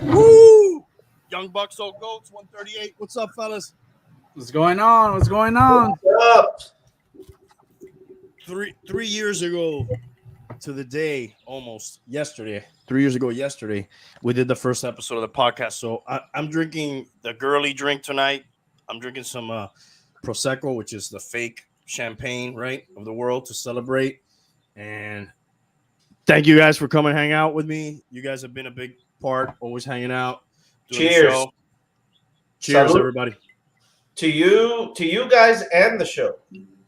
Woo! Young Bucks, old goats, 138. What's up, fellas? What's going on? What's going on? What's up? 3 years ago to the day, almost yesterday. 3 years ago yesterday, we did the first episode of the podcast. So I'm drinking the girly drink tonight. I'm drinking some Prosecco, which is the fake champagne, right, of the world to celebrate. And thank you guys for coming hang out with me. You guys have been a big part, always hanging out. Cheers. Cheers, Salud. everybody. To you guys and the show.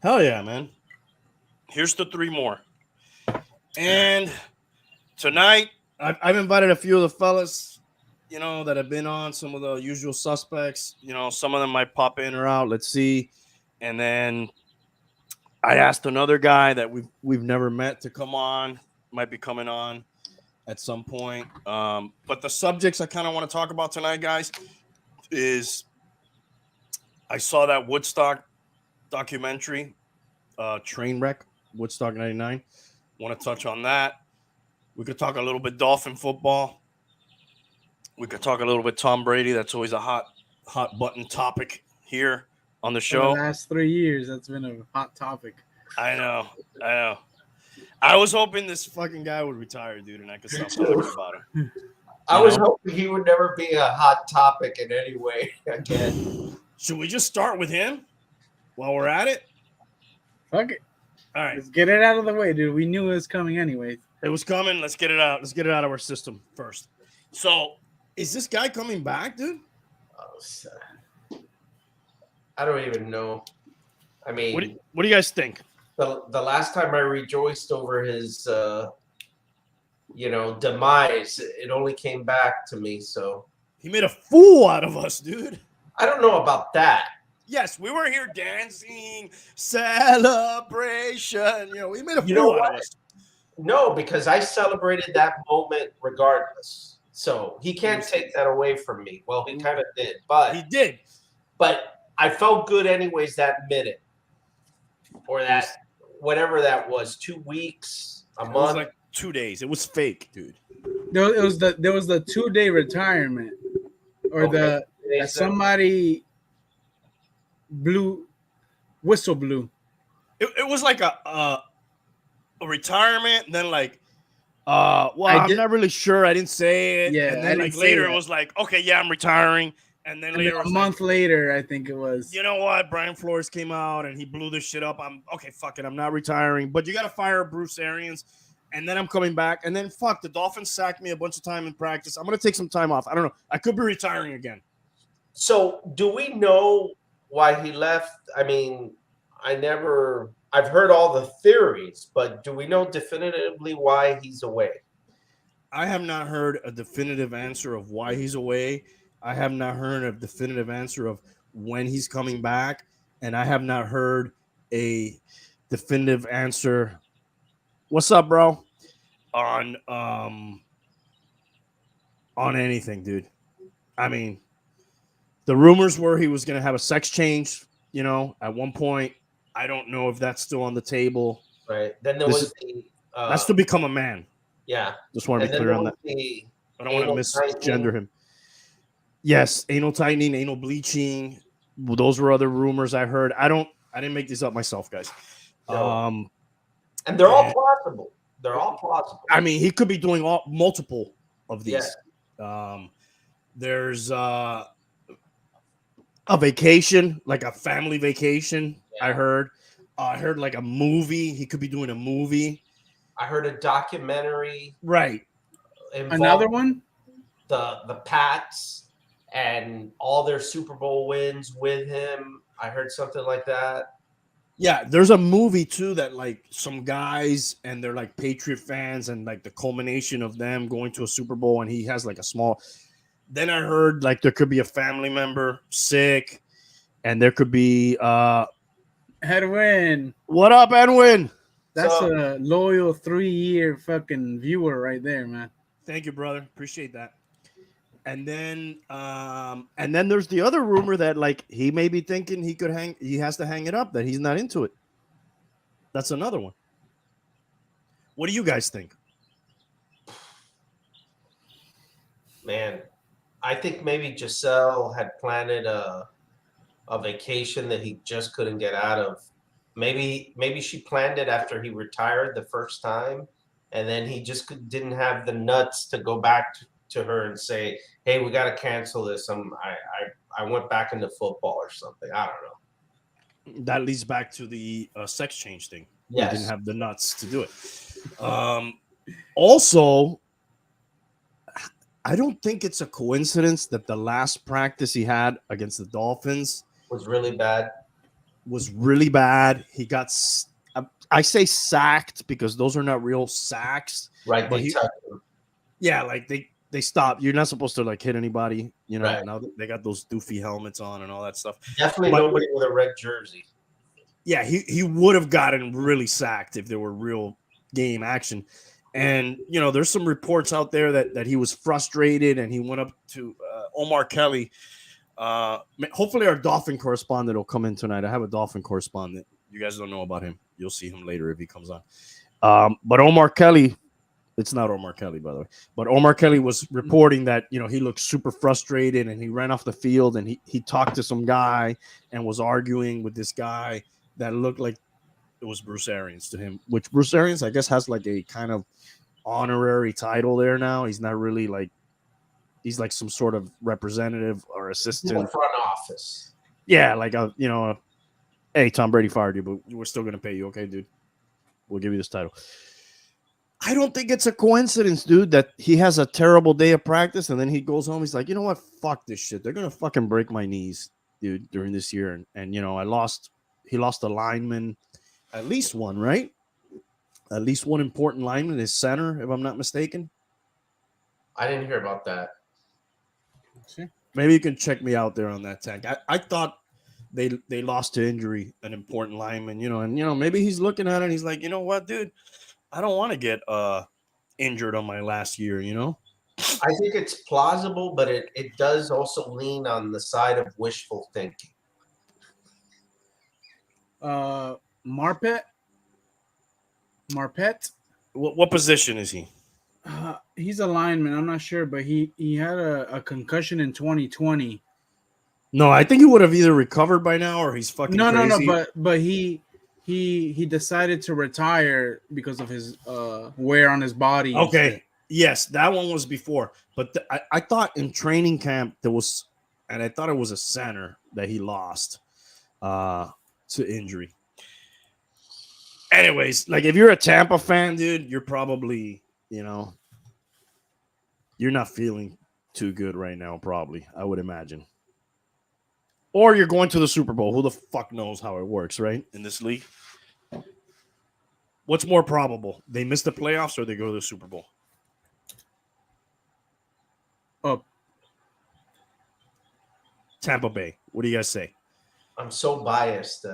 Hell yeah, man. Here's the 3 more. And tonight, I've invited a few of the fellas, that have been on, some of the usual suspects. Some of them might pop in or out. Let's see. And then I asked another guy that we've never met to come on. Might be coming on at some point. But the subjects I kind of want to talk about tonight, guys, is I saw that Woodstock documentary, Trainwreck, Woodstock 99. Want to touch on that. We could talk a little bit Dolphin football. We could talk a little bit Tom Brady. That's always a hot button topic here on the show. For the last 3 years, that's been a hot topic. I know. I was hoping this fucking guy would retire, dude, and I could stop talking about him. I was hoping he would never be a hot topic in any way again. Should we just start with him while we're at it? Fuck it. All right. Let's get it out of the way, dude. We knew it was coming anyway. It was coming. Let's get it out. Let's get it out of our system first. So, is this guy coming back, dude? I don't even know. I mean, what do you guys think? The last time I rejoiced over his, demise, it only came back to me. So he made a fool out of us, dude. I don't know about that. Yes, we were here dancing, celebration. We made a fool out of us. No, because I celebrated that moment regardless. So he can't take that away from me. Well, he kind of did, but he did. But I felt good anyways that minute, or that whatever that was, 2 weeks, a month. It was like 2 days. It was fake, dude. There was the 2-day retirement, or somebody whistle blew. It was like a retirement, and then I'm not really sure. I didn't say it. Yeah, and then later it was like, okay, yeah, I'm retiring. And then later, a month later, I think it was. You know what? Brian Flores came out and he blew this shit up. I'm okay. Fuck it. I'm not retiring. But you got to fire Bruce Arians, and then I'm coming back. And then the Dolphins sacked me a bunch of time in practice. I'm gonna take some time off. I don't know. I could be retiring again. So, do we know why he left? I mean, I've heard all the theories, but do we know definitively why he's away? I have not heard a definitive answer of why he's away. I have not heard a definitive answer of when he's coming back, and I have not heard a definitive answer. What's up, bro? On anything, dude. I mean, the rumors were he was going to have a sex change, at one point. I don't know if that's still on the table. Right. Then there was that's to become a man. Yeah. Just want to be clear on that. I don't want to misgender him. Yes, anal tightening, anal bleaching. Well, those were other rumors I heard. I didn't make these up myself, guys. No. And they're all plausible. They're all plausible. I mean, he could be doing multiple of these. Yeah. There's a vacation, like a family vacation. Yeah. I heard like a movie. He could be doing a movie. I heard a documentary. Right. Another one? The Pats and all their Super Bowl wins with him. I heard something like that. Yeah, there's a movie too that like some guys and they're like Patriot fans and like the culmination of them going to a Super Bowl, and he has like a small. Then I heard like there could be a family member sick, and there could be Edwin. What up, Edwin? That's a loyal 3-year fucking viewer right there, man. Thank you, brother. Appreciate that. And then there's the other rumor that like he may be thinking he has to hang it up, that he's not into it. That's another one. What do you guys think? Man, I think maybe Giselle had planted a vacation that he just couldn't get out of. Maybe she planned it after he retired the first time, and then he just didn't have the nuts to go back to her and say, "Hey, we got to cancel this. I went back into football or something. I don't know." That leads back to the sex change thing. He Yes. didn't have the nuts to do it. Also, I don't think it's a coincidence that the last practice he had against the Dolphins Was really bad. was really bad. He got, I say sacked because those are not real sacks. Right. But They touched him. yeah, like they stop. You're not supposed to like hit anybody. You know, Right. now they got those doofy helmets on and all that stuff. Definitely But- nobody with a red jersey. Yeah, he would have gotten really sacked if there were real game action. And, you know, there's some reports out there that he was frustrated and he went up to Omar Kelly. Hopefully our Dolphin correspondent will come in tonight. I have a Dolphin correspondent. You guys don't know about him. You'll see him later if he comes on. But Omar Kelly, it's not Omar Kelly, by the way, but Omar Kelly was reporting that, you know, he looked super frustrated and he ran off the field and he talked to some guy and was arguing with this guy that looked like it was Bruce Arians to him, which Bruce Arians, I guess, has like a kind of honorary title there now. He's not really like, he's like some sort of representative or In assistant. the front office. Yeah, like hey, Tom Brady fired you, but we're still gonna pay you, okay, dude? We'll give you this title. I don't think it's a coincidence, dude, that he has a terrible day of practice and then he goes home. He's like, you know what? Fuck this shit. They're gonna fucking break my knees, dude, during this year. And you know, he lost a lineman, at least one, right? At least one important lineman, his center, if I'm not mistaken. I didn't hear about that. Maybe you can check me out there on that tank. I thought they lost to injury an important lineman, you know, and you know, maybe he's looking at it and he's like, you know what, dude, I don't want to get injured on my last year, you know. I think it's plausible, but it does also lean on the side of wishful thinking. Marpet. What position is he? He's a lineman. I'm not sure, but he had a concussion in 2020. No, I think he would have either recovered by now or he's fucking crazy. No. But he decided to retire because of his wear on his body. Okay, yes, that one was before. But I thought in training camp there was, and I thought it was a center that he lost to injury. Anyways, like if you're a Tampa fan, dude, you're probably, you know, you're not feeling too good right now, probably, I would imagine. Or you're going to the Super Bowl. Who the fuck knows how it works, right? In this league. What's more probable? They miss the playoffs or they go to the Super Bowl? Oh. Tampa Bay. What do you guys say? I'm so biased.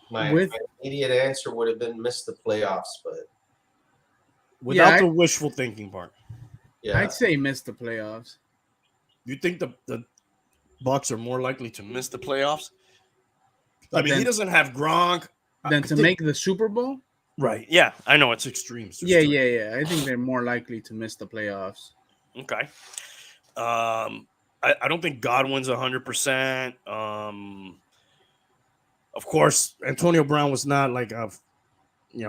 My immediate answer would have been miss the playoffs, but without the wishful thinking part. Yeah, I'd say miss the playoffs. You think the Bucks are more likely to miss the playoffs? But I mean, he doesn't have Gronk. Than to make the Super Bowl? Right. Yeah, I know it's extreme. Yeah. I think they're more likely to miss the playoffs. Okay. I don't think Godwin's 100%. Of course, Antonio Brown was not like a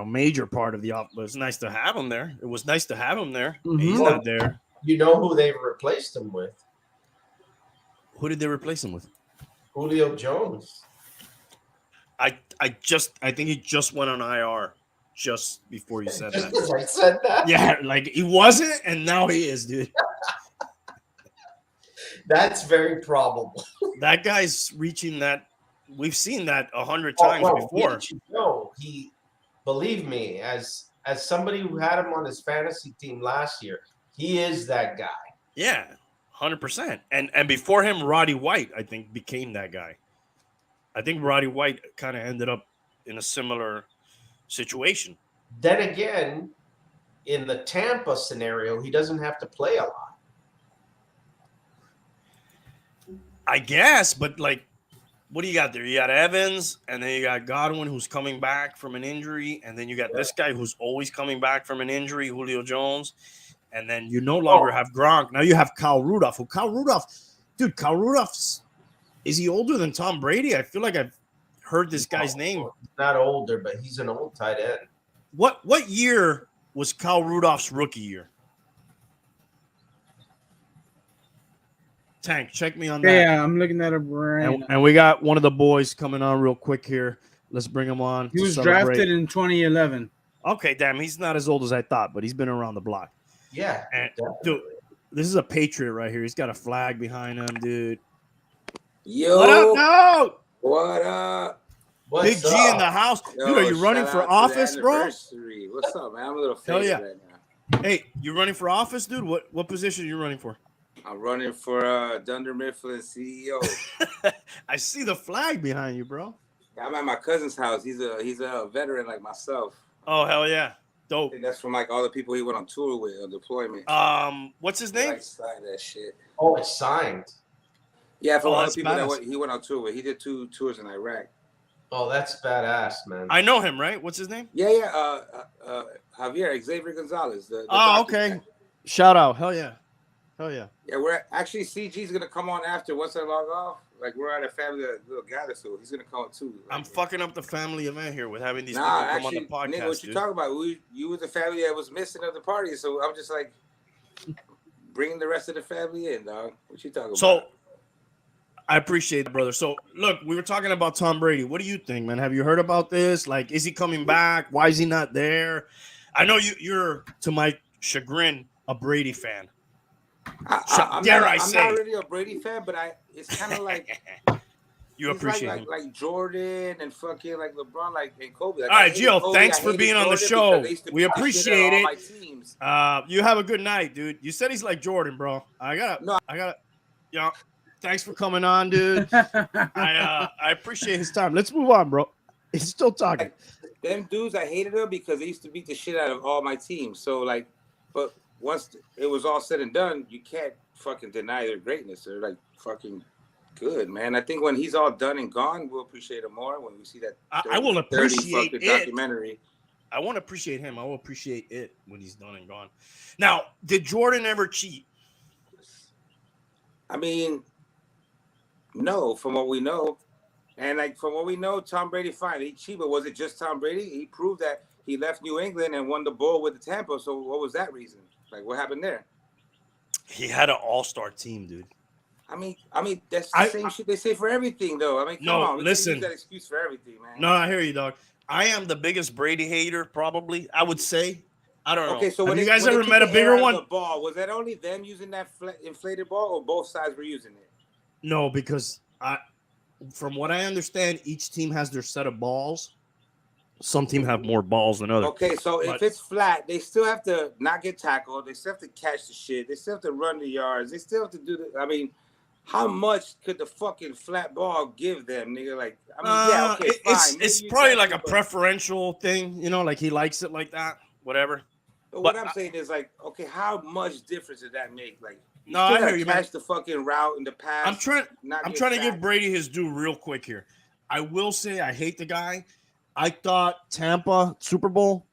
major part of the op, but it's nice to have him there. It was nice to have him there. Mm-hmm. He's not there. You know who they've replaced him with? Who did they replace him with? Julio Jones. I think he just went on IR just before you said that. I said that? Yeah, like he wasn't, and now he is, dude. That's very probable. That guy's reaching that. We've seen that 100 times before. He, believe me, as somebody who had him on his fantasy team last year, he is that guy. Yeah, 100%. And before him, Roddy White, I think, became that guy. I think Roddy White kind of ended up in a similar situation. Then again, in the Tampa scenario, he doesn't have to play a lot. I guess, but like, what do you got there? You got Evans, and then you got Godwin, who's coming back from an injury, and then you got this guy who's always coming back from an injury, Julio Jones. and then you no longer have Gronk. Now you have Kyle Rudolph. Kyle Rudolph, is he older than Tom Brady? I feel like I've heard this guy's name. Not older, but he's an old tight end. What year was Kyle Rudolph's rookie year? Tank, check me on that. Yeah, I'm looking at it right now. And we got one of the boys coming on real quick here. Let's bring him on. He was drafted in 2011. Okay, damn, he's not as old as I thought, but he's been around the block. Yeah, and, dude, this is a Patriot right here. He's got a flag behind him, dude. Yo, what up, no? What up? Big G in the house. Yo, dude, are you running for office, bro? What's up, man? I'm a little faded right now. Hey, you running for office, dude? What position are you running for? I'm running for Dunder Mifflin CEO. I see the flag behind you, bro. I'm at my cousin's house. He's a veteran like myself. Oh, hell yeah. Dope. I think that's from like all the people he went on tour with on deployment. What's his name? Like, signed that shit. Oh, it's signed. Yeah, for all the people that he went on tour with. He did 2 tours in Iraq. Oh, that's badass, man. I know him, right? What's his name? Yeah. Javier Xavier Gonzalez. Okay. Man. Shout out. Hell yeah. Yeah, we're actually CG's gonna come on after once I log off. Like we're at a family little gather, so he's gonna come too. I'm fucking up the family event here with having these people come on the podcast. Nigga, what you talking about? You was the family that was missing of the party, so I'm just like bringing the rest of the family in, dog. What you talking about? So I appreciate it, brother. So look, we were talking about Tom Brady. What do you think, man? Have you heard about this? Like, is he coming back? Why is he not there? I know you're to my chagrin a Brady fan. I'm not really a Brady fan, but it's kind of like you appreciate like Jordan and fucking like LeBron, like and Kobe. Like, all right, Gio, thanks for being on the show. We appreciate it. You have a good night, dude. You said he's like Jordan, bro. I gotta. Thanks for coming on, dude. I appreciate his time. Let's move on, bro. He's still talking. Them dudes, I hated them because they used to beat the shit out of all my teams. So like, but once it was all said and done, you can't fucking deny their greatness. They're like fucking good, man. I think when he's all done and gone, we'll appreciate it more when we see that. I will appreciate it. Documentary. I won't appreciate him. I will appreciate it when he's done and gone. Now, did Jordan ever cheat? I mean, no, from what we know. And like from what we know, Tom Brady fine. He cheated, but was it just Tom Brady? He proved that he left New England and won the Bowl with the Tampa. So what was that reason? Like, what happened there? He had an all-star team, dude. I mean, that's the same shit they say for everything, though. I mean, come on. Listen. Use that excuse for everything, man. No, I hear you, dog. I am the biggest Brady hater, probably. I would say. I don't know. Okay, so have you guys ever met a bigger one? The ball, was that only them using that inflated ball, or both sides were using it? No, because from what I understand, each team has their set of balls. Some team have more balls than others. Okay, so if it's flat, they still have to not get tackled. They still have to catch the shit. They still have to run the yards. They still have to do the. I mean, how much could the fucking flat ball give them, nigga? Like, I mean, yeah, okay, fine. It's probably like a preferential thing, you know, like he likes it like that, whatever. But what I'm saying is, like, okay, how much difference did that make? Like, no, I hear you, man. Catch the fucking route in the pass. I'm trying to give Brady his due real quick here. I will say I hate the guy. I thought Tampa Super Bowl,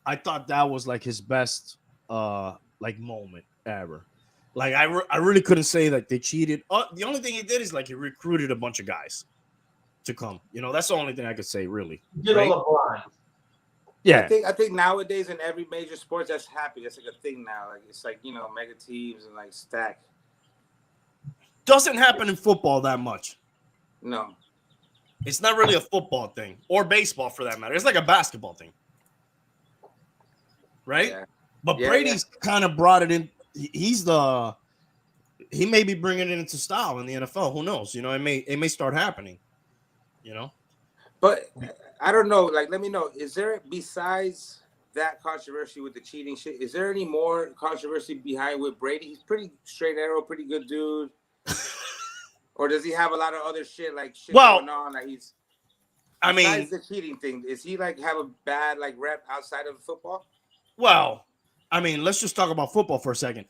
I thought that was like his best like moment ever. Like I really couldn't say that they cheated. The only thing he did is like he recruited a bunch of guys to come. You know, that's the only thing I could say really. Get on the blind. Yeah. I think nowadays in every major sport that's happy. That's like a thing now. Like it's like, you know, mega teams and like stack. Doesn't happen in football that much. No. It's not really a football thing or baseball for that matter. It's like a basketball thing. Right? Yeah. But Brady's kind of brought it in. He may be bringing it into style in the NFL. Who knows? You know, it may start happening, you know? But I don't know. Like, let me know. Is there, besides that controversy with the cheating shit, is there any more controversy behind with Brady? He's pretty straight arrow, pretty good dude. Or does he have a lot of other shit going on? Like besides the cheating thing, is he like have a bad like rep outside of football? Well, I mean, let's just talk about football for a second.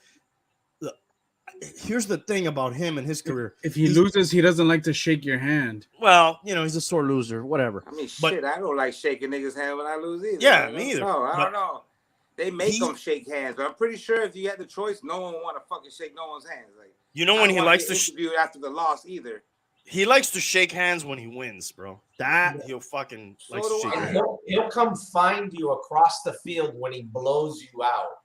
Here's the thing about him and his career. If he loses, he doesn't like to shake your hand. Well, you know, he's a sore loser, whatever. I mean, shit, I don't like shaking niggas' hand when I lose either. Yeah, me either. No, I don't know. They make them shake hands, but I'm pretty sure if you had the choice, no one would want to fucking shake no one's hands. Like, you know when he likes to interview after the loss either. he likes to shake hands when he wins, bro. That he'll fucking So likes to do shake I. hands. He'll come find you across the field when he blows you out.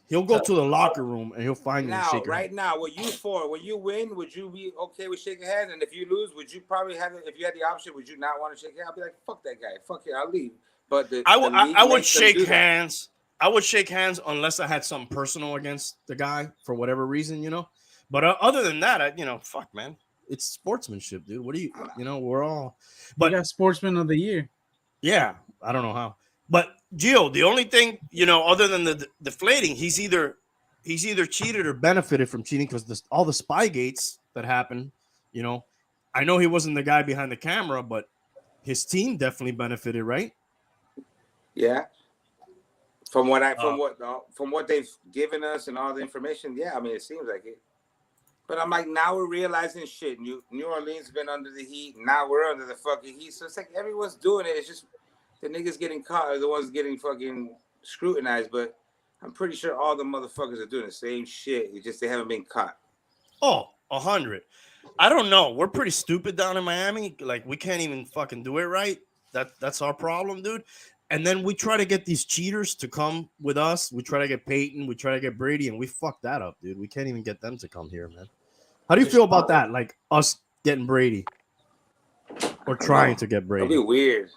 He'll go to the locker room and he'll find you and Now, shake right hands. now, what you for? When you win, would you be okay with shaking hands? And if you lose, would you probably have it? If you had the option, would you not want to shake hands? I'll be like, fuck that guy. Fuck it, I'll leave. But I would shake hands. I would shake hands unless I had something personal against the guy for whatever reason, you know. But other than that, fuck, man, it's sportsmanship, dude. What do we're all. But you got Sportsman of the Year. Yeah, I don't know how. But Gio, the only thing other than the deflating, he's either cheated or benefited from cheating because all the spy gates that happened. I know he wasn't the guy behind the camera, but his team definitely benefited, right? Yeah. From what they've given us and all the information, yeah, I mean, it seems like it. But I'm like, now we're realizing shit. New Orleans been under the heat. Now we're under the fucking heat. So it's like everyone's doing it. It's just the niggas getting caught are the ones getting fucking scrutinized. But I'm pretty sure all the motherfuckers are doing the same shit. It's just they haven't been caught. Oh, 100. I don't know. We're pretty stupid down in Miami. Like, we can't even fucking do it right. That's our problem, dude. And then we try to get these cheaters to come with us. We try to get Peyton. We try to get Brady, and we fucked that up, dude. We can't even get them to come here, man. How do you feel about that? Like us getting Brady or trying to get Brady? It'll be weird.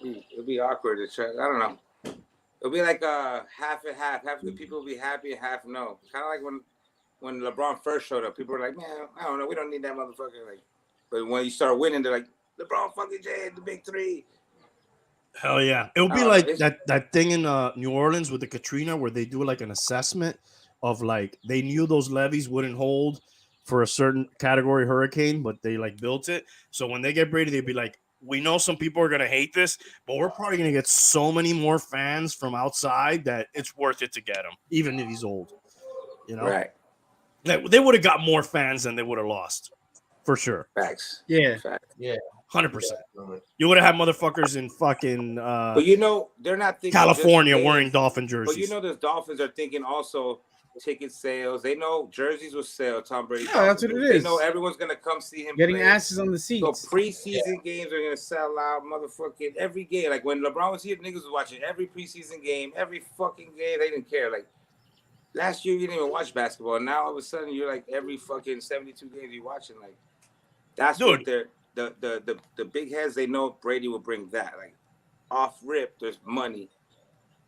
It'll be awkward to try. I don't know. It'll be like half and half. Half of the people will be happy and half no. Kind of like when LeBron first showed up. People were like, man, I don't know. We don't need that motherfucker. Like, but when you start winning, they're like, LeBron fucking James, the big three. Hell yeah. It would be like that thing in New Orleans with the Katrina where they do like an assessment of like they knew those levees wouldn't hold for a certain category hurricane, but they like built it. So when they get Brady, they'd be like, we know some people are going to hate this, but we're probably going to get so many more fans from outside that it's worth it to get him, even if he's old. Right. They would have got more fans than they would have lost. For sure. Facts. Yeah. Facts. Yeah. 100%. You would have had motherfuckers in fucking but they're not thinking California wearing Dolphin jerseys. But the Dolphins are thinking also ticket sales. They know jerseys will sell. Tom Brady. Yeah, that's what it is. They know everyone's gonna come see him getting play. asses on the seats. So preseason games are gonna sell out, motherfucking every game. Like when LeBron was here, niggas was watching every preseason game, every fucking game. They didn't care. Like last year, you didn't even watch basketball. Now all of a sudden, you're like every fucking 72 games you're watching. Like that's what they're. The big heads, they know Brady will bring that. Like off rip, there's money.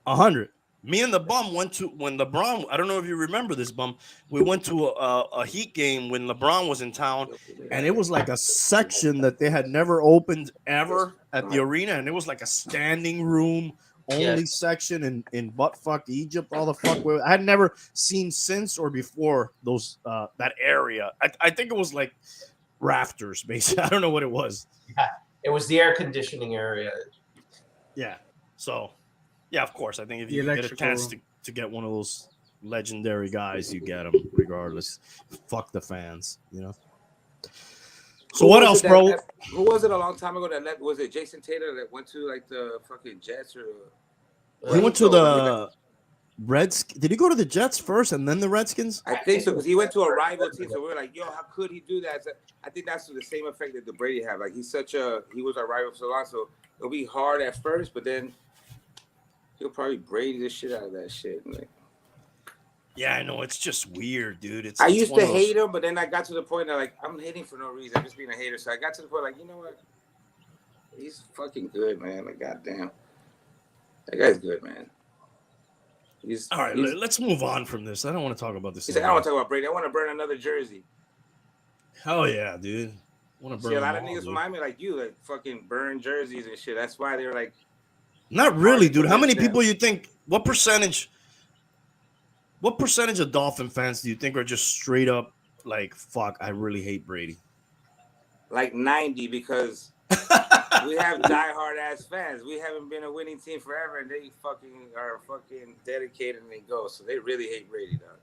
100. Me and the bum went to when LeBron. I don't know if you remember this, bum. We went to a Heat game when LeBron was in town, and it was like a section that they had never opened ever at the arena, and it was like a standing room only section in buttfuck Egypt. All the fuck I had never seen since or before those that area. I think it was like rafters, basically. I don't know what it was. Yeah, it was the air conditioning area. Yeah. So, yeah, of course. I think if you get a chance to get one of those legendary guys, you get them regardless. Fuck the fans, So what else, bro? Who was it a long time ago was it Jason Taylor that went to like the fucking Jets or? He went to the Redskins. Did he go to the Jets first and then the Redskins? I think so because he went to a rival team. So we were like, yo, how could he do that? So I think that's the same effect that the Brady had. Like he was our rival for so long, so it'll be hard at first, but then he'll probably Brady the shit out of that shit. Like, yeah, I know. It's just weird, dude. I used to hate him, but then I got to the point that like I'm hating for no reason. I'm just being a hater. So I got to the point like, you know what? He's fucking good, man. Like, goddamn, that guy's good, man. All right, let's move on from this. I don't want to talk about this. He said, I don't want to talk about Brady. I want to burn another jersey. Hell yeah, dude. I want to burn. See, a lot of niggas from Miami like you, like fucking burn jerseys and shit. That's why they're like. Not really, dude. How many people you think? What percentage of Dolphin fans do you think are just straight up like, fuck, I really hate Brady? Like 90, because we have diehard ass fans. We haven't been a winning team forever, and they fucking are fucking dedicated and they go. So they really hate Brady, dog.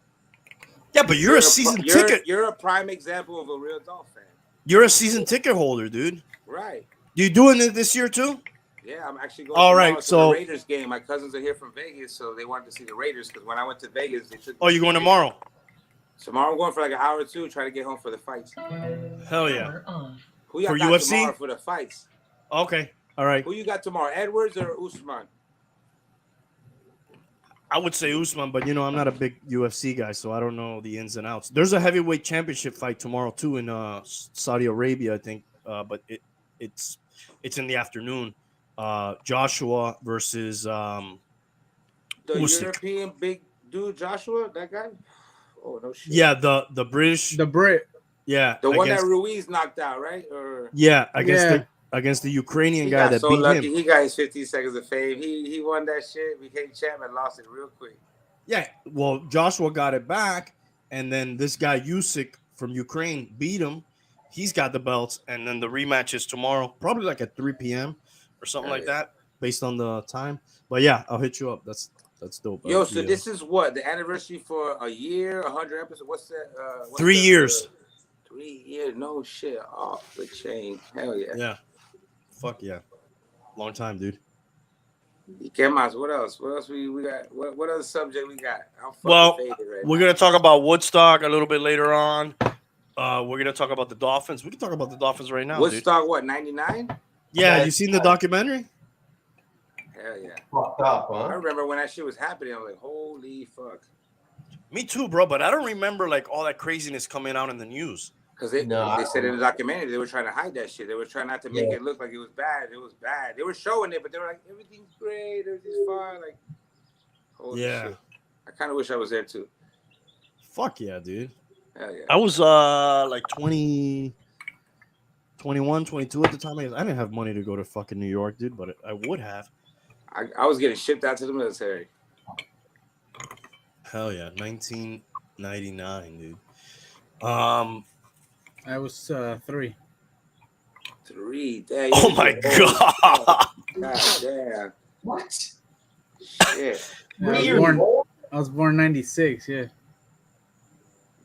Yeah, but you're a season ticket. You're a prime example of a real Dolphin fan. You're a season ticket holder, dude. Right. You doing it this year too? Yeah, I'm actually going. All tomorrow right, to so- the Raiders game. My cousins are here from Vegas, so they wanted to see the Raiders. Because when I went to Vegas, they took. Oh, you going tomorrow? Tomorrow I'm going for like an hour or two, try to get home for the fights. Hell yeah. Who y'all For got UFC? tomorrow for the fights? Okay. All right. Who you got tomorrow, Edwards or Usman? I would say Usman, but I'm not a big UFC guy, so I don't know the ins and outs. There's a heavyweight championship fight tomorrow too in Saudi Arabia, I think. But it's in the afternoon. Joshua versus The Usyk. European big dude, Joshua, that guy. Oh no shit. Yeah, the British. The Brit. Yeah, The one that against- Ruiz knocked out, right? Or Yeah, against Yeah. the Ukrainian he guy got that so beat lucky. him. He got his 15 seconds of fame. He won that shit, became champ, and lost it real quick. Yeah, well, Joshua got it back, and then this guy Usyk from Ukraine beat him. He's got the belts, and then the rematch is tomorrow, probably like at 3 p.m. or something like that, based on the time. But yeah, I'll hit you up. That's dope. Yo, so this is what the anniversary for a year, 100 episodes. What's that? 3 years. 3 years, no shit, off the chain. Hell yeah. Yeah. Fuck yeah. Long time, dude. ¿Qué más? What else? What else we got? What other subject we got? I'm fucking Well, faded right we're now. gonna talk about Woodstock a little bit later on. We're gonna talk about the Dolphins. We can talk about the Dolphins right now, dude. Woodstock, what, 99? Yeah, you seen the documentary? Hell yeah. Fucked up, I huh? remember when that shit was happening. I was like, holy fuck. Me too, bro. But I don't remember like all that craziness coming out in the news. Because they No, I said in don't the documentary they were trying to hide that shit. They were trying not to make it look like it was bad. It was bad. They were showing it, but they were like, everything's great. Everything's fine. Like, holy Yeah. shit. I kind of wish I was there too. Fuck yeah, dude. Hell yeah. I was like 20, 21, 22 at the time. I didn't have money to go to fucking New York, dude, but I would have. I was getting shipped out to the military. Hell yeah, 1999, dude. I was 3. 3. Damn, Oh you my was old. god. God damn. What? Shit. Yeah, I was born 96. Yeah.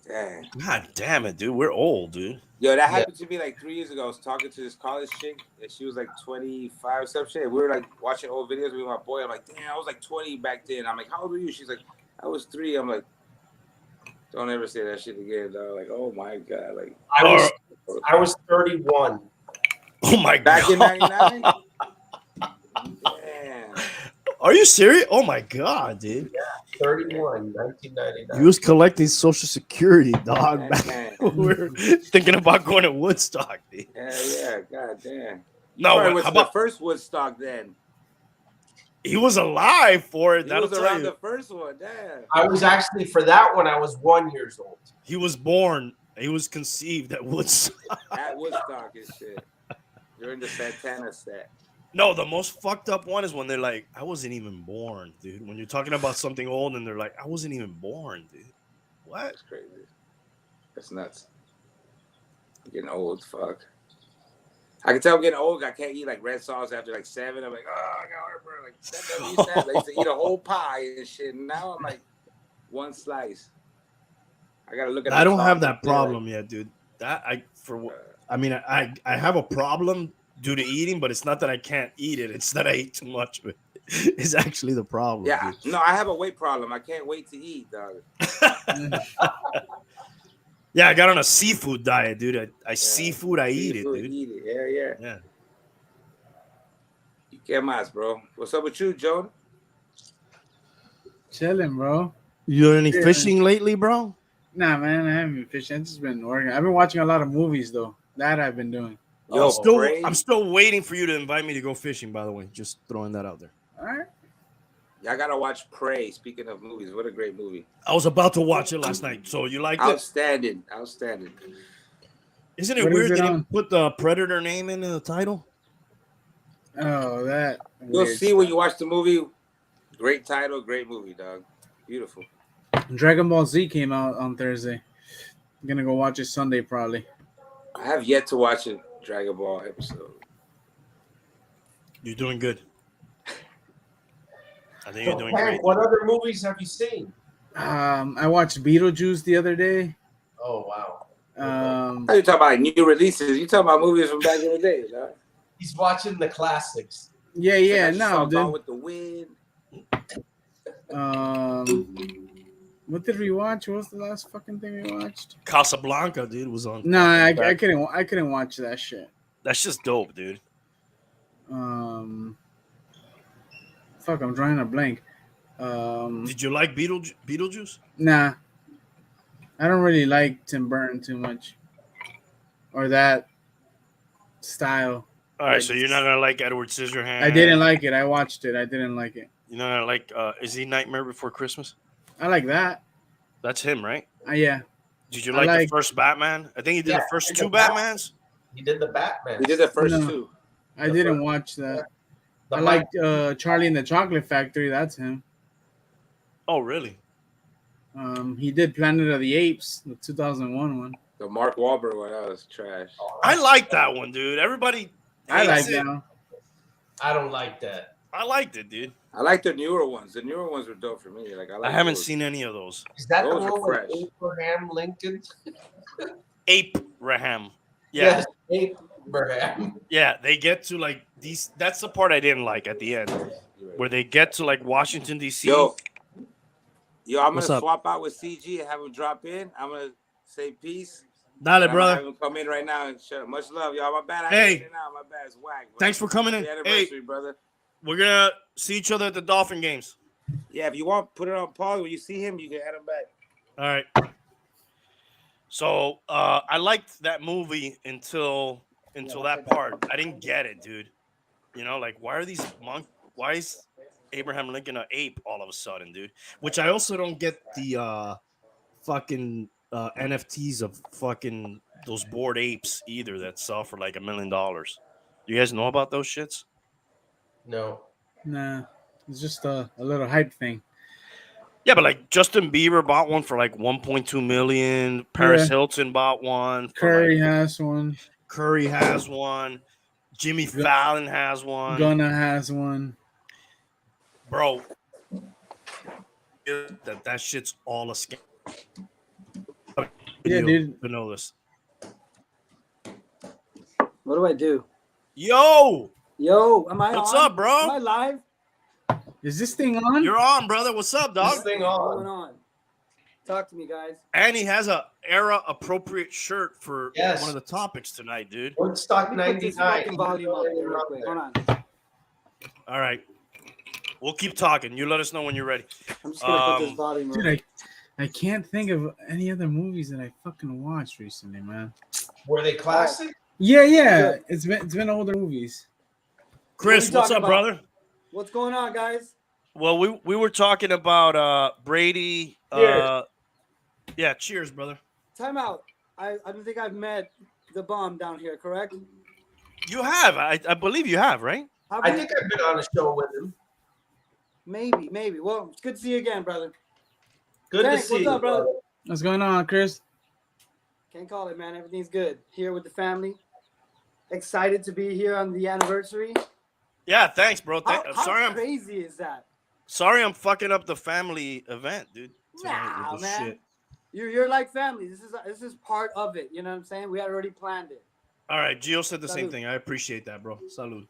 Damn. God damn it, dude. We're old, dude. Yo, that happened to me like 3 years ago. I was talking to this college chick, and she was like 25 or some shit. We were like watching old videos with my boy. I'm like, damn, I was like 20 back then. I'm like, how old were you? She's like, I was 3. I'm like, don't ever say that shit again, dog. Like, oh my god, like I was 31. Oh my back in god. '99. Damn. Are you serious? Oh my god, dude. 31, 1999. He was collecting Social Security, dog. Back Damn. when we were thinking about going to Woodstock, dude. Hell yeah, god damn. No, Probably how was the about first Woodstock then? he was alive for it? He That'll was tell around you. the first one. Damn. I was actually, for that one, I was 1 year old. He was born. He was conceived at Woodstock. At Woodstock and shit. During the Santana set. No, the most fucked up one is when they're like, I wasn't even born, dude. When you're talking about something old and they're like, I wasn't even born, dude. What? That's crazy. That's nuts. I'm getting old. Fuck. I can tell I'm getting old. I can't eat like red sauce after like 7. I'm like, oh, I got heartburn. Like, that never used to happen. I used to eat a whole pie and shit. And now I'm like, one slice. I gotta look at. I don't have sauce that and feel like, problem yet, dude. I have a problem due to eating, but it's not that I can't eat it. It's that I eat too much of it. It's actually the problem. yeah, dude. no, I have a weight problem. I can't wait to eat, dog. Yeah, I got on a seafood diet, dude. I seafood, I eat it, Seafood, dude. Eat it. Yeah, yeah. Yeah. ¿Qué más, bro? What's up with you, Joe? Chilling, bro. You doing any Yeah. fishing lately, bro? Nah, man, I haven't been fishing. I've just been working. I've been watching a lot of movies, though. That I've been doing. Yo, I'm still waiting for you to invite me to go fishing, by the way. Just throwing that out there. All right. I gotta watch Prey. Speaking of movies, what a great movie! I was about to watch it last night. So you liked it? Outstanding, outstanding. Isn't it What is weird it they on? didn't put the Predator name in the title? Oh, that. You'll weird see when stuff. you watch the movie. Great title, great movie, dog. Beautiful. Dragon Ball Z came out on Thursday. I'm gonna go watch it Sunday, probably. I have yet to watch a Dragon Ball episode. You're doing good. I think you're doing Hank, great. what other movies have you seen? I watched Beetlejuice the other day. Oh, wow. Um, How you talking about like, new releases? You talking about movies from back in the day, dog? He's watching the classics. Yeah, It's yeah, like I just saw no, Gone dude. with the Wind. What did we watch? What was the last fucking thing we watched? Casablanca, dude, was on. No, fucking I back. couldn't watch that shit. That's just dope, dude. Fuck, I'm drawing a blank. Did you like Beetlejuice? Nah, I don't really like Tim Burton too much, or that style. All right, Like, so you're not gonna like Edward Scissorhands. I didn't like it. I watched it. I didn't like it. You're not gonna like. Is he Nightmare Before Christmas? I like that. That's him, right? Yeah. Did you I like the like- first Batman? I think he did Yeah, the first and two the Bat- Batmans. He did the Batman. We did the first No. two. I didn't watch that. The I like Charlie and the Chocolate Factory. That's him. Oh, really? He did Planet of the Apes, the 2001 one. The Mark Wahlberg one, that was trash. I like that one, dude. Everybody I like hates it. that. I don't like that. I liked it, dude. I like the newer ones. The newer ones were dope for me. Like I haven't those. seen any of those. Is that Those the are one with fresh. Abraham Lincoln? Abraham. Yeah. Yes, Abraham. Yeah, they get to like these. That's the part I didn't like at the end, where they get to like Washington D.C. Yo, I'm What's gonna up? swap out with CG and have him drop in. I'm gonna say peace. Dale, I'm gonna brother. have him come in right now and shut up. Much love, y'all. My bad. I Hey. ain't in now. My bad. It's whack. But Thanks for coming in. happy Hey, anniversary, brother. we're gonna see each other at the Dolphin games. Yeah, if you want, put it on pause. When you see him, you can add him back. All right. So I liked that movie until that part. I didn't get it, dude. You know, like why are these why is Abraham Lincoln an ape all of a sudden, dude? Which I also don't get the fucking NFTs of fucking those bored apes either that sell for like $1 million. You guys know about those shits? No. Nah, it's just a little hype thing. Yeah, but like Justin Bieber bought one for like 1.2 million. Paris Yeah. Hilton bought one. For Curry like, has one. Curry has one. Jimmy Fallon has one. Gunna has one. Bro, that shit's all a scam. Yeah, dude. You know this. What do I do? Yo, Yo, am I what's on? up, bro? Am I live? Is this thing on? You're on, brother. What's up, This dog? thing What's going on. on? Talk to me, guys. And he has a era appropriate shirt for Yes. one of the topics tonight, dude. Woodstock Let me put this 99. fucking volume up there real quick. Hold on. All right. We'll keep talking. You let us know when you're ready. I'm just gonna put this Um, volume up. Dude, I can't think of any other movies that I fucking watched recently, man. Were they classic? Yeah. It's been older movies. Chris, What are we what's talking up, about? brother? What's going on, guys? Well, we were talking about Brady. Cheers. Yeah, cheers, brother. Time out. I don't think I've met the bomb down here, correct? You have. I believe you have, right? Have I we? think I've been on a show with him. Maybe. Well, it's good to see you again, brother. Good Thanks. to see What's you, up, brother? brother. What's going on, Chris? Can't call it, man. Everything's good. Here with the family. Excited to be here on the anniversary. Yeah, thanks, bro. How crazy is that? Sorry, I'm fucking up the family event, dude. tonight Nah, with this man. shit. You're like family. This is part of it. You know what I'm saying? We had already planned it. All right, Gio said the same Salud. thing. I appreciate that, bro. Salud.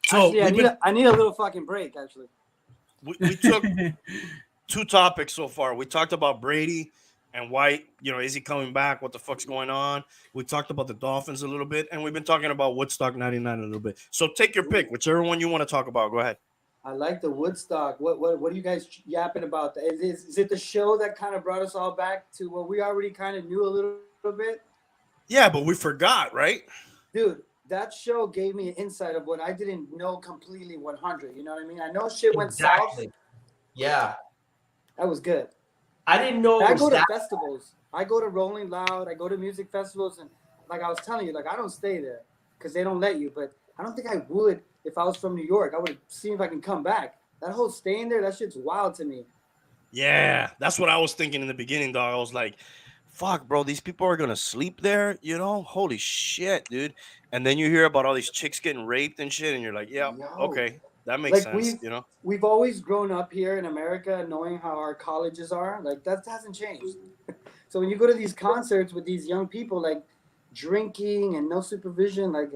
So Actually, I need a little fucking break. Actually, we took two topics so far. We talked about Brady and why, is he coming back? What the fuck's going on? We talked about the Dolphins a little bit, and we've been talking about Woodstock 99 a little bit. So take your pick, whichever one you want to talk about. Go ahead. I like the Woodstock. What are you guys yapping about? Is it the show that kind of brought us all back to what we already kind of knew a little bit? Yeah, but we forgot, right? Dude, that show gave me an insight of what I didn't know completely 100. You know what I mean? I know shit went south. Yeah. That was good. I didn't know I it go was to that. festivals. I go to Rolling Loud. I go to music festivals, and like I was telling you, like I don't stay there because they don't let you. But I don't think I would if I was from New York. I would see if I can come back. That whole staying there, that shit's wild to me. Yeah, that's what I was thinking in the beginning, dog. I was like, fuck, bro, these people are going to sleep there, Holy shit, dude. And then you hear about all these chicks getting raped and shit, and you're like, yeah, Yo. okay, that makes Like, sense, We've always grown up here in America knowing how our colleges are. Like that hasn't changed. So when you go to these concerts with these young people, like drinking and no supervision, like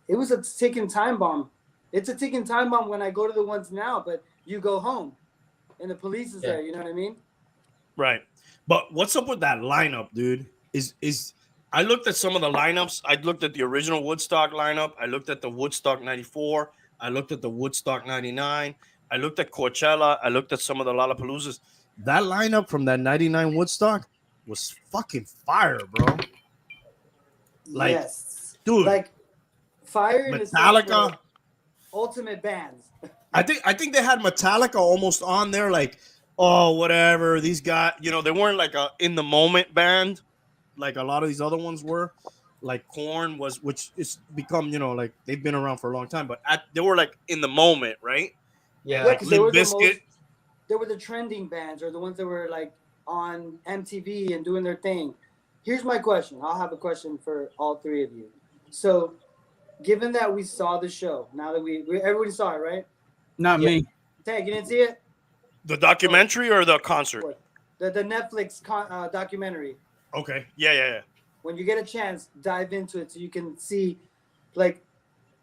it was a ticking time bomb. It's a ticking time bomb when I go to the ones now, but you go home and the police is there. You know what I mean? Right. But what's up with that lineup, dude? Is I looked at some of the lineups. I looked at the original Woodstock lineup. I looked at the Woodstock 94. I looked at the Woodstock 99. I looked at Coachella. I looked at some of the Lollapaloozas. That lineup from that 99 Woodstock was fucking fire, bro. Like, yes, dude, like fire in the sense Metallica. where ultimate bands. I think they had Metallica almost on there, like, oh, whatever. These guys, you know, they weren't like a in the moment band, like a lot of these other ones were. Like Korn was, which is become, you know, like they've been around for a long time, but they were like in the moment, right? Yeah. Yeah, Like because they were Limp Bizkit. they were the trending bands or the ones that were like on MTV and doing their thing. Here's my question. I'll have a question for all three of you. So, given that we saw the show, now that we everybody saw it, right? Not me. Tag, you didn't see it? The documentary or the concert? The Netflix documentary. Okay. Yeah. When you get a chance, dive into it so you can see, like,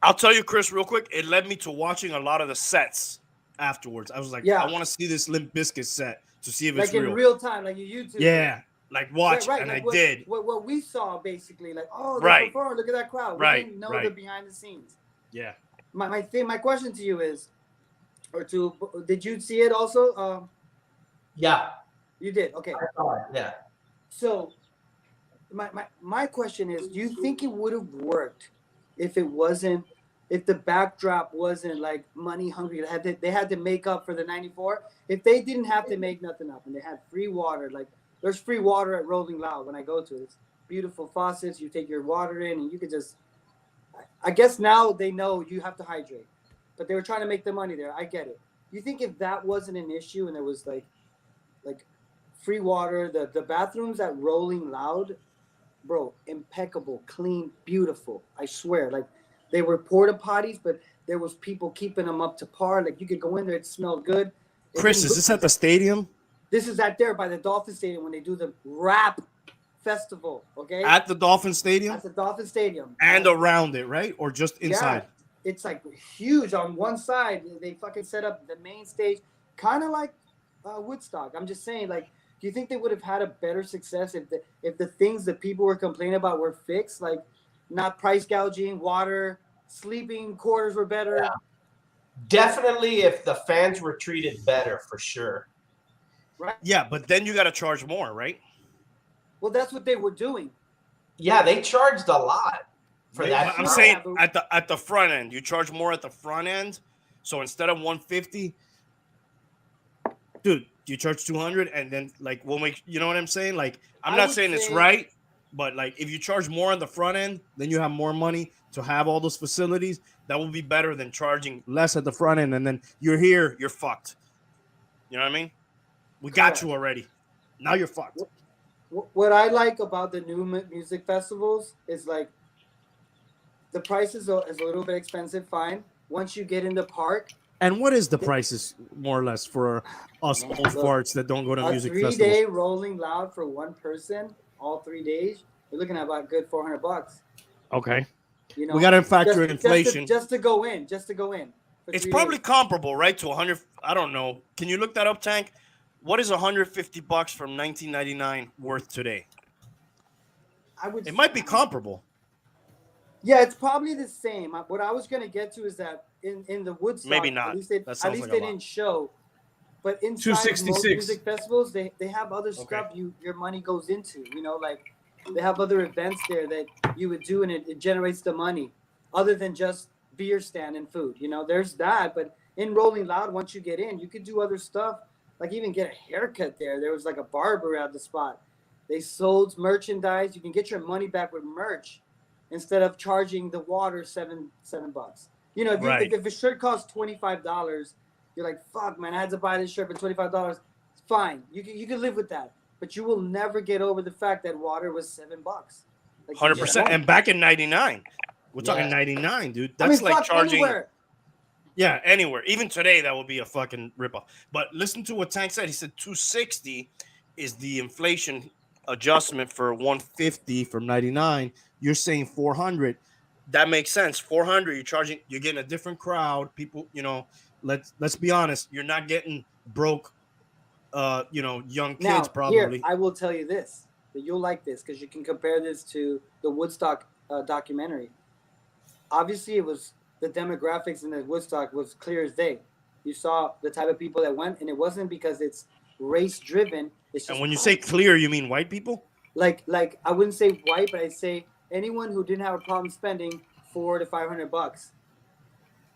I'll tell you, Chris, real quick. It led me to watching a lot of the sets afterwards. I was like, Yeah. I want to see this Limp Bizkit set to see if like it's in real. real time, like you YouTube. Yeah, like watch, Right, and like I did. What we saw basically, like, oh, they Right. performed. Look at that crowd. We Right, didn't know right. the behind the scenes. Yeah. My question to you is, did you see it also? Yeah. You did. Okay. Yeah. So, my question is, do you think it would have worked if the backdrop wasn't like money hungry? They had to make up for the 94. If they didn't have to make nothing up and they had free water, like there's free water at Rolling Loud when I go to it. It's beautiful faucets. You take your water in and you could just. I guess now they know you have to hydrate, but they were trying to make the money there. I get it. You think if that wasn't an issue and there was like free water, the bathrooms at Rolling Loud, bro, impeccable, clean, beautiful. I swear, like they were porta potties, but there was people keeping them up to par. Like you could go in there, it smelled good. Chris, is this at the stadium? This is out there by the Dolphin Stadium when they do the rap festival. Okay, At the Dolphin Stadium? at the Dolphin Stadium And around it, right? Or just inside? Yeah, it's like huge on one side. They fucking set up the main stage, kind of like Woodstock. I'm just saying, like, do you think they would have had a better success if the things that people were complaining about were fixed, like not price gouging, water, sleeping quarters were better? Yeah. Definitely, if the fans were treated better, for sure. Right. Yeah, but then you got to charge more, right? Well, that's what they were doing. Yeah, they charged a lot for that. I'm Yeah, saying but- at the front end, you charge more at the front end. So instead of 150, dude, you charge 200, and then like we'll make. You know what I'm saying? Like I'm I not would saying it's say- right, but like if you charge more on the front end, then you have more money to have all those facilities. That will be better than charging less at the front end, and then you're here, you're fucked. You know what I mean? We got Correct. you already. Now you're fucked. What I like about the new music festivals is like the price is a little bit expensive. Fine. Once you get in the park, And what is the prices more or less for us old farts that don't go to a music 3-day festivals? Rolling Loud for one person, all 3 days, you're looking at about good $400. Okay. You know, We got to factor in inflation. just to go in. For It's 3 probably days. comparable, right, to 100. I don't know. Can you look that up, Tank? What is $150 from 1999 worth today? I would. It might be comparable. Yeah, it's probably the same. What I was gonna get to is that in the Woodstock, Maybe not. At least they, That sounds like a lot. didn't show. But inside most 266. music festivals, they have other stuff your money goes into. You know, like they have other events there that you would do, and it generates the money, other than just beer stand and food. You know, there's that. But in Rolling Loud, once you get in, you could do other stuff, like even get a haircut there. There was like a barber at the spot. They sold merchandise. You can get your money back with merch instead of charging the water $7. You know, if a shirt costs $25, you're like, fuck, man, I had to buy this shirt for $25. Fine, you can live with that, but you will never get over the fact that water was $7. Like, 100%. And back in 99, we're talking 99, dude. That's like fuck, charging. anywhere. Yeah, anywhere. Even today, that would be a fucking ripoff. But listen to what Tank said. He said 260 is the inflation adjustment for 150 from 99. You're saying 400. that makes sense. 400, you're getting a different crowd. People, let's be honest, you're not getting broke, young Now, kids here, probably. I will tell you this, that you'll like this because you can compare this to the Woodstock documentary. Obviously, it was the demographics in the Woodstock was clear as day. You saw the type of people that went, and it wasn't because it's race driven. It's just And when you say clear, you mean white people? like I wouldn't say white, but I'd say anyone who didn't have a problem spending $400 to $500.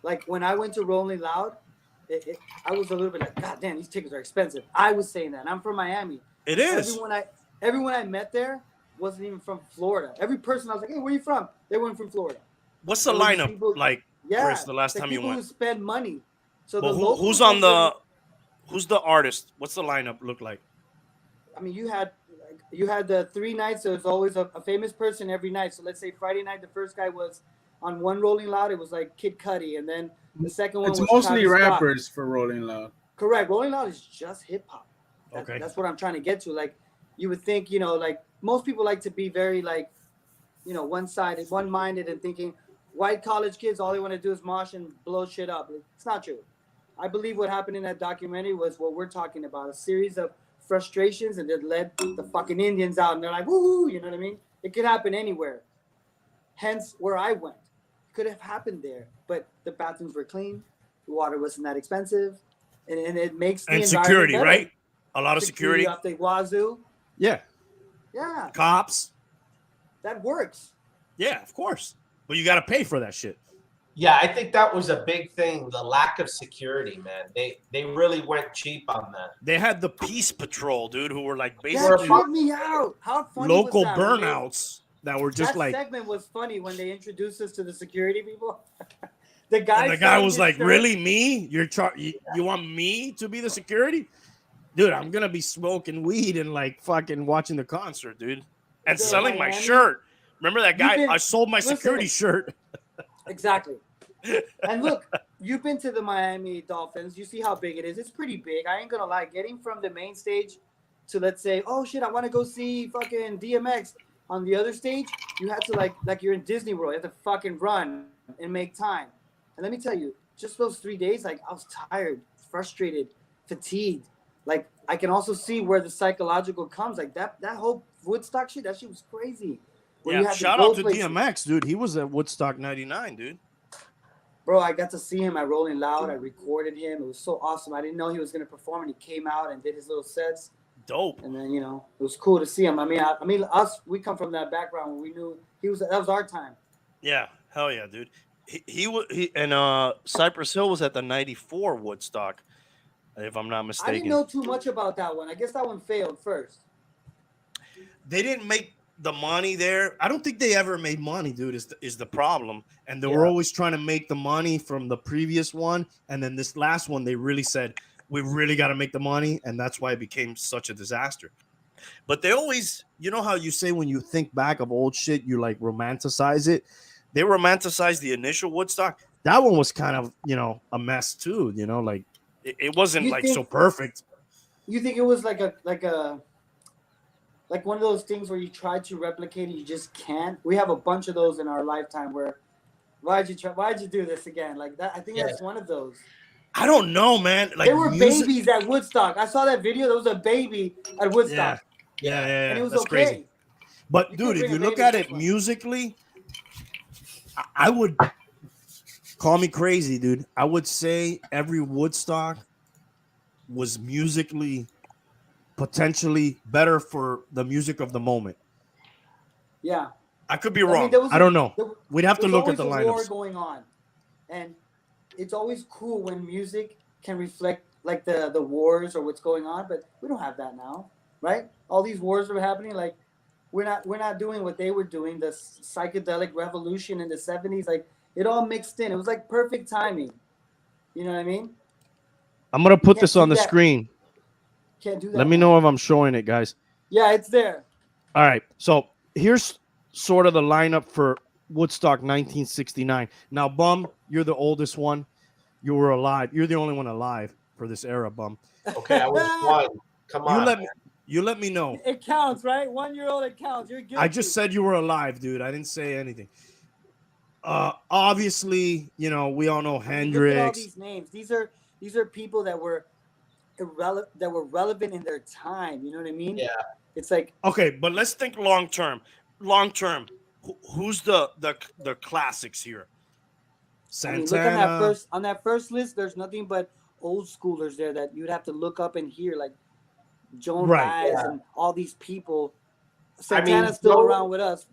Like when I went to Rolling Loud, I was a little bit like, God damn, these tickets are expensive. I was saying that. And I'm from Miami. It is. Everyone I met there wasn't even from Florida. Every person I was like, hey, where you from? They weren't from Florida. What's the lineup like, Yeah, Chris, the last time you people went? who spend money. So Well, the who's the artist? What's the lineup look like? I mean, you had the 3 nights. So there's always a famous person every night. So let's say Friday night, the first guy was on one Rolling Loud. It was like Kid Cudi, and then the second one It's was mostly Travis Scott. rappers for Rolling Loud. Correct. Rolling Loud is just hip hop. Okay. That's what I'm trying to get to. Like, you would think, like most people like to be very like, one-sided, one-minded, and thinking white college kids, all they want to do is mosh and blow shit up. It's not true. I believe what happened in that documentary was what we're talking about, a series of frustrations, and it led the fucking Indians out, and they're like, woo, you know what I mean? It could happen anywhere. Hence, where I went. It could have happened there, but the bathrooms were clean, the water wasn't that expensive, and it makes the environment security, better. right? A lot of security. Up the wazoo. Yeah. Yeah. Cops. That works. Yeah, of course. But you got to pay for that shit. Yeah, I think that was a big thing. The lack of security, man. They really went cheap on that. They had the Peace Patrol, dude, who were like That basically tripped me out. How funny local was that? burnouts that were just that like. segment was funny when they introduced us to the security people. The guy Was like, "Really, me? You want me to be the security, dude? I'm gonna be smoking weed and like fucking watching the concert, dude, and selling my shirt. Remember that guy? I sold my security shirt. Exactly. And look, you've been to the Miami Dolphins. You see how big it is. It's pretty big. I ain't gonna lie. Getting from the main stage to, let's say, oh shit, I want to go see fucking DMX on the other stage. You have to like you're in Disney World. You have to fucking run and make time. And let me tell you, just those 3 days, like I was tired, frustrated, fatigued. Like I can also see where the psychological comes. Like that whole Woodstock shit, that shit was crazy. Yeah, shout out to DMX, dude. He was at Woodstock '99, dude. Bro, I got to see him at Rolling Loud. I recorded him. It was so awesome. I didn't know he was going to perform, and he came out and did his little sets. Dope. And then, it was cool to see him. I mean, us, we come from that background where we knew that was our time. Yeah, hell yeah, dude. He and Cypress Hill was at the '94 Woodstock, if I'm not mistaken. I didn't know too much about that one. I guess that one failed first. They didn't make the money there. I don't think they ever made money, dude, is the problem. And they were always trying to make the money from the previous one. And then this last one, they really said, we really got to make the money. And that's why it became such a disaster. But they always, you know how you say when you think back of old shit, you like romanticize it. They romanticized the initial Woodstock. That one was kind of, a mess too, like it wasn't so perfect. You think it was like one of those things where you try to replicate it, you just can't? We have a bunch of those in our lifetime where, why'd you do this again? Like that, I think that's one of those. I don't know, man. Like there were babies at Woodstock. I saw that video. There was a baby at Woodstock. Yeah. And it was that's okay. Crazy. But dude, if you look at it musically, I would call me crazy, dude. I would say every Woodstock was musically potentially better for the music of the moment. Yeah. I could be wrong. I don't know. We'd have to look at the lineups. War going on. And it's always cool when music can reflect like the wars or what's going on, but we don't have that now, right? All these wars are happening. Like we're not doing what they were doing, the psychedelic revolution in the 70s. Like it all mixed in. It was like perfect timing. You know what I mean? I'm going to put this on the screen. Can't do that. Let me know if I'm showing it, guys. Yeah, it's there. All right. So here's sort of the lineup for Woodstock 1969. Now, Bum, you're the oldest one. You were alive. You're the only one alive for this era, Bum. Okay, I was one. Come on. You let me know. It counts, right? 1 year old, it counts. You're guilty. I just said you were alive, dude. I didn't say anything. Obviously, you know, we all know Look at all Hendrix. these names. These are people that were relevant in their time. You know what I mean? Yeah. It's like Okay, but let's think long term. Long term, who's the classics here? I mean, look on Santana. that first list. There's nothing but old schoolers there that you'd have to look up and hear, like Joan Right. Baez Yeah. and all these people. I mean, Santana's still around with us.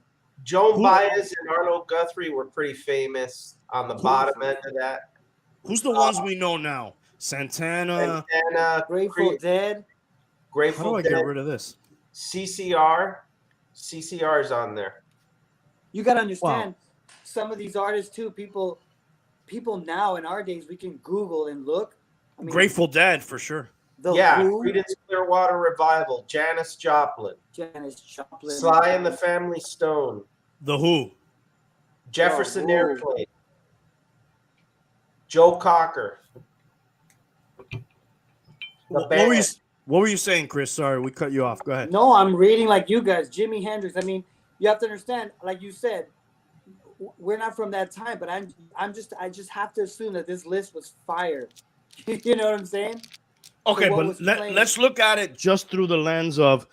Joan Who- Baez and Arnold Guthrie were pretty famous on the bottom end of that. Who's the ones we know now? Santana. Santana, Grateful Dead. How do Grateful I Dead, get rid of this? CCR. CCR's on there. You got to understand some of these artists too. People now in our days, we can Google and look. I mean, Grateful Dead for sure. The Yeah, Who, Creedence Clearwater Revival, Janis Joplin, Janis Joplin, Sly and the Family Stone, The Who. Jefferson Whoa. Airplane, Joe Cocker. What band. were you saying, Chris? Sorry, we cut you off. Go ahead. No, I'm reading like you guys, Jimi Hendrix. I mean, you have to understand, like you said, we're not from that time, but I just have to assume that this list was fire. You know what I'm saying? Okay, what but was playing. let's look at it just through the lens of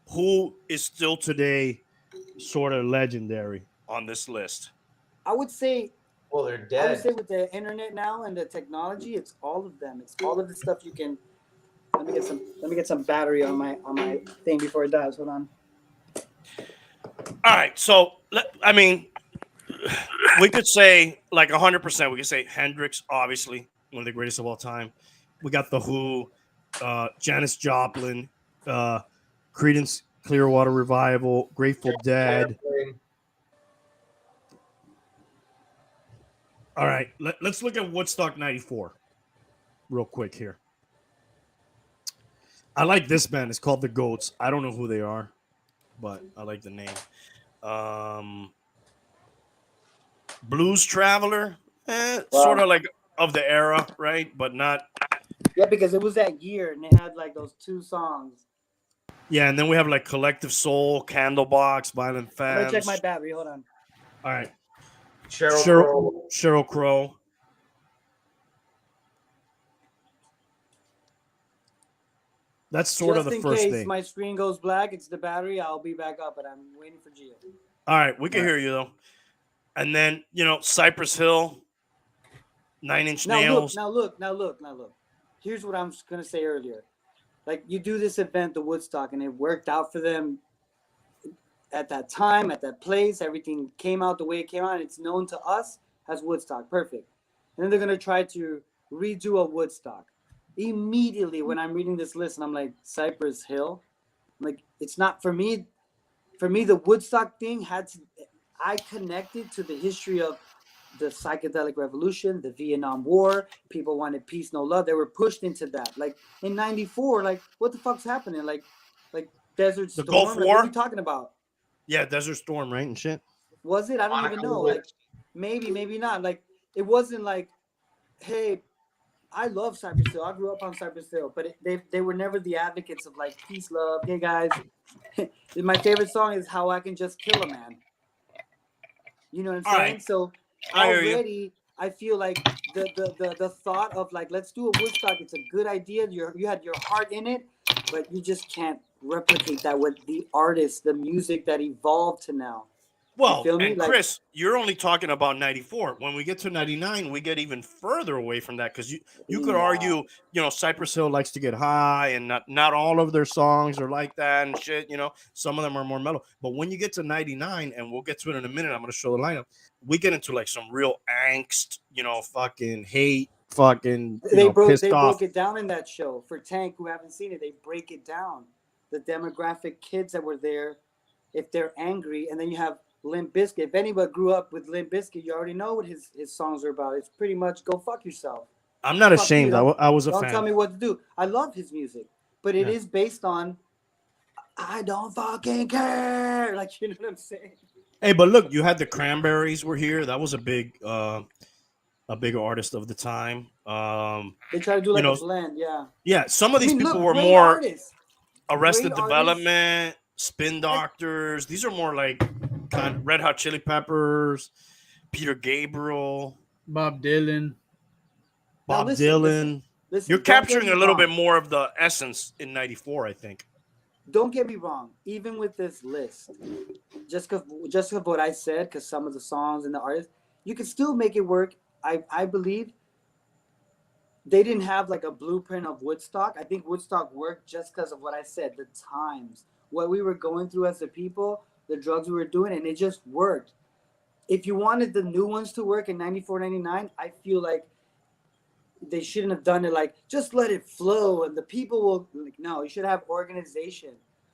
who is still today sort of legendary on this list. I would say Well, they're I would dead. say with the internet now and the technology, it's all of them. It's all of the stuff you can. Let me get some battery on my thing before it dies. Hold on. All right, so I mean, we could say like 100%. We could say Hendrix, obviously one of the greatest of all time. We got the Who, Janis Joplin, Creedence Clearwater Revival, Grateful Dead. Airplane. All right, let's look at Woodstock 94 real quick here. I like this band. It's called The Goats. I don't know who they are, but I like the name. Blues Traveler, sort of like of the era, right? But not. Yeah, because it was that year and they had like those 2 songs. Yeah, and then we have like Collective Soul, Candlebox, Violent I'm Femmes. gonna check my battery. Hold on. All right, Cheryl Crow. Sheryl Crow. That's sort of Just the in first case thing. my screen goes black, it's the battery. I'll be back up, but I'm waiting for Gio. All right, we can hear you though. And then Cypress Hill, Nine Inch Nails. Now look. Here's what I'm gonna say earlier. Like you do this event, the Woodstock, and it worked out for them at that time, at that place. Everything came out the way it came out. It's known to us as Woodstock. Perfect. And then they're gonna try to redo a Woodstock. Immediately when I'm reading this list and I'm like, Cypress Hill, I'm like, it's not for me. For me, the Woodstock thing I connected to the history of the psychedelic revolution, the Vietnam War. People wanted peace, no love. They were pushed into that. Like in '94, like what the fuck's happening? Like Desert The Storm. Gulf Like, War? what are you talking about? Yeah, Desert Storm, right, and shit. Was it? I don't even know. Like maybe not. Like it wasn't like, hey, I love Cypress Hill. I grew up on Cypress Hill, but they were never the advocates of like peace, love. Hey guys, my favorite song is "How I Can Just Kill a Man." You know what I'm All saying? right. So I hear you. already, I feel like the thought of like let's do a Woodstock. It's a good idea. You had your heart in it, but you just can't replicate that with the artists, the music that evolved to now. Well, feel me? and Like- Chris, you're only talking about 94. When we get to 99, we get even further away from that because you could Yeah. argue, Cypress Hill likes to get high, and not all of their songs are like that and shit. Some of them are more mellow. But when you get to 99, and we'll get to it in a minute, I'm going to show the lineup. We get into like some real angst, fucking hate, fucking They pissed off. broke it down in that show. For Tank, who haven't seen it, they break it down. The demographic kids that were there, if they're angry, and then you have Limp Bizkit. If anybody grew up with Limp Bizkit, you already know what his songs are about. It's pretty much go fuck yourself. I'm not Fuck ashamed. you, I was a Don't fan. tell me what to do. I love his music, but it Yeah. is based on I don't fucking care. Like, you know what I'm saying? Hey, but look, you had the Cranberries were here. That was a big artist of the time. They try to do like You know, a blend, yeah. Yeah, some of these people look, were great more artists. Arrested Great Development, Spin Doctors. These are more like kind of Red Hot Chili Peppers. Peter Gabriel, Bob Dylan. Now Bob listen, Dylan. listen, You're don't get capturing me a little wrong. bit more of the essence in '94, I think. Don't get me wrong. Even with this list, just cause what I said, because some of the songs and the artists, you can still make it work. I believe they didn't have like a blueprint of Woodstock. I think Woodstock worked just because of what I said, the times, what we were going through as a people, the drugs we were doing, and it just worked. If you wanted the new ones to work in 94, 99, I feel like they shouldn't have done it like just let it flow and the people will like no, you should have organization,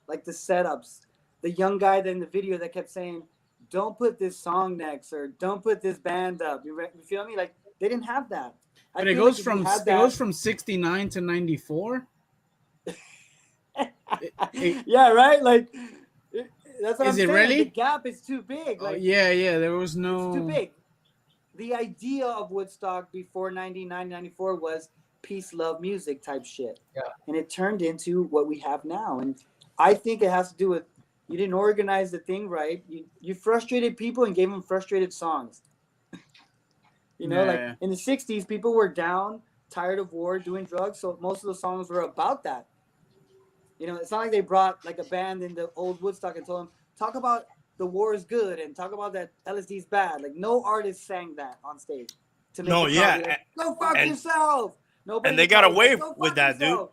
like the setups. The young guy in the video that kept saying, "Don't put this song next" or "Don't put this band up." You feel me? Like they didn't have that. But it goes from 69 to 94. Yeah, right. Like that's what Is I'm it saying. really? The gap is too big. Like yeah. There was it's too no. big. The idea of Woodstock before 99, 94 was peace, love, music type shit. Yeah. And it turned into what we have now. And I think it has to do with you didn't organize the thing right. You frustrated people and gave them frustrated songs. You know, like Yeah. in the 60s, people were down, tired of war, doing drugs. So most of the songs were about that. You know, it's not like they brought like a band in the old Woodstock and told them, talk about the war is good and talk about that LSD is bad. Like no artist sang that on stage to make No, the yeah, crowd be like, go fuck and- yourself. Nobody and they in the got crowd was away like, go with fuck that, dude. yourself.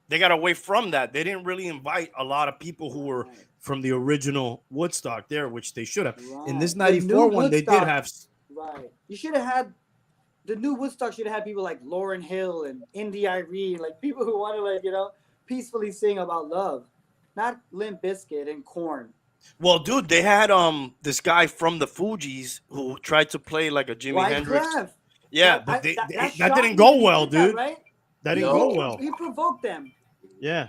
They got away from that. They didn't really invite a lot of people who were Right. from the original Woodstock there, which they should have. In this Right. The new '94 one, they did Woodstock- have. Right. You should have had the new Woodstock should have had people like Lauryn Hill and Indy Irene, like people who want to like, you know, peacefully sing about love. Not Limp Bizkit and Korn. Well, dude, they had this guy from the Fugees who tried to play like a Jimi Hendrix. Wyclef. Yeah, That- but that that shocked didn't me go that he well, did that, dude. right? That didn't No. go well. He provoked them. Yeah,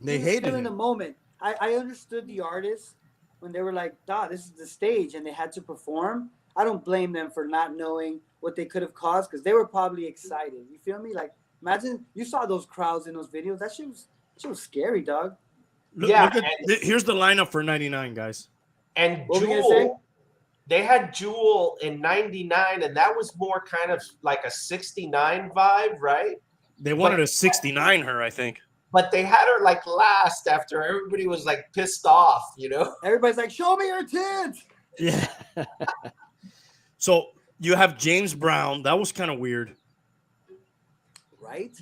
they He was hated still in the him. moment. I understood the artists when they were like, this is the stage, and they had to perform. I don't blame them for not knowing what they could have caused because they were probably excited. You feel me? Like, imagine you saw those crowds in those videos. That shit was scary, dog. Yeah, Look at, here's the lineup for '99, guys. And What were we gonna say? Jewel, they had Jewel in '99, and that was more kind of like a '69 vibe, right? They wanted to '69 her, I think. But they had her like last after everybody was like pissed off, you know? Everybody's like, show me your tits. Yeah. So you have James Brown. That was kind of weird. Right?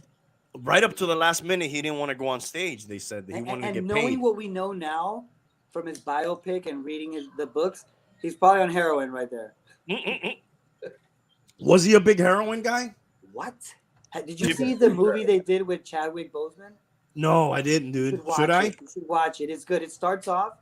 Right up to the last minute, he didn't want to go on stage. They said that he wanted to get knowing paid. what we know now from his biopic and reading the books, he's probably on heroin right there. Was he a big heroin guy? What? Did you see the movie they did with Chadwick Boseman? No, I didn't, dude. Should I? You should watch it. It's good. It starts off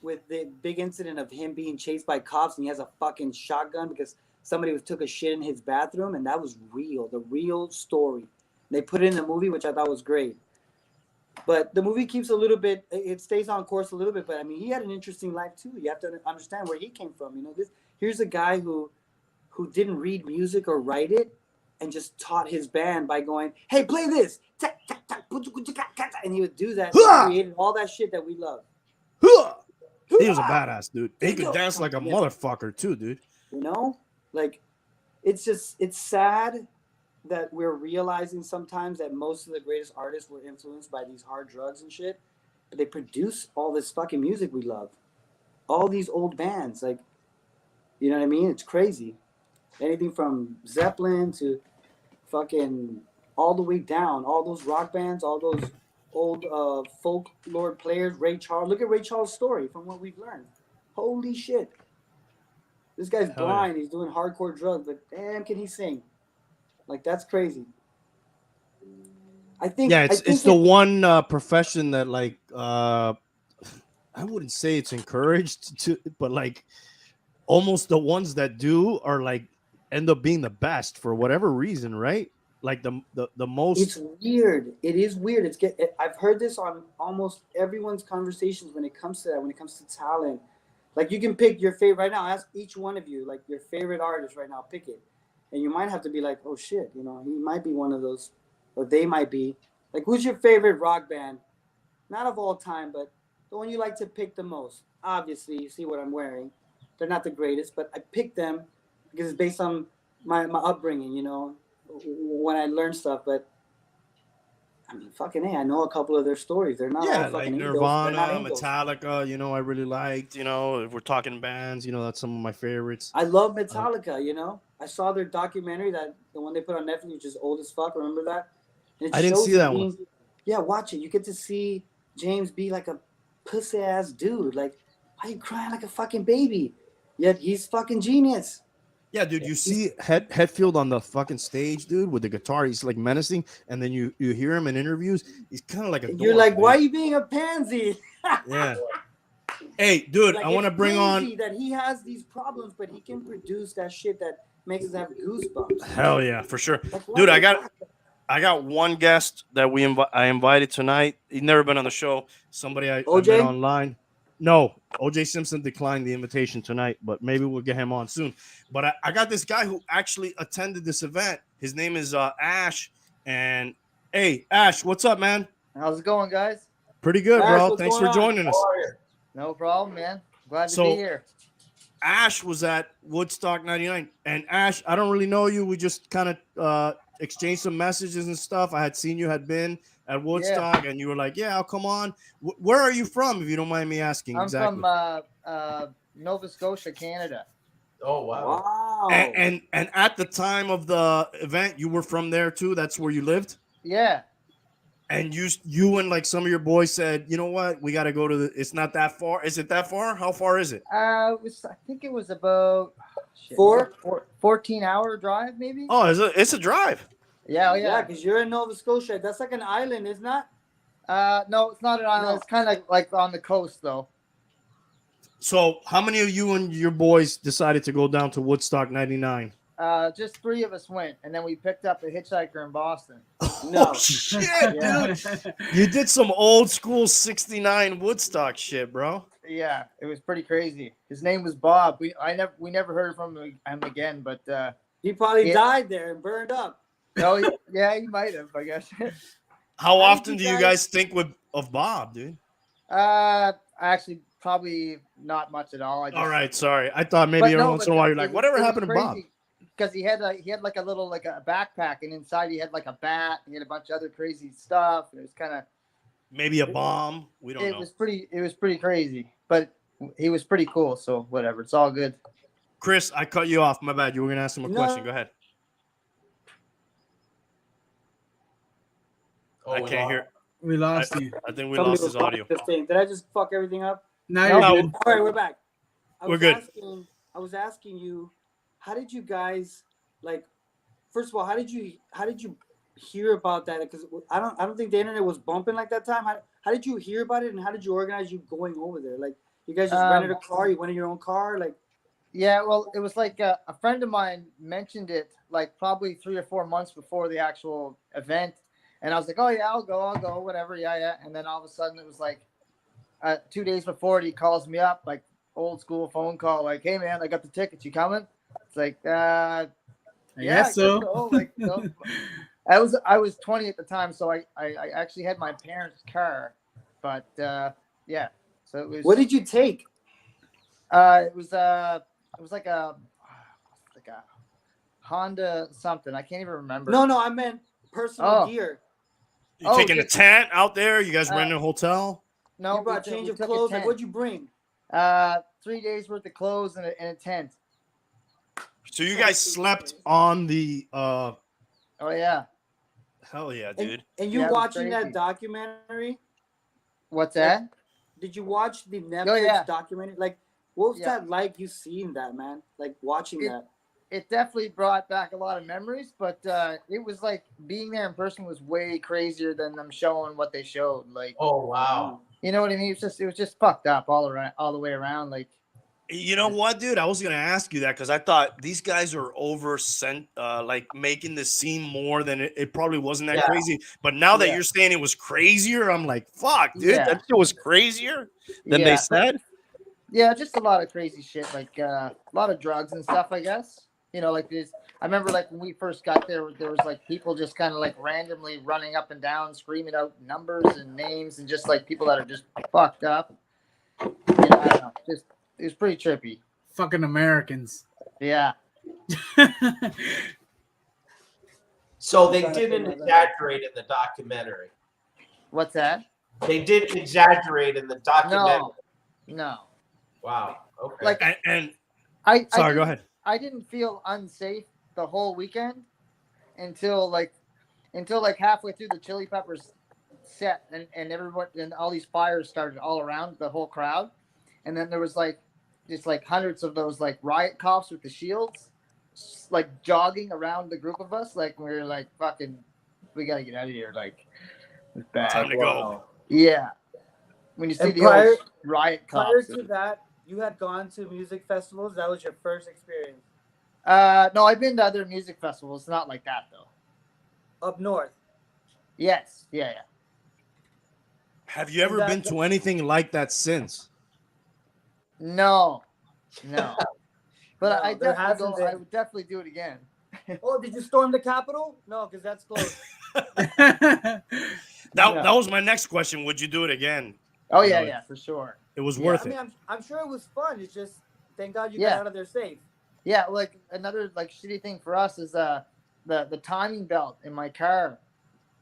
with the big incident of him being chased by cops, and he has a fucking shotgun because somebody took a shit in his bathroom, and that was real, the real story. They put it in the movie, which I thought was great. But the movie keeps a little bit, it stays on course a little bit, but I mean, he had an interesting life too. You have to understand where he came from. You know, here's a guy who didn't read music or write it and just taught his band by going, hey, play this. And he would do that. He created all that shit that we love. He was a badass, dude. He could dance like a motherfucker too, dude. You know? Like, it's sad that we're realizing sometimes that most of the greatest artists were influenced by these hard drugs and shit. But they produce all this fucking music we love. All these old bands. Like, you know what I mean? It's crazy. Anything from Zeppelin to fucking all the way down. All those rock bands, all those old folklore players, Ray Charles. Look at Ray Charles' story from what we've learned. Holy shit. This guy's blind. He's doing hardcore drugs, but damn, can he sing? Like, that's crazy. I think. Yeah, it's the one profession that, like, I wouldn't say it's encouraged to, but like, almost the ones that do are like end up being the best for whatever reason, right? Like the most. It's weird. It is weird. I've heard this on almost everyone's conversations when it comes to that. When it comes to talent, like you can pick your favorite right now. Ask each one of you, like your favorite artist right now. Pick it, and you might have to be like, oh shit, you know, he might be one of those, or they might be. Like, who's your favorite rock band? Not of all time, but the one you like to pick the most. Obviously, you see what I'm wearing. they're not the greatest, but I picked them because it's based on my upbringing, you know, when I learned stuff. But I mean, fucking hey, I know a couple of their stories. They're not all like fucking angels. Nirvana, They're not angels. Metallica. You know, I really liked. You know, if we're talking bands, you know, that's some of my favorites. I love Metallica. You know, I saw their documentary, that the one they put on Netflix, which is old as fuck. Remember that? And it I didn't shows see him that being- one. Yeah, watch it. You get to see James be like a pussy ass dude. Like, why are you crying like a fucking baby? Yet he's fucking genius. Yeah, dude, you see Hetfield on the fucking stage, dude, with the guitar. He's like menacing, and then you hear him in interviews. He's kind of like a. And you're dork, like, dude. why are you being a pansy? Yeah. Hey, dude, Like, I want to it's bring on. crazy that he has these problems, but he can produce that shit that makes us have goosebumps. Hell yeah, for sure, Like, what dude. the I got fuck? one guest that I invited tonight. He's never been on the show. Somebody I met OJ? online. No, OJ Simpson declined the invitation tonight, but maybe we'll get him on soon. But I got this guy who actually attended this event. His name is Ash. And hey, Ash, what's up, man? How's it going, guys? Pretty good, Ash, bro. what's Thanks for going on? joining us. No problem, man. Glad to So- be here. Ash was at Woodstock 99. And Ash, I don't really know you. We just kind of exchanged some messages and stuff. I had seen you had been at Woodstock, and you were like, yeah, I'll come on. Where are you from, if you don't mind me asking? I'm exactly. from Nova Scotia, Canada. Oh wow. Wow. And at the time of the event, you were from there too. That's where you lived. Yeah. And you and like some of your boys said, you know what, we got to go to the. It's not that far. Is it that far? How far is it? I think it was about 14-hour drive, maybe. Oh, it's a drive. Yeah, Yeah, because you're in Nova Scotia. That's like an island, isn't that? No, it's not an island. No. It's kind of like on the coast, though. So how many of you and your boys decided to go down to Woodstock 99? Just 3 of us went, and then we picked up a hitchhiker in Boston. No. Oh, shit, Yeah. dude. You did some old school 69 Woodstock shit, bro. Yeah, it was pretty crazy. His name was Bob. We never heard from him again, but He probably Yeah. died there and burned up. no, yeah, he might have, I guess. How did often you do you guys- guys think of Bob, dude? Actually, probably not much at all. All right, sorry. I thought maybe every once in a while you're like, whatever happened to Bob? Because he had like a little like a backpack, and inside he had like a bat. He had a bunch of other crazy stuff. It was kind of Maybe a bomb. We don't it know. was pretty crazy, but he was pretty cool. So whatever, it's all good. Chris, I cut you off. My bad. You were gonna ask him a No. question. Go ahead. Oh, I we can't lost- hear. We lost you. I think we Somebody lost was his audio. this thing. Did I just fuck everything up? Now No, you're no. good. All right, we're back. We're good. I was asking you, how did you guys like? First of all, how did you hear about that? Because I don't think the internet was bumping like that time. How did you hear about it, and how did you organize you going over there? Like, you guys just rented a car? You went in your own car? Like, Yeah, well, it was like a friend of mine mentioned it like probably 3 or 4 months before the actual event, and I was like, oh yeah, I'll go, whatever, yeah. And then all of a sudden it was like 2 days before it, he calls me up, like old school phone call, like, hey man, I got the tickets, you coming? It's like, I yeah, guess so. Like, no. I was 20 at the time, so I actually had my parents' car, but yeah, so it was. what did you take? It was like a Honda something. I can't even remember. No, I meant personal Oh. gear. You Oh, taking a just- tent out there? You guys Uh, renting a hotel? no, You brought we change of took a clothes. Like, tent. what'd you bring? 3 days worth of clothes and a tent. So you guys slept on the Oh yeah. hell yeah, And, dude. and you Yeah, it was watching that crazy. documentary? What's that? Did you watch the Netflix Oh, yeah. documentary? Like, what was Yeah. that like? You seeing that, man? Like watching that. It definitely brought back a lot of memories, but it was like being there in person was way crazier than them showing what they showed. Like, Oh wow. you know what I mean? It was just fucked up all the way around. Like, You know what, dude? I was gonna ask you that because I thought these guys are like making the scene more than it probably wasn't that Yeah. crazy. But now that Yeah. you're saying it was crazier, I'm like, fuck, dude, Yeah. that shit was crazier than yeah. they said. Yeah, just a lot of crazy shit, like a lot of drugs and stuff, I guess. You know, like this. I remember, like when we first got there was like people just kind of like randomly running up and down, screaming out numbers and names, and just like people that are just fucked up. You know, I don't know. Just it was pretty trippy. Fucking Americans. Yeah. So I'm they trying to didn't figure that out. exaggerate in the documentary. What's that? They didn't exaggerate in the documentary. No. Wow. Okay. Like And I sorry, go didn't- ahead. I didn't feel unsafe the whole weekend until like halfway through the Chili Peppers set, and everyone and all these fires started all around the whole crowd, and then there was like just like hundreds of those like riot cops with the shields, like jogging around the group of us, like we were like fucking, we gotta get out of here, like it's bad. Time to go. Yeah, when you see And the old riot Prior cops. to that, you had gone to music festivals. That was your first experience No, I've been to other music festivals, not like that though. up north. Yes, yeah. Have you ever been to anything like that since? No. But No, I there definitely hasn't go. I been. would definitely do it again. Oh, did you storm the Capitol? No, because that's closed. That No. was my next question. Would you do it again? Oh You yeah, know, yeah, for sure. It was Yeah. worth I mean, it. I'm sure it was fun. It's just thank God you Yeah. got out of there safe. Yeah, like another like shitty thing for us is the timing belt in my car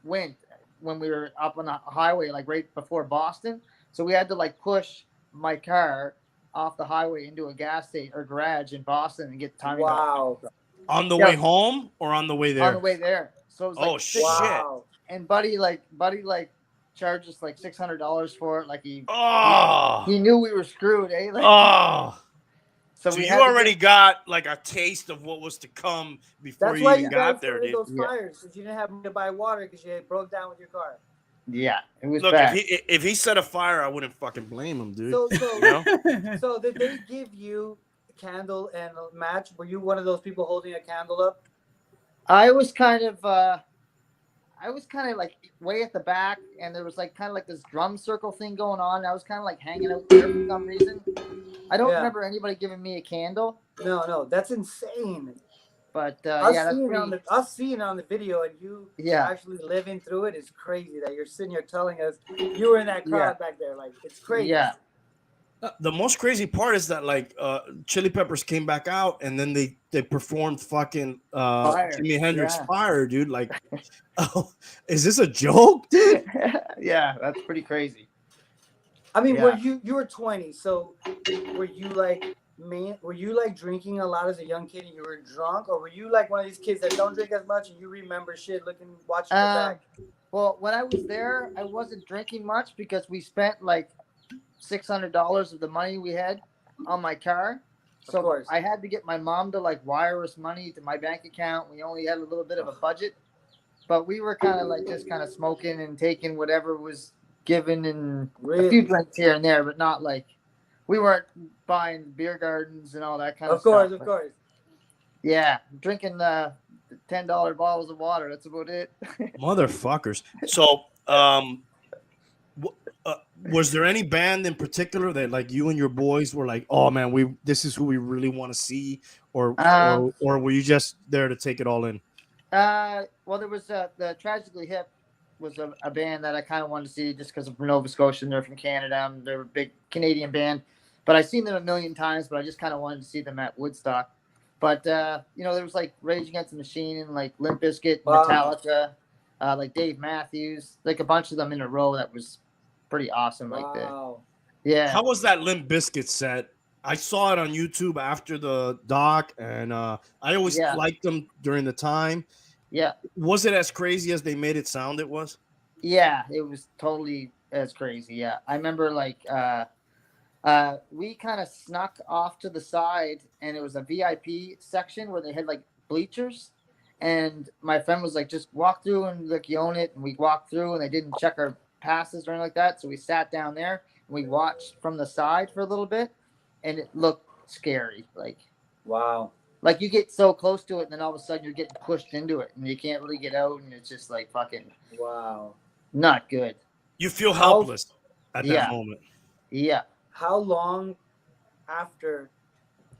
went when we were up on the highway, like right before Boston. So we had to like push my car off the highway into a gas station or garage in Boston and get the timing Wow. belt On the Yeah. way home or on the way there? on the way there. So it was like Oh, shit. Wow. And buddy charged us like $600 for it. Like Oh, he knew we were screwed, eh? Like, oh. so So we you had to already get- got like a taste of what was to come before That's you why even you got guys there, started dude. those Yeah. fires because you didn't have money to buy water because you broke down with your car. Yeah, it was Look, bad. if he set a fire, I wouldn't fucking blame him, dude. So You know? so did they give you a candle and a match? Were you one of those people holding a candle up? I was kind of like way at the back, and there was like kind of like this drum circle thing going on. I was kind of like hanging out there for some reason. I don't Yeah. remember anybody giving me a candle, No, that's insane. but Us yeah, that's seeing pretty. us seeing it on the video and you Yeah. actually living through it is crazy. That you're sitting here telling us you were in that crowd back there. Like it's crazy. Yeah, The most crazy part is that like Chili Peppers came back out and then they performed fucking Fire. Jimi Hendrix Yeah. Fire, dude. Like, oh, is this a joke, dude? yeah, that's pretty crazy. I mean, Yeah. were you were 20? So were you like drinking a lot as a young kid and you were drunk, or were you like one of these kids that don't drink as much and you remember shit watching it back? Well, when I was there, I wasn't drinking much because we spent like $600 of the money we had on my car. Of So course. I had to get my mom to like wire us money to my bank account. We only had a little bit of a budget, but we were kind of like just kind of smoking and taking whatever was given and a Really? few drinks here and there, but not like we weren't buying beer gardens and all that kind of Of course, stuff. of course. Yeah, drinking the $10 bottles of water. That's about it. Motherfuckers. So, was there any band in particular that like you and your boys were like, oh man, this is who we really want to see, or were you just there to take it all in? Well, there was the Tragically Hip was a band that I kind of wanted to see just because of Nova Scotia and they're from Canada. They're a big Canadian band, but I've seen them a million times, but I just kind of wanted to see them at Woodstock. But, there was like Rage Against the Machine and like Limp Bizkit, Wow. Metallica, like Dave Matthews, like a bunch of them in a row. That was pretty awesome. Wow. Yeah. How was that Limp Bizkit set? I saw it on YouTube after the doc, and I always liked them during the time. Yeah. Was it as crazy as they made it sound it was? Yeah, it was totally as crazy. Yeah. I remember like we kind of snuck off to the side and it was a VIP section where they had like bleachers. And my friend was like, just walk through and like you own it. And we walked through and they didn't check our passes or anything like that. So we sat down there and we watched from the side for a little bit and it looked scary. Wow. Like you get so close to it and then all of a sudden you're getting pushed into it and you can't really get out and it's just like fucking Wow. not good. You feel helpless at that Yeah. moment. Yeah. How long after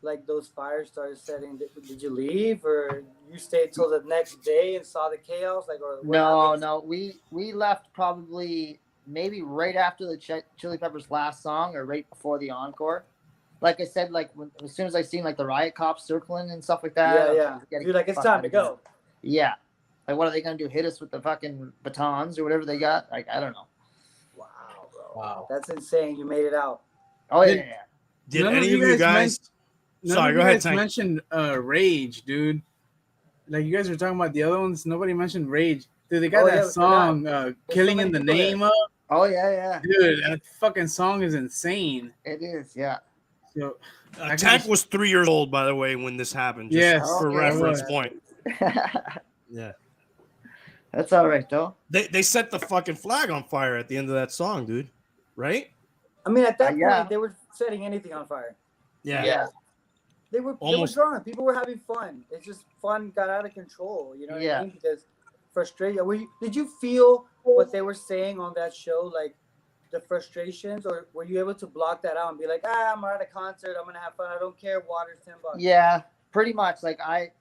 like those fires started setting did you leave, or you stayed till the next day and saw the chaos? Like, or what happened? No, we left probably maybe right after the Chili Peppers' last song or right before the encore. like I said, like as soon as I seen like the riot cops circling and stuff like that, Yeah. You're like, it's time to go. Yeah. Like, what are they gonna do? Hit us with the fucking batons or whatever they got? Like, I don't know. Wow, bro. Wow. That's insane. You made it out. Oh yeah, Did- yeah. Did None of any you of you guys guys? None Sorry, of go you ahead, guys Tank. mentioned Rage, dude. Like you guys were talking about the other ones. Nobody mentioned Rage. Dude, they got Oh, yeah, that we song, so Killing in many the people there. Name of. Oh yeah. Dude, that fucking song is insane. It is. Yeah. So, I can Tank just- was 3 years old, by the way, when this happened. Just Yes, for Okay. reference I was. point. Yeah. That's all right though. They set the fucking flag on fire at the end of that song, dude. Right? I mean, at that Yeah. point, they were setting anything on fire. Yeah. They were Almost- drunk. People were having fun. It's just fun got out of control. You know what I mean? Because frustration. Did you feel what they were saying on that show, like the frustrations, or were you able to block that out and be like, I'm at a concert, I'm gonna have fun, I don't care, water's $10. Yeah. Pretty much. Like I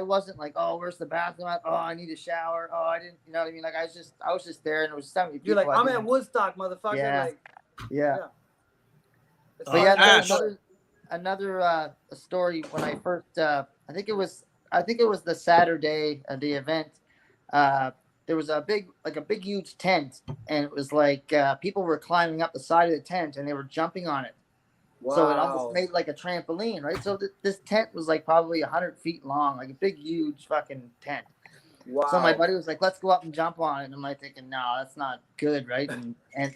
wasn't like, oh, where's the bathroom at? Oh, I need a shower. Oh, I didn't. You know what I mean? Like I was just there, and it was so many people. You're like, I I'm didn't- at Woodstock, motherfucker. Yeah. Like, Yeah. it's But yeah, Ash. another story when I first I think it was the Saturday of the event. There was a big huge tent, and it was like people were climbing up the side of the tent and they were jumping on it. wow. So it almost made like a trampoline, right? So this tent was like probably 100 feet long, like a big huge fucking tent. Wow. So my buddy was like, "Let's go up and jump on it." And I'm like thinking, "No, that's not good, right?"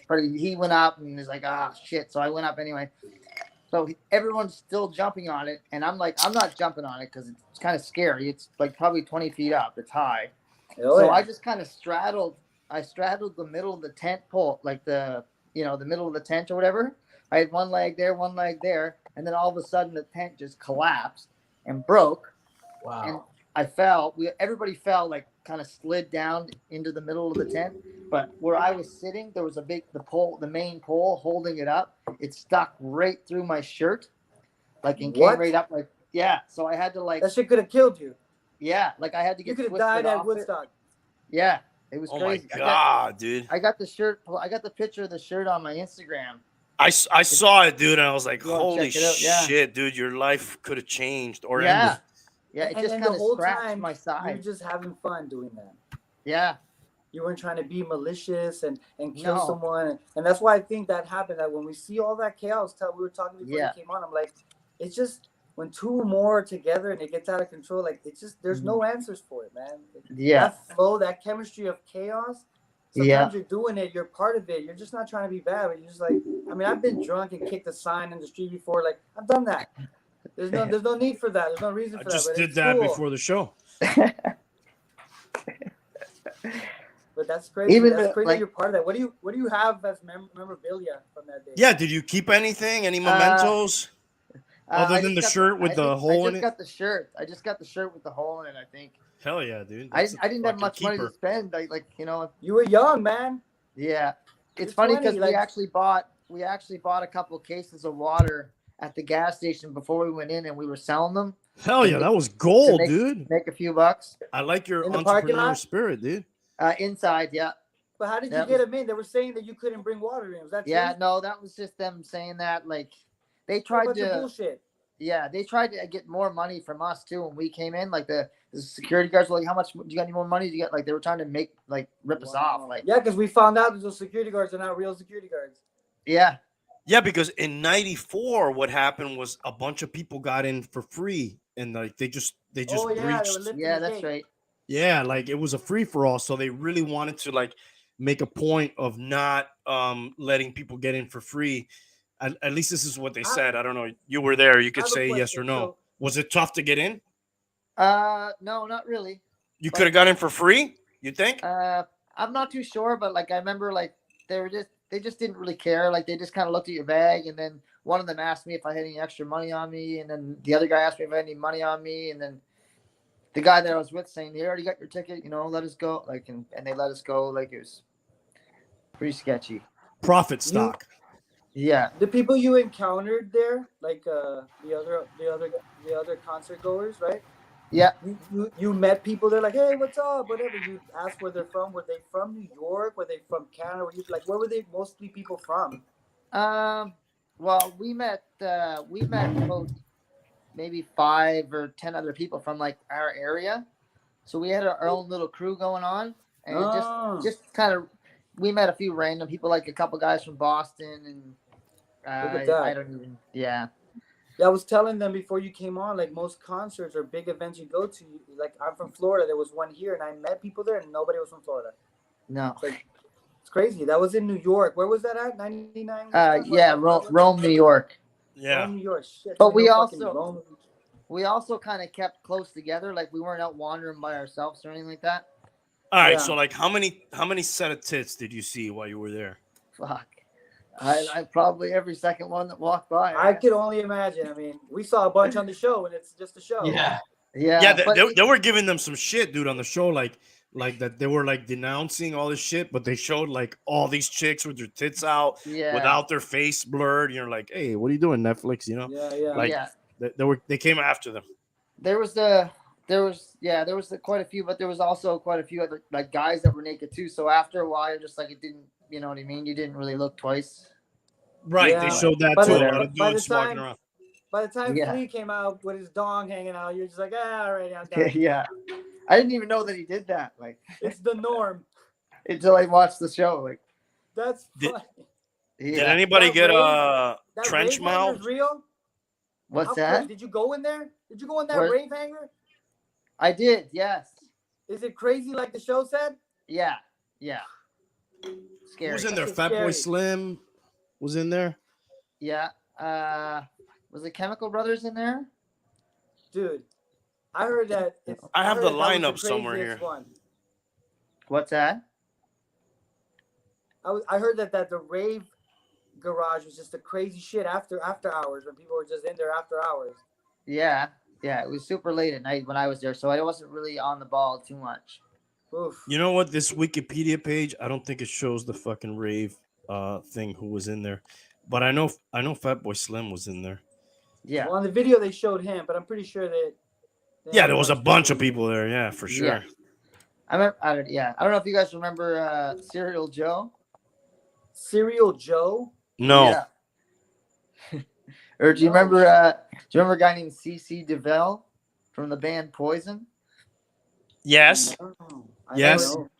But he went up and he's like, "Ah, shit." So I went up anyway. So everyone's still jumping on it, and I'm like, I'm not jumping on it because it's kind of scary. It's like probably 20 feet up. It's high. So I just kind of straddled the middle of the tent pole, like the middle of the tent or whatever. I had one leg there, and then all of a sudden the tent just collapsed and broke. Wow. And I fell. Everybody fell, like kind of slid down into the middle of the tent. But where I was sitting, there was the main pole holding it up. It stuck right through my shirt, like and What? came right up, like yeah. So I had to like that shit could have killed you. yeah, like I had to You get could have twisted died at off it. Woodstock. Yeah, it was Oh my crazy. god, dude. I got the shirt. I got the picture of the shirt on my Instagram. I saw it, dude, and I was like, You wanna holy check it out? Yeah. shit, dude, your life could have changed or Yeah, ended. yeah. It And just the kind of whole scratched time, my You were side. just having fun doing that. Yeah, You weren't trying to be malicious and kill No. someone. And that's why I think that happened. That when we see all that chaos, we were talking before Yeah. you came on, I'm like, it's just when two more are together and it gets out of control, like it's just there's no answers for it, man. yeah, That flow, that chemistry of chaos. Sometimes you're doing it, you're part of it. You're just not trying to be bad, but you're just like, I mean, I've been drunk and kicked a sign in the street before. Like, I've done that. There's no need for that. There's no reason I for just that. But did it's that cool. before the show. But that's crazy. Even That's the- crazy. like- You're part of that. What do you have as memorabilia from that day? Yeah, did you keep anything? Any mementos? Other I than just the got shirt with the hole in I it? just got the shirt. I just got the shirt with the hole in it. I think. Hell yeah, dude. I That's a didn't have fucking much money keeper. to spend. You were young, man. Yeah, it's You're funny 20, because like- we actually bought a couple of cases of water at the gas station before we went in, and we were selling them Hell yeah, that was gold, make- dude. make a few bucks I like your In the parking entrepreneur lot? spirit, dude. inside. Yeah, But how did you That get them in? They were saying that you couldn't bring water in. Was that yeah. true? No, that was just them saying that. Like they What tried about the to. bullshit? Yeah, they tried to get more money from us too when we came in. Like the security guards were like, "How much? Do you got any more money? Do you got?" Like they were trying to rip us off. Like Yeah, because we found out that those security guards are not real security guards. yeah, Yeah, because in '94, what happened was a bunch of people got in for free, and like they just Oh, yeah, they were breached. lifting yeah, the that's gate. right. Yeah, like it was a free for all, so they really wanted to like make a point of not letting people get in for free. At least this is what they said. I don't know. You were there. You I could have a say yes or question. no. So- Was it tough to get in? No, not really. You could have got in for free. You think? I'm not too sure, but like I remember, like they just didn't really care. Like they just kind of looked at your bag, and then one of them asked me if I had any extra money on me, and then the other guy asked me if I had any money on me, and then the guy that I was with saying, "You already got your ticket, let us go." Like and they let us go. Like it was pretty sketchy. Profit stock. Yeah. The people you encountered there, like the other concert goers, right? Yeah. You met people. They're like, hey, what's up? Whatever. You asked where they're from. Were they from New York? Were they from Canada? Where were they mostly people from? Well, we met about maybe 5 or 10 other people from like our area. So we had our own little crew going on, and Oh. just kind of we met a few random people, like a couple guys from Boston, and Look at that. I don't even Yeah, I was telling them before you came on, like most concerts or big events you go to, like I'm from Florida. There was one here, and I met people there, and nobody was from Florida. no. It's like it's crazy. That was in New York. Where was that at? 99. Yeah, Rome, New York. Yeah. Rome, New York. Shit. But we fucking also- Rome. We also kind of kept close together, like we weren't out wandering by ourselves or anything like that. All right. Yeah. So like, how many set of tits did you see while you were there? Fuck. I probably every second one that walked by. I could only imagine. I mean, we saw a bunch on the show, and it's just a show. Yeah. Yeah. Yeah, but they were giving them some shit, dude, on the show, like that they were like denouncing all this shit, but they showed like all these chicks with their tits out yeah. without their face blurred. You're like, hey, what are you doing, Netflix? You know, Yeah. like yeah. they came after them. There was quite a few, but there was also quite a few other like guys that were naked too. So after a while, you're just like it didn't, you know what I mean? You didn't really look twice. Right, Yeah. they showed that By too. the- A lot of by the dudes walking time- around. By the time Yeah. Flea came out with his dong hanging out, you're just like, all right, I'm done. Yeah. I didn't even know that he did that. Like It's the norm. until I watched the show. Like That's Did- funny. Did yeah. anybody That get rave- a That trench rave hanger's mount? real? What's How that? crazy- Did you go in there? Did you go in that Where- rave hanger? I did. Yes. Is it crazy like the show said? Yeah. Yeah. Who Scary. was in there? That's Fatboy scary. Slim was in there. Yeah. Was it Chemical Brothers in there? Dude, I heard that. I have heard the that was lineup somewhere craziest here. One. What's that? I heard that the rave garage was just the crazy shit after hours when people were just in there after hours. Yeah. Yeah. It was super late at night when I was there, so I wasn't really on the ball too much. Oof. You know what? This Wikipedia page, I don't think it shows the fucking rave thing who was in there, but I know Fatboy Slim was in there. Yeah. Well, on the video they showed him, but I'm pretty sure that. Yeah, there was a bunch of people there. Yeah, for sure. Yeah. I don't know if you guys remember Serial Joe. Serial Joe. No. Yeah. Or do you remember a guy named CC DeVille from the band Poison? Yes. Oh, I Yes. don't know.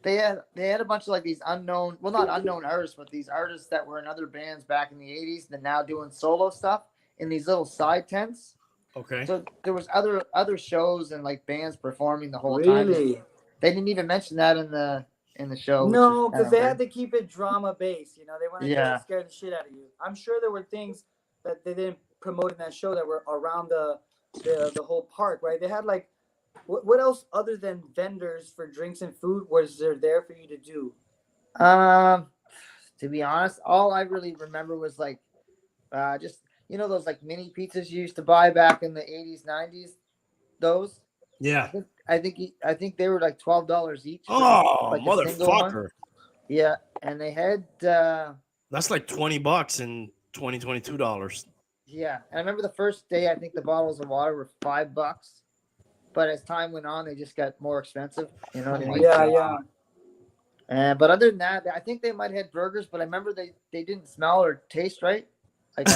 They had a bunch of like these unknown, well, not unknown artists, but these artists that were in other bands back in the 80s that now doing solo stuff in these little side tents. Okay. So there was other shows and like bands performing the whole time. Really? They didn't even mention that in the show. No, because they had to keep it drama based. You know, they wanted Yeah. to scare the shit out of you. I'm sure there were things that they didn't promote in that show that were around the whole park, right? They had like, what else other than vendors for drinks and food was there for you to do? To be honest, all I really remember was like, just those like mini pizzas you used to buy back in the 80s, 90s. Those. Yeah. I think they were like $12 each. Oh, like a single one. motherfucker. Yeah, and they had That's like $20 in $22. yeah, and I remember the first day I think the bottles of water were $5, but as time went on they just got more expensive. You know what I mean? Yeah. But other than that, I think they might have had burgers, but I remember they didn't smell or taste right. Like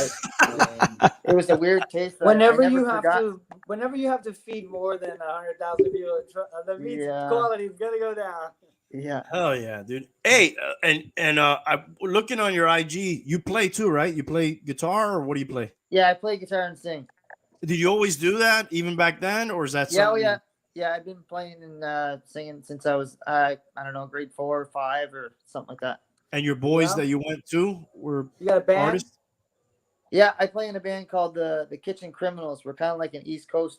it was a weird taste. that I Whenever never you have to feed more than 100,000 people, the meat Yeah. quality is gonna go down. Yeah. Hell yeah, dude. Hey, I'm looking on your IG. You play too, right? You play guitar, or what do you play? Yeah, I play guitar and sing. Did you always do that, even back then, or is that Yeah, oh something? yeah. Yeah, I've been playing and singing since I was I don't know, grade 4 or 5 or something like that. And your boys Yeah. that you went to were You got a band? artists? Yeah, I play in a band called the Kitchen Criminals. We're kind of like an East Coast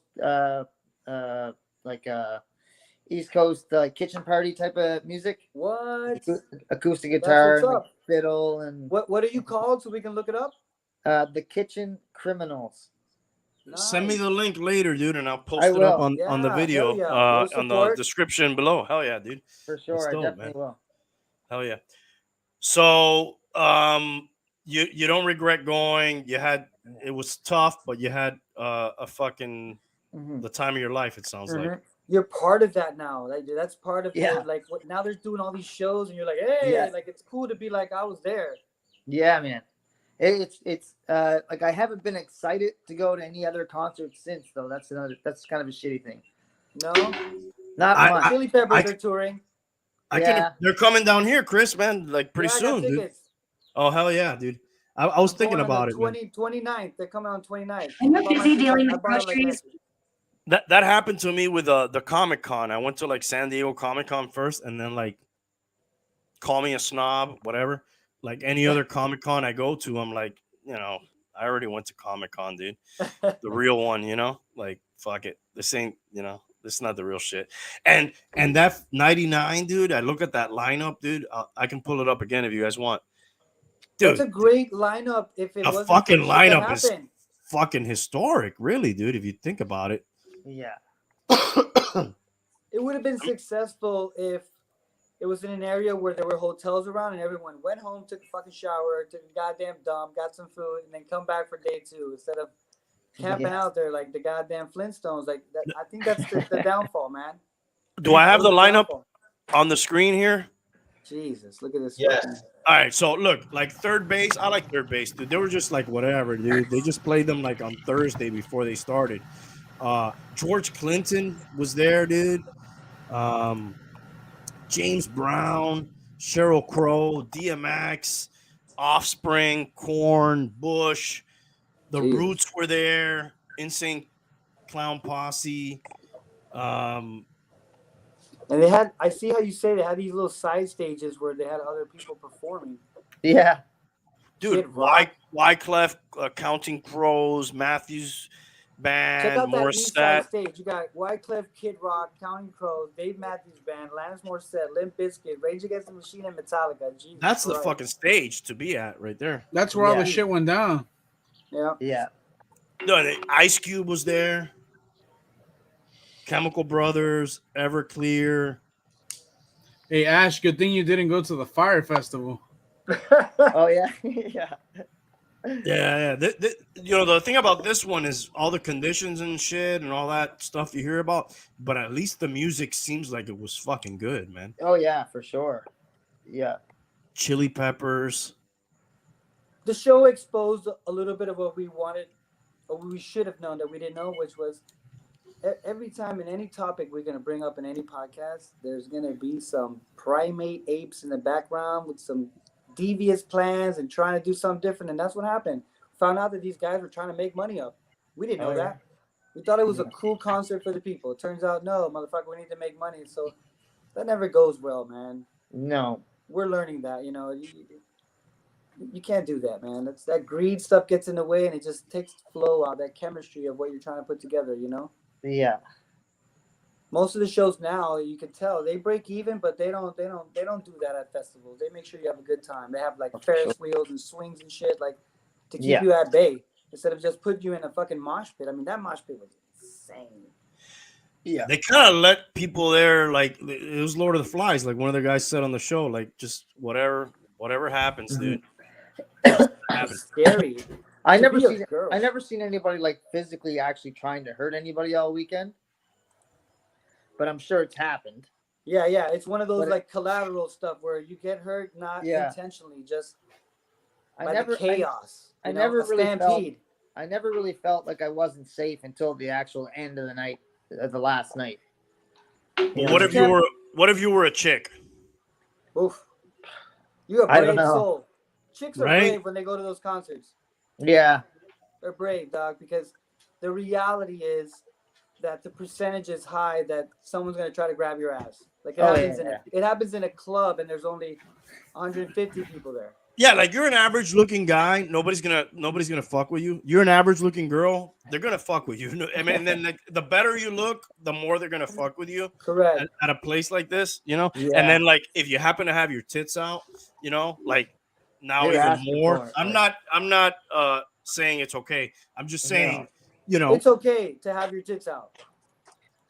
East Coast kitchen party type of music. What? Acoustic guitar, what's and, like, up. fiddle, and What are you called so we can look it up? the Kitchen Criminals. Send me Nice. the link later, dude, and I'll post I it up will. on the Yeah, video, hell yeah. We'll on the support. description below. Hell yeah, dude. For sure, That's I dope, definitely man. will. Hell yeah. So, you don't regret going. It was tough, but you had a fucking Mhm. the time of your life. It sounds like. Mhm. You're part of that now. Like that's part of Yeah. it. Like now they're doing all these shows, and you're like, hey, Yeah. like it's cool to be like I was there. Yeah, man. It's like I haven't been excited to go to any other concert since though. That's kind of a shitty thing. No, Not I- much. Chili Peppers I- are touring. They're coming down here, Chris, man, like pretty Yeah, I got soon, dude. tickets. Oh hell yeah, dude. I was I'm thinking going on about the it, man. 29th. They're coming on 29th. I'm I not bought my busy tickets, dealing I with bought it, like, groceries. last week. That happened to me with the Comic Con. I went to like San Diego Comic Con first, and then like call me a snob, whatever. Like any other Comic Con I go to, I'm like, I already went to Comic Con, dude. The real one, like fuck it. This ain't, this is not the real shit. And that 99, dude. I look at that lineup, dude. I can pull it up again if you guys want, dude. That's a great lineup. If it A wasn't fucking for shit that lineup is happened. fucking historic, really, dude. If you think about it. Yeah. It would have been successful if it was in an area where there were hotels around and everyone went home, took a fucking shower, took a goddamn dump, got some food, and then come back for day 2 instead of camping out there like the goddamn Flintstones. Like that, I think that's the downfall, man. Do I have the lineup Downfall. on the screen here? Jesus, look at this. Yes. fucking- All right, so look, like third base, I like third base, dude. They were just like whatever, dude. They just played them like on Thursday before they started. George Clinton was there, dude. James Brown, Sheryl Crow, DMX, Offspring, Korn, Bush, the Jesus. Roots were there, Insane Clown Posse. And they had, I see how you say they had these little side stages where they had other people performing. Yeah. Dude, Kid Rock. Wyclef, Counting Crows, Matthews Band, Check out that east side Morissette. stage. You got Wyclef, Kid Rock, Counting Crows, Dave Matthews Band, Alanis Morissette, Limp Bizkit, Rage Against the Machine, and Metallica. Jesus That's the Christ. fucking stage to be at right there. That's where all Yeah. the shit went down. Yeah. Yeah. No, Ice Cube was there. Chemical Brothers, Everclear. Hey Ash, good thing you didn't go to the Fire Festival. Oh yeah. Yeah. Yeah. The thing about this one is all the conditions and shit and all that stuff you hear about, but at least the music seems like it was fucking good, man. Oh yeah, for sure. Yeah. Chili Peppers. The show exposed a little bit of what we wanted, or we should have known that we didn't know, which was every time in any topic we're going to bring up in any podcast, there's going to be some primate apes in the background with some devious plans and trying to do something different. And that's what happened. Found out that these guys were trying to make money up. We didn't know that. We thought it was a cool concert for the people. It turns out, no, motherfucker, we need to make money. So that never goes well, man. No. We're learning that, you can't do that, man. That's that greed stuff gets in the way, and it just takes the flow out, that chemistry of what you're trying to put together. Yeah. Most of the shows now, you can tell they break even, but they don't do that at festivals. They make sure you have a good time. They have like Ferris wheels and swings and shit, like to keep you at bay instead of just putting you in a fucking mosh pit. I mean, that mosh pit was insane. Yeah. They kind of let people there, like it was Lord of the Flies, like one of the guys said on the show, like just whatever happens, dude. It's scary. I To never be a seen girl. I never seen anybody like physically actually trying to hurt anybody all weekend. But I'm sure it's happened. Yeah. It's one of those But like collateral stuff where you get hurt not intentionally, just by the chaos. I never really stampede. I never really felt like I wasn't safe until the actual end of the night, the last night. Well, what if you were a chick? Oof. You're a I don't brave know. soul. Chicks are Right? brave when they go to those concerts. Yeah. They're brave, dog, because the reality is that the percentage is high that someone's gonna try to grab your ass. Like it happens in a club and there's only 150 people there. Yeah, like you're an average looking guy. Nobody's gonna fuck with you. You're an average looking girl. They're gonna fuck with you. I mean, and then the better you look, the more they're gonna fuck with you. Correct. At a place like this, Yeah. And then like if you happen to have your tits out, like now You're even asking more. for it, I'm not saying it's okay. I'm just saying, It's okay to have your tits out.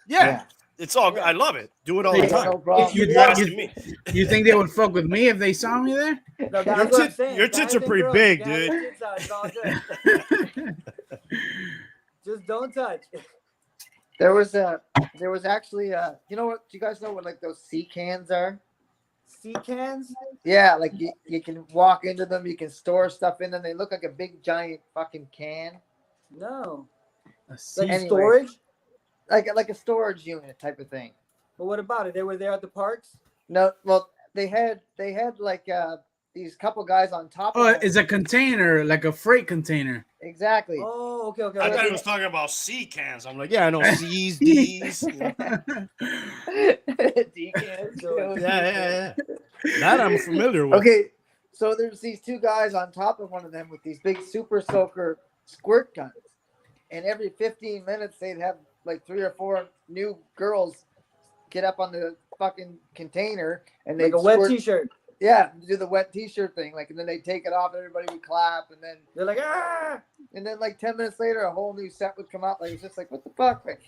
yeah. It's all. Yeah. I love it. Do it all the Yeah, time. no problem. If you're asking me. You think they would fuck with me if they saw me there? No, that's what I'm saying. Your tits Guys are and pretty girls, big, you can have dude. your tits out, it's all good. Just don't touch. There was actually do you guys know what like those sea cans are? sea cans? Yeah, like you can walk into them, you can store stuff in them. They look like a big giant fucking can. No. A Like sea- Anyway. storage? Like a storage unit type of thing. But what about it? They were there at the parks? No, well, they had like these couple guys on top of Oh, them. it's a container, like a freight container. Exactly. Oh, okay. I thought he was talking about sea cans. I'm like, yeah, I know C's, D's. You know? Decans. Yeah. That I'm familiar with. Okay, so there's these two guys on top of one of them with these big super soaker squirt guns, and every 15 minutes they'd have like 3 or 4 new girls get up on the fucking container and they Like a wet t-shirt. Yeah, do the wet t-shirt thing, like, and then they take it off, everybody would clap, and then They're like, ah! like 10 minutes later, a whole new set would come out. Like, it's just like, what the fuck? Like,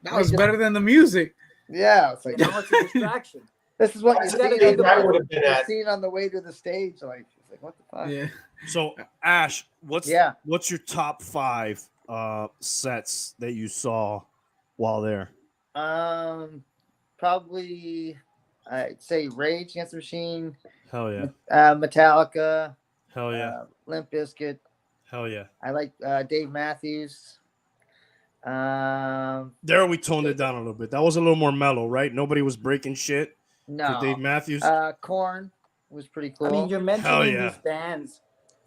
That was better than the music. yeah, it's like, Now it's a distraction. this is what That's you the see thing I would have been at. seen on the way to the stage. Like, it's like, what the fuck? Yeah. So Ash, what's Yeah. your top 5 sets that you saw while there? Probably I'd say Rage Against the Machine, Hell yeah. Metallica, Hell yeah. Limp Bizkit. Hell yeah. I like Dave Matthews. There we toned it down a little bit. That was a little more mellow, right? Nobody was breaking shit for Dave No, Matthews. Korn was pretty cool. I mean, you're Hell mentioning yeah. these bands.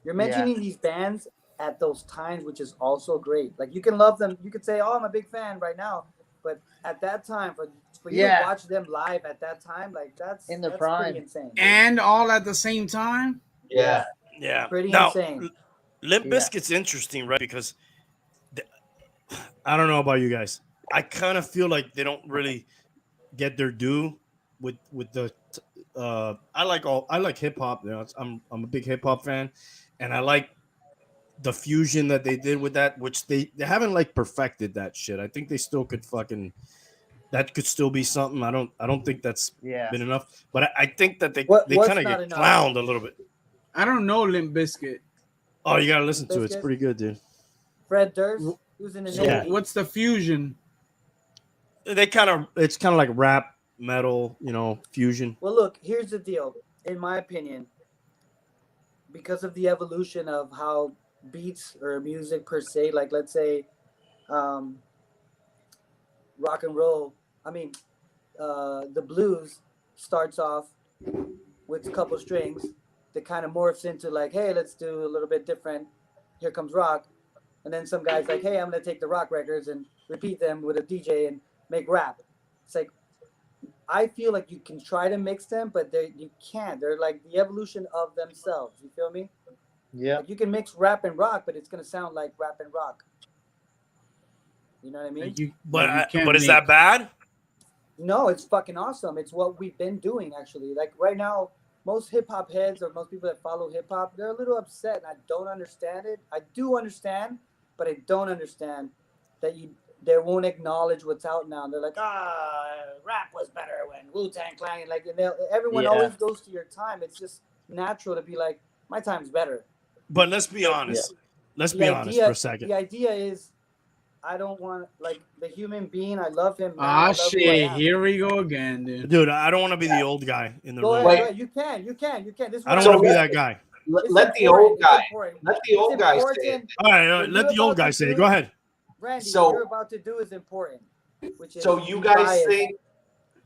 You're mentioning these bands at those times, which is also great. Like, you can love them. You could say, "Oh, I'm a big fan right now," but at that time, for you to watch them live at that time, like that's In their that's prime. pretty insane. And all at the same time. Yeah. Yeah. Pretty now, insane. Limp Yeah. Bizkit's interesting, right? Because I don't know about you guys. I kind of feel like they don't really get their due with the. I like hip hop. You know, I'm a big hip hop fan, and I like the fusion that they did with that, which they haven't like perfected that shit. I think they still could fucking. That could still be something. I don't think that's been enough. But I think that they What's kind of not get enough? clowned a little bit. I don't know Limp Bizkit. Oh, you gotta listen to it. It's Bizkit? pretty good, dude. Fred Durst, who's in the Yeah. Navy. What's the fusion? It's kind of like rap, metal, fusion. Well, look, here's the deal. In my opinion, because of the evolution of how beats or music per se, like let's say rock and roll, the blues starts off with a couple strings that kind of morphs into like, hey, let's do a little bit different. Here comes rock. And then some guys like, hey, I'm going to take the rock records and repeat them with a DJ and make rap. It's like, I feel like you can try to mix them, but you can't. They're like the evolution of themselves. You feel me? Yeah. Like you can mix rap and rock, but it's going to sound like rap and rock. You know what I mean? Like you But can't is make- that bad? No, it's fucking awesome. It's what we've been doing, actually. Like right now, most hip-hop heads or most people that follow hip-hop, they're a little upset, and I don't understand it. I do understand, but I don't understand that they won't acknowledge what's out now. They're like, rap was better when Wu-Tang Clan, like, and everyone always goes to your time. It's just natural to be like, my time's better. But let's be honest. Let's be honest for a second. The idea is, I don't want, like, the human being, I love him. Now, I Ah, love who I shit. am. Here we go again, dude. Dude, I don't want to be the old guy in the Go room. ahead, go ahead. You can. This is I don't what want to be So- that guy. It's Let the important. old It's guy. important. Let the old It's guy say it. important. All right, What let you're the old about guy to say it. do- Go ahead. Randy, So- what you're about to do is important. Which is So you guys bias.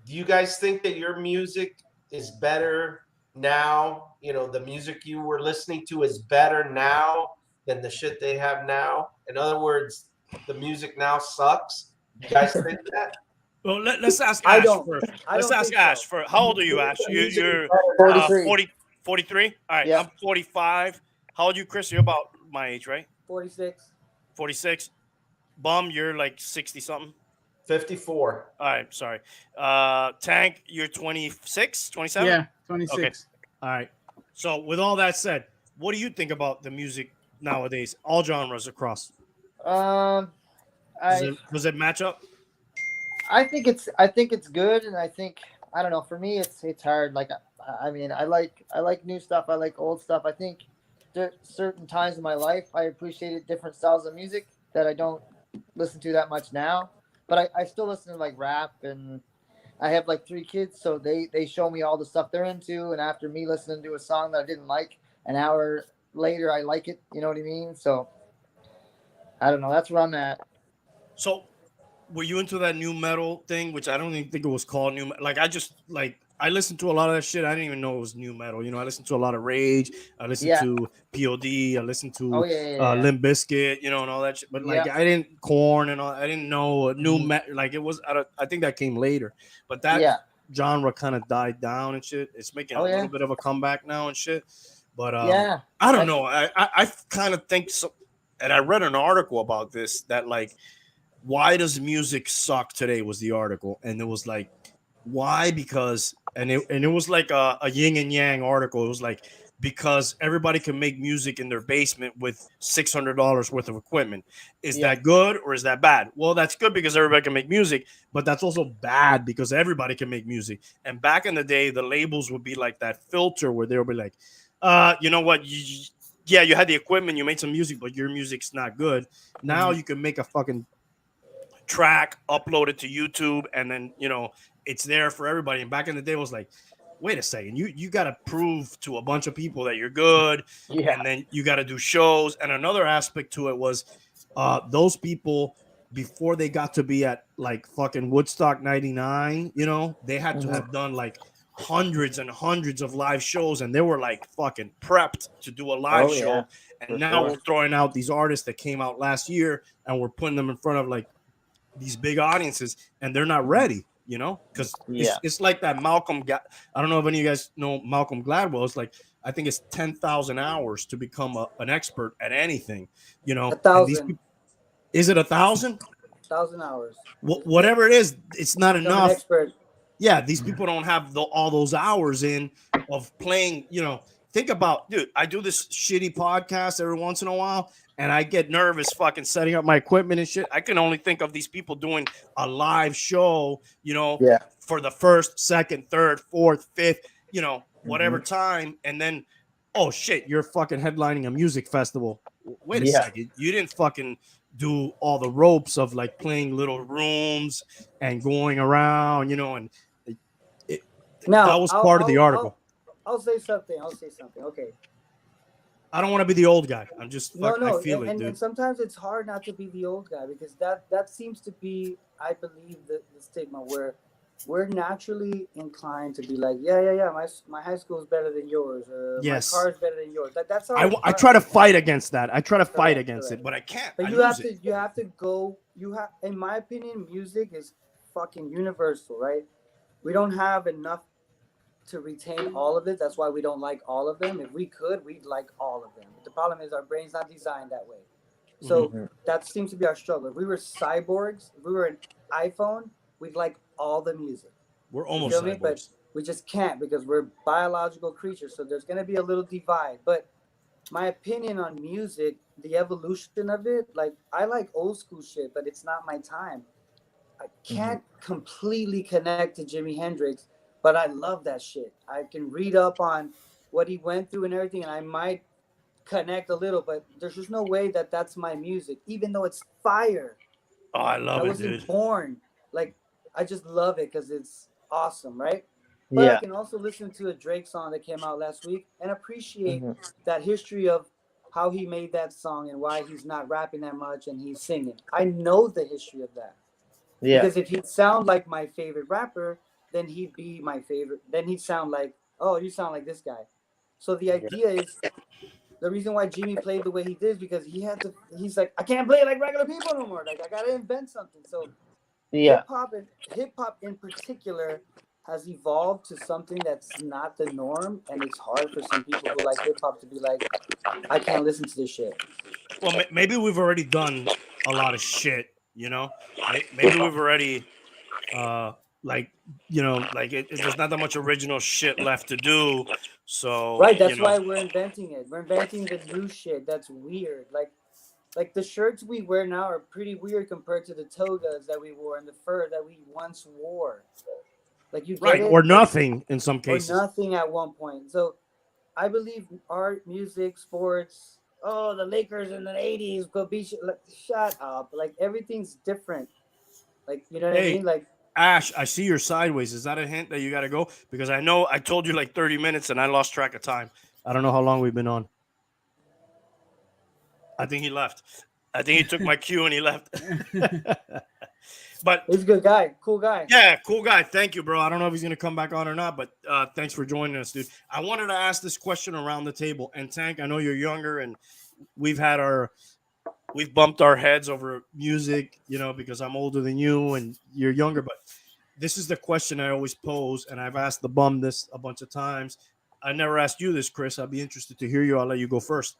do you guys think that your music is better now? You know, the music you were listening to is better now than the shit they have now? In other words, the music now sucks? You guys think that? Well, let's ask I Ash don't. first. I Let's don't ask think so. Ash first. How old are you, Ash? You're 43. 43? All right, Yeah. I'm 45. How old are you, Chris? You're about my age, right? 46. 46. Bum, you're like 60-something. 54. All right, sorry. Tank, you're 26, 27? Yeah, 26. All right. So with all that said, what do you think about the music nowadays? All genres across. Um, Does it match up? I think it's good, and I don't know. For me, it's hard. Like, I mean, I like new stuff. I like old stuff. I think certain times in my life, I appreciated different styles of music that I don't listen to that much now. But I still listen to like rap, and I have like 3 kids, so they show me all the stuff they're into, and after me listening to a song that I didn't like, an hour later I like it. You know what I mean? So I don't know. That's where I'm at. So, were you into that new metal thing, which I don't even think it was called new metal? Like, I listened to a lot of that shit. I didn't even know it was new metal. You know, I listened to a lot of Rage. I listened Yeah. to POD. I listened Oh to yeah. Limp Bizkit. You know, and all that shit. But like, Yeah. I didn't Corn and all. I didn't know new Mhm. metal. Like, it was. I think that came later. But that Yeah. genre kind of died down and shit. It's making Oh a yeah. little bit of a comeback now and shit. But Yeah. I don't know. I kind of think so. And I read an article about this that like, why does music suck today was the article, and it was like, why? Because and it was like a yin and yang article. It was like, because everybody can make music in their basement with $600 worth of equipment. Is Yeah. that good or is that bad? Well, that's good because everybody can make music, but that's also bad because everybody can make music. And back in the day, the labels would be like that filter where they would be like, you know what, yeah, you had the equipment, you made some music, but your music's not good. Now Mhm. you can make a fucking track, upload it to YouTube, and then it's there for everybody. And back in the day, it was like, wait a second, you got to prove to a bunch of people that you're good, Yeah. and then you got to do shows. And another aspect to it was those people before they got to be at like fucking Woodstock '99, they had to Mhm. have done like hundreds and hundreds of live shows, and they were like fucking prepped to do a live Oh yeah. show. And For now sure. we're throwing out these artists that came out last year, and we're putting them in front of like these big audiences, and they're not ready, because Yeah. it's like that I don't know if any of you guys know Malcolm Gladwell. It's like, I think it's 10,000 hours to become an expert at anything, A and these thousand, people, is it 1,000? 1,000 hours. Whatever it is, it's not Become an enough. expert. Yeah, these people don't have all those hours in of playing. Think about, dude, I do this shitty podcast every once in a while, and I get nervous fucking setting up my equipment and shit. I can only think of these people doing a live show, Yeah. for the first, second, third, fourth, fifth, whatever Mhm. time, and then, oh shit, you're fucking headlining a music festival. Wait a Yeah. second, you didn't fucking do all the ropes of like playing little rooms and going around, and it, that Now, was part of the article. I'll say something. I'll say something. Okay. I don't want to be the old guy. I'm just No, I no, feel it, and dude. sometimes it's hard not to be the old guy because that seems to be, I believe, the stigma where we're naturally inclined to be like, yeah. My high school is better than yours, or my Yes. car is better than yours. That's I try to fight against that. I try to fight Correct, against correct. it, but I can't. But I you lose have it. to go. You have, in my opinion, music is fucking universal, right? We don't have enough to retain all of it. That's why we don't like all of them. If we could, we'd like all of them. But the problem is our brain's not designed that way. So Mhm. that seems to be our struggle. If we were cyborgs, if we were an iPhone, we'd like all the music. We're You almost feel me? But cyborgs. we just can't because we're biological creatures. So there's going to be a little divide. But my opinion on music, the evolution of it, like I like old school shit, but it's not my time. I can't completely connect to Jimi Hendrix, but I love that shit. I can read up on what he went through and everything, and I might connect a little, but there's just no way that that's my music, even though it's fire. Oh, I I love it, wasn't dude. born. Like, I just love it because it's awesome, right? But I Yeah. can also listen to a Drake song that came out last week and appreciate Mhm. that history of how he made that song and why he's not rapping that much and he's singing. I know the history of that. Yeah. Because if he'd sound like my favorite rapper, then he'd be my favorite. Then he'd sound like, oh, you sound like this guy. So the idea is, the reason why Jimmy played the way he did is because he's like, I can't play like regular people no more. Like, I gotta invent something. So Yeah. hip hop in particular has evolved to something that's not the norm, and it's hard for some people who like hip hop to be like, I can't listen to this shit. Well, maybe we've already done a lot of shit. Maybe we've already like there's not that much original shit left to do. So Right, that's why we're inventing it. We're inventing the new shit that's weird. Like the shirts we wear now are pretty weird compared to the togas that we wore and the fur that we once wore. Like, you get right, it? or nothing in some Or cases. nothing at one point. So I believe art, music, sports. Oh, the Lakers in the '80s could be like, shut up. Like, everything's different. Like, you know what I Hey, mean? Like, Ash, I see you're sideways. Is that a hint that you got to go? Because I know I told you like 30 minutes and I lost track of time. I don't know how long we've been on. I think he left. I think he took my cue and he left. But He's a good guy, cool guy. yeah, cool guy. Thank you, bro. I don't know if he's going to come back on or not, but thanks for joining us, dude. I wanted to ask this question around the table. And Tank, I know you're younger and we've bumped our heads over music, you know, because I'm older than you and you're younger. But this is the question I always pose, and I've asked the bum this a bunch of times. I never asked you this, Chris. I'd be interested to hear you. I'll let you go first.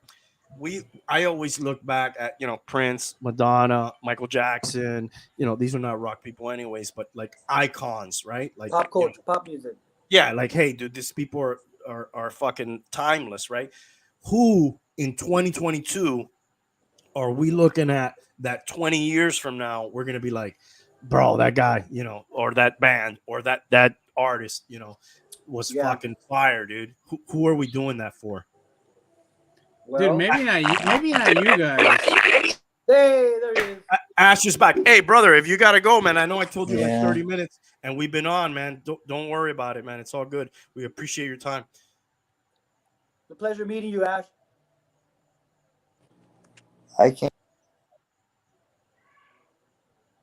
I always look back at, you know, Prince, Madonna, Michael Jackson. You know, these are not rock people anyways, but like icons, right? Like Pop you know, culture, pop music. yeah, like, hey, dude, these people are fucking timeless, right? Who in 2022 are we looking at that 20 years from now we're gonna be like, bro, that guy, you know, or that band or that artist, you know, was fucking fire, dude. Who are we doing that for? Well, Dude, maybe not you guys. hey, there he is. Ash is back. Hey, brother, if you gotta go, man, I know I told you like Yeah. 30 minutes and we've been on, man. Don't worry about it, man. It's all good. We appreciate your time. It's a pleasure meeting you, Ash. I can't.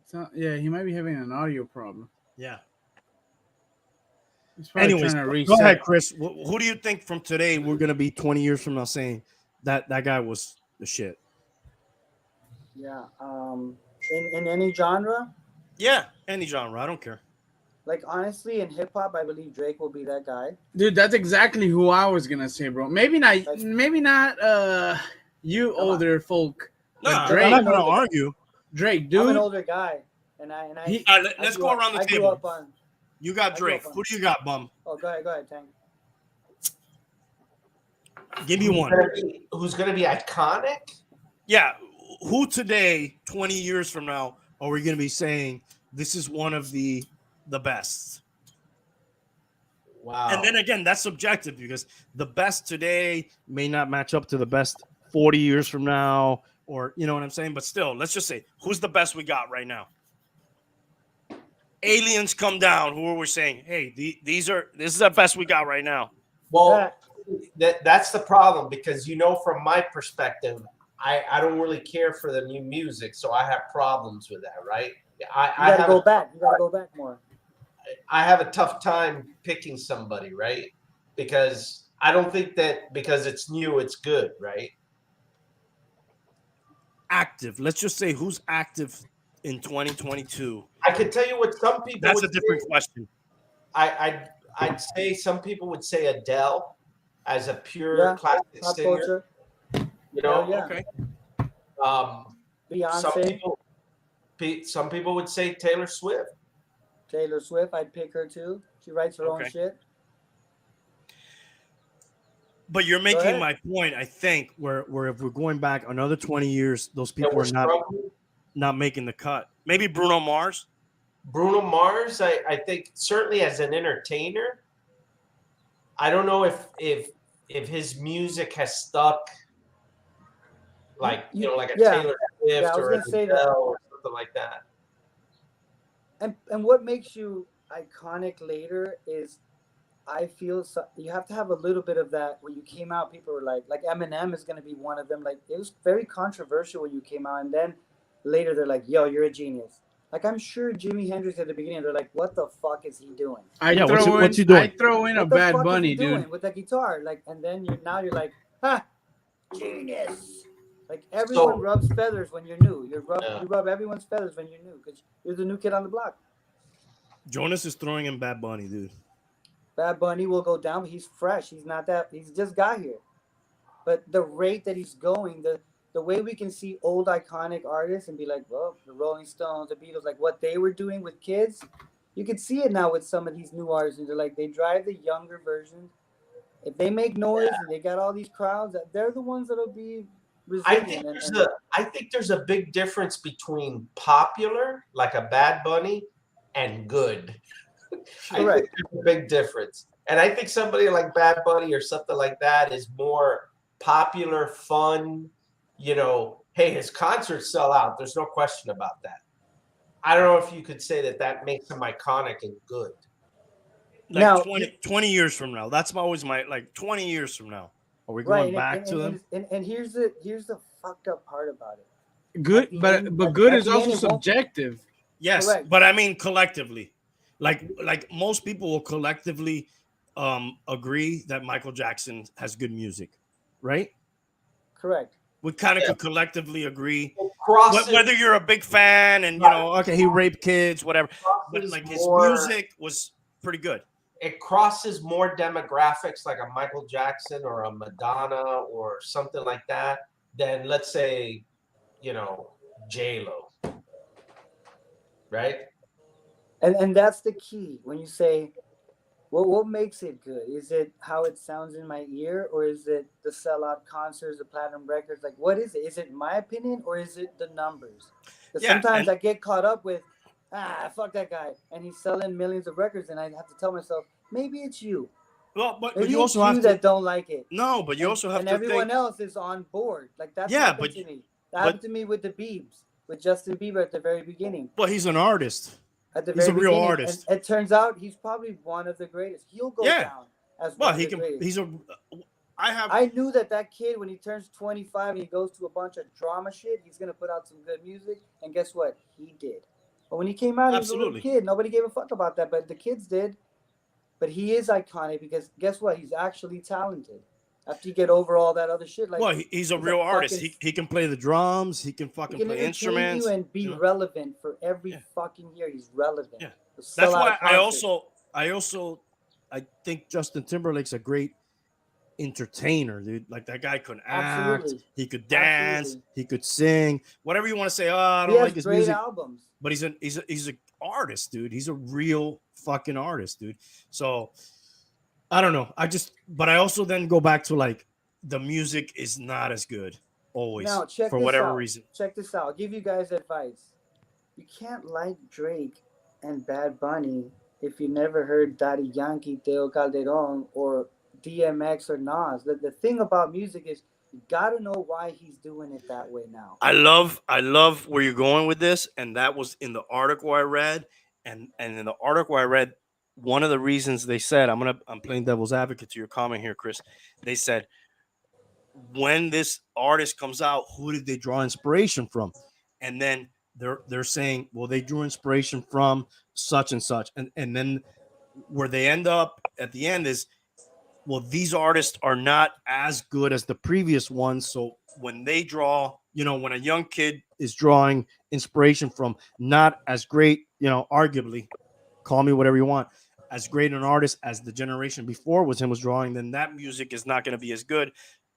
So, yeah, he might be having an audio problem. Yeah. He's probably Anyways, trying to go reset. ahead, Chris. Who do you think from today we're gonna be 20 years from now saying that guy was the shit? Yeah. In any genre, Yeah, any genre. I don't care. like honestly, in hip hop, I believe Drake will be that guy. Dude, that's exactly who I was gonna say, bro. Maybe not you Come on. older folk. No, But I'm Drake, not gonna argue. Drake, I'm dude. an older guy, and I He- Let's grew go up- around the I grew table. up on. You got I grew Drake. up on- Who do you got, bum? Oh, go ahead, Tank. Give me one. Who's gonna be iconic? Yeah, who today, 20 years from now, are we gonna be saying this is one of the best? Wow. And then again, that's subjective because the best today may not match up to the best 40 years from now, or you know what I'm saying. But still, let's just say who's the best we got right now. Aliens come down. Who are we saying? Hey, this is the best we got right now. Well, that's the problem because from my perspective, I don't really care for the new music, so I have problems with that, right? You gotta go back. You gotta go back more. I have a tough time picking somebody, right? Because I don't think that because it's new, it's good, right? Active. Let's just say who's active in 2022. I could tell you what some people. That's a would different say. question. I'd say some people would say Adele as a pure classic Pop singer. culture. Yeah. Okay. Beyonce, Some people would say Taylor Swift. Taylor Swift. I'd pick her too. She writes her own shit. But you're making ahead. my point, I think, where if we're going back another 20 years, those people we're are not making the cut. Maybe Bruno Mars. Bruno Mars, I think certainly as an entertainer. I don't know if his music has stuck like like a Taylor Swift or an Adele or something like that. And what makes you iconic later is I feel you have to have a little bit of that. When you came out, people were like Eminem is going to be one of them. Like it was very controversial when you came out, and then later they're like, "Yo, you're a genius." Like I'm sure Jimi Hendrix at the beginning, they're like, "What the fuck is he doing?" What's he doing? I throw in a Bad Bunny, dude. With the guitar, like, and then you're like, "Ha, genius!" Like everyone rubs feathers when you're new. You rub everyone's feathers when you're new because you're the new kid on the block. Jonas is throwing in Bad Bunny, dude. Bad Bunny will go down, but he's fresh. He's not that. He's just got here. But the rate that he's going, the way we can see old iconic artists and be like, well, the Rolling Stones, the Beatles, like what they were doing with kids, you can see it now with some of these new artists. And they're like, they drive the younger version. If they make noise and they got all these crowds, they're the ones that'll be resilient. I think there's a big difference between popular, like a Bad Bunny, and good. I think there's a big difference. And I think somebody like Bad Bunny or something like that is more popular, fun. Hey, his concerts sell out. There's no question about that. I don't know if you could say that makes him iconic and good. Like Now, 20 years from now. That's always my, like, 20 years from now. Are we right, going back to them? and here's the fucked up part about it. Good, At the but end- but good at is the also end, it won't- subjective. Yes, Correct. but I mean collectively. Like most people will collectively agree that Michael Jackson has good music, right? Correct. We kind of Yeah. could collectively agree, It crosses, whether you're a big fan and, you know, okay, he raped kids, whatever, but crosses like his more, music was pretty good. it crosses more demographics like a Michael Jackson or a Madonna or something like that than, let's say, you know, J-Lo. Right? And that's the key when you say, well, what makes it good? Is it how it sounds in my ear, or is it the sellout concerts, the platinum records? Like, what is it? Is it my opinion, or is it the numbers? Because Yeah, sometimes and- I get caught up with, fuck that guy, and he's selling millions of records, and I have to tell myself, maybe it's you. Well, but Maybe you it's also have you to, that don't like it. no, but you also have and to everyone think, else is on board. Like that's Yeah, happened but- to me. That happened to me with the Biebs, with Justin Bieber at the very beginning. well, he's an artist. At the He's very a real beginning, artist. and it turns out he's probably one of the greatest. He'll go Yeah. down as Well, one he of the can. greatest. He's a. I knew that kid, when he turns 25 and he goes to a bunch of drama shit, he's gonna put out some good music. And guess what? He did. But when he came out, he was a Absolutely. little kid. Nobody gave a fuck about that, but the kids did. But he is iconic because guess what? He's actually talented. After you get over all that other shit, like Well, he's a he's real a artist. fucking- He can play the drums. He can fucking he can play entertain instruments. you and be you know? relevant for every Yeah. fucking year. He's relevant. Yeah. He'll That's sell out why a concert. I think Justin Timberlake's a great entertainer, dude. Like that guy could act, Absolutely. he could dance, Absolutely. he could sing, whatever you want to say. Oh, I He don't has like his great music, albums. but he's an artist, dude. He's a real fucking artist, dude. So I don't know. But I also then go back to like the music is not as good always Now check for this whatever out. reason. Check this out. I'll give you guys advice. You can't like Drake and Bad Bunny if you never heard Daddy Yankee, Teo Calderon, or DMX or Nas. The thing about music is you gotta know why he's doing it that way now. I love where you're going with this, and that was in the article I read, and in the article I read, one of the reasons they said, I'm playing devil's advocate to your comment here, Chris. They said when this artist comes out, who did they draw inspiration from? And then they're saying, well, they drew inspiration from such and such, and then where they end up at the end is, well, these artists are not as good as the previous ones. So when they draw, when a young kid is drawing inspiration from not as great, arguably, call me whatever you want, as great an artist as the generation before was drawing, then that music is not going to be as good.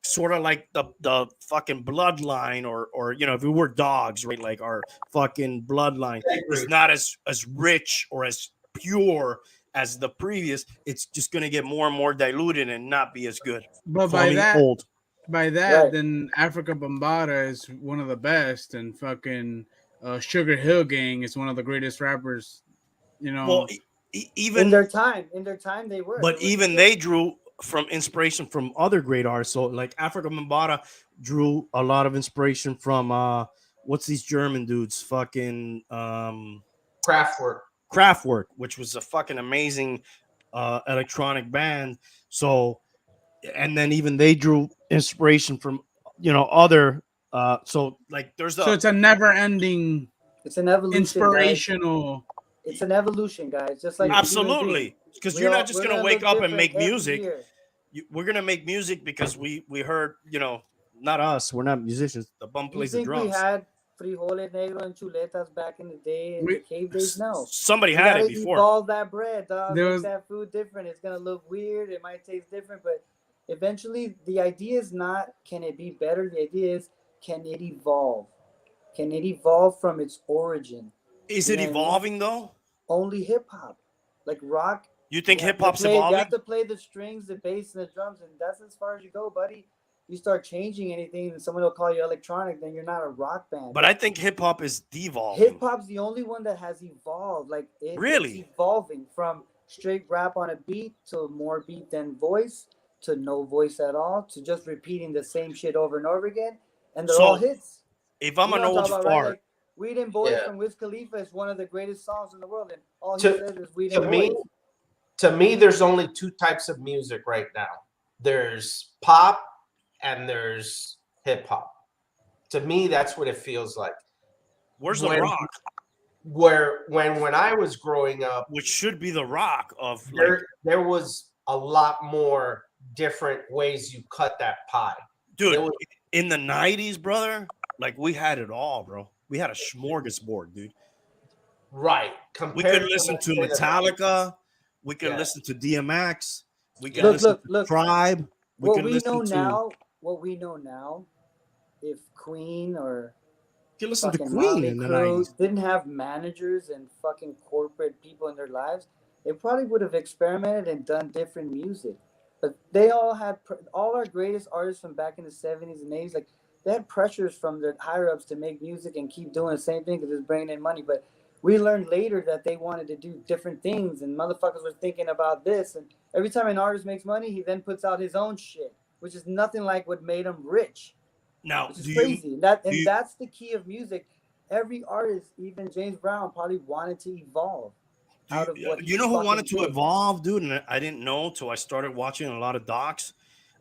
Sort of like the fucking bloodline, or if we were dogs, right? Like our fucking bloodline is not as rich or as pure as the previous. It's just going to get more and more diluted and not be as good. But Call me old. by that, Right. then Africa Bambaataa is one of the best, and fucking Sugar Hill Gang is one of the greatest rappers. Well, In even their time, they were. but They were even shit. they drew from inspiration from other great artists. So like Africa Bambaataa drew a lot of inspiration from what's these German dudes? Fucking Kraftwerk, which was a fucking amazing electronic band. So, and then even they drew inspiration from other. So like there's so it's a never-ending It's an evolution. Guys. inspirational. It's an evolution, guys. Just like the human being. absolutely, because We you're all- not just we're gonna gonna wake look up and different make every music. year. We're gonna make music because we heard, not us. We're not musicians. The bum You plays the think we drums. had frijoles negro and chuletas back in the day in We- the cave days? No. Somebody You had gotta it before. evolve that bread, dog. There Make was- that food different. It's gonna look weird. It might taste different, but eventually the idea is not can it be better. The idea is can it evolve? Can it evolve from its origin? Is You it know what I mean? evolving though? Only hip hop, like rock. You think you have hip to hop's play- You evolving? have to play the strings, the bass, and the drums, and that's as far as you go, buddy. You start changing anything, and someone will call you electronic, then you're not a rock band. But I think hip hop is devolving. Hip hop's the only one that has evolved. Like Really? it's evolving from straight rap on a beat to more beat than voice to no voice at all to just repeating the same shit over and over again, and they're So, all hits. If I'm You an know what old talking about, right? fart, Weed and Boys Yeah. from Wiz Khalifa is one of the greatest songs in the world, and all he To- says is Weed To and me, Boys. there's only two types of music right now. There's pop and there's hip hop. To me, that's what it feels like. Where's the When- rock? When I was growing up, Which should be the rock of like, there was a lot more different ways you cut that pie. dude, There was- in the 90s, brother, like we had it all, bro. We had a smorgasbord, dude. Right. We Compared could listen to let's say, Metallica. We could Yeah. listen to DMX. We could Look, listen to look. Tribe. We What could we listen know to. now, if Queen or You could listen to fucking Queen Motley in the Crue 90s. didn't have managers and fucking corporate people in their lives, they probably would have experimented and done different music. But they all had all our greatest artists from back in the 70s and 80s, like they had pressures from their higher ups to make music and keep doing the same thing because it's bringing in money. But we learned later that they wanted to do different things, and motherfuckers were thinking about this. And every time an artist makes money, he then puts out his own shit, which is nothing like what made him rich. Now, Which is do you, crazy. do you- That's the key of music. Every artist, even James Brown, probably wanted to evolve out of what you know who fucking wanted to did. evolve, dude? And I didn't know till I started watching a lot of docs.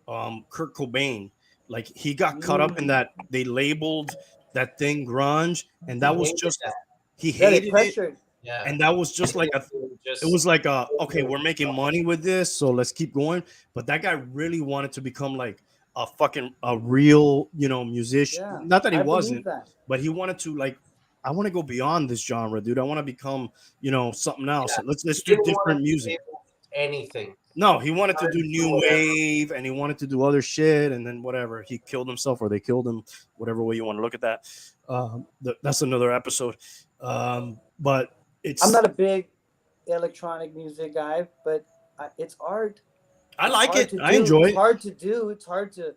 Kurt Cobain, like he got caught up in that. They labeled that thing grunge, and that was hated just that. he Yeah, they hated it, pressured. Yeah. and that was just like it was like okay, we're making money with this, so let's keep going. But that guy really wanted to become like a real, musician. Yeah, Not that he I believe wasn't, that. but he wanted to like. I want to go beyond this genre, dude. I want to become, something else. Yeah. Let's He do didn't wanna different music. do anything. No, he wanted to do new Whatever. wave, and he wanted to do other shit, and then whatever. He killed himself, or they killed him, whatever way you want to look at that. That's another episode. But it's I'm not a big electronic music guy, but it's art. I It's like hard it. to I do. enjoy It's it. hard to do. It's hard to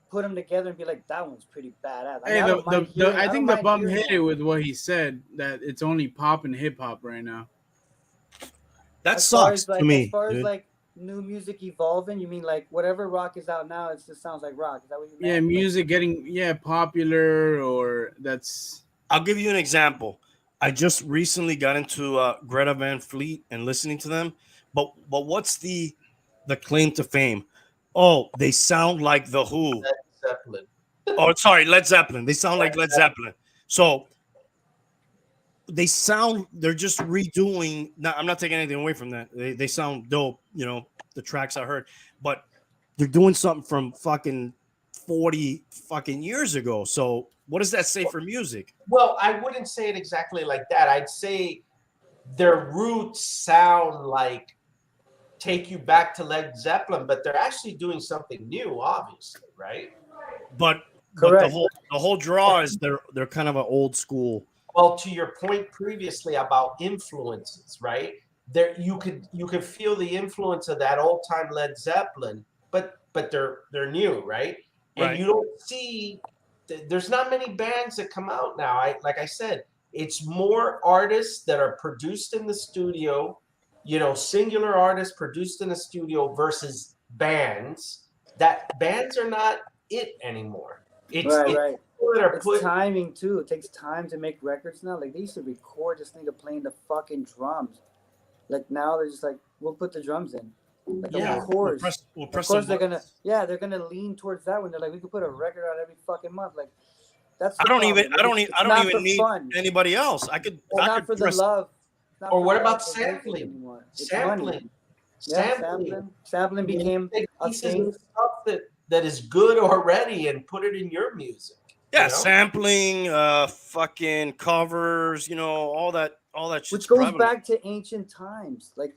put them together and be like, that one's pretty badass. I mean, Hey, I don't mind hearing- I don't think the mind bum hearing hit it one. with what he said, that it's only pop and hip hop right now. That As far sucks as, like, to me, As far as dude. like new music evolving, you mean like whatever rock is out now? It just sounds like rock. Is that what you meant? Yeah, music getting popular, or that's I'll give you an example. I just recently got into Greta Van Fleet and listening to them, but what's the claim to fame? Oh, they sound like the Who. Led Zeppelin. Oh, sorry, Led Zeppelin. They sound like Led Zeppelin. So they're just redoing. Now, I'm not taking anything away from that. They sound dope, the tracks I heard, but they're doing something from fucking 40 fucking years ago. So what does that say for music? Well, I wouldn't say it exactly like that. I'd say their roots sound like take you back to Led Zeppelin, but they're actually doing something new, obviously, right? But Correct. the whole draw is they're kind of an old school. Well, to your point previously about influences, right? There you could feel the influence of that old time Led Zeppelin, but they're new, right? And Right. you don't see there's not many bands that come out now. Like I said, it's more artists that are produced in the studio, singular artists produced in the studio versus bands. That bands are not it anymore. It's Right. people that are It's put timing too. It takes time to make records now. Like they used to record this nigga playing the fucking drums. Like now they're just like, we'll put the drums in. Like, Yeah. of course. We'll Of press course some they're buttons. they're gonna lean towards that one. They're like, we could put a record out every fucking month. Like that's I the don't even problem. It's not for need fun. anybody else. I could It's I not could for the press love. It's not Or for what the about love of music sampling? anymore. It's money. Sampling. Yeah, sampling became Take a pieces thing. of stuff that is good already and put it in your music. yeah, sampling, fucking covers, all that shit's Which goes prevalent. back to ancient times. Like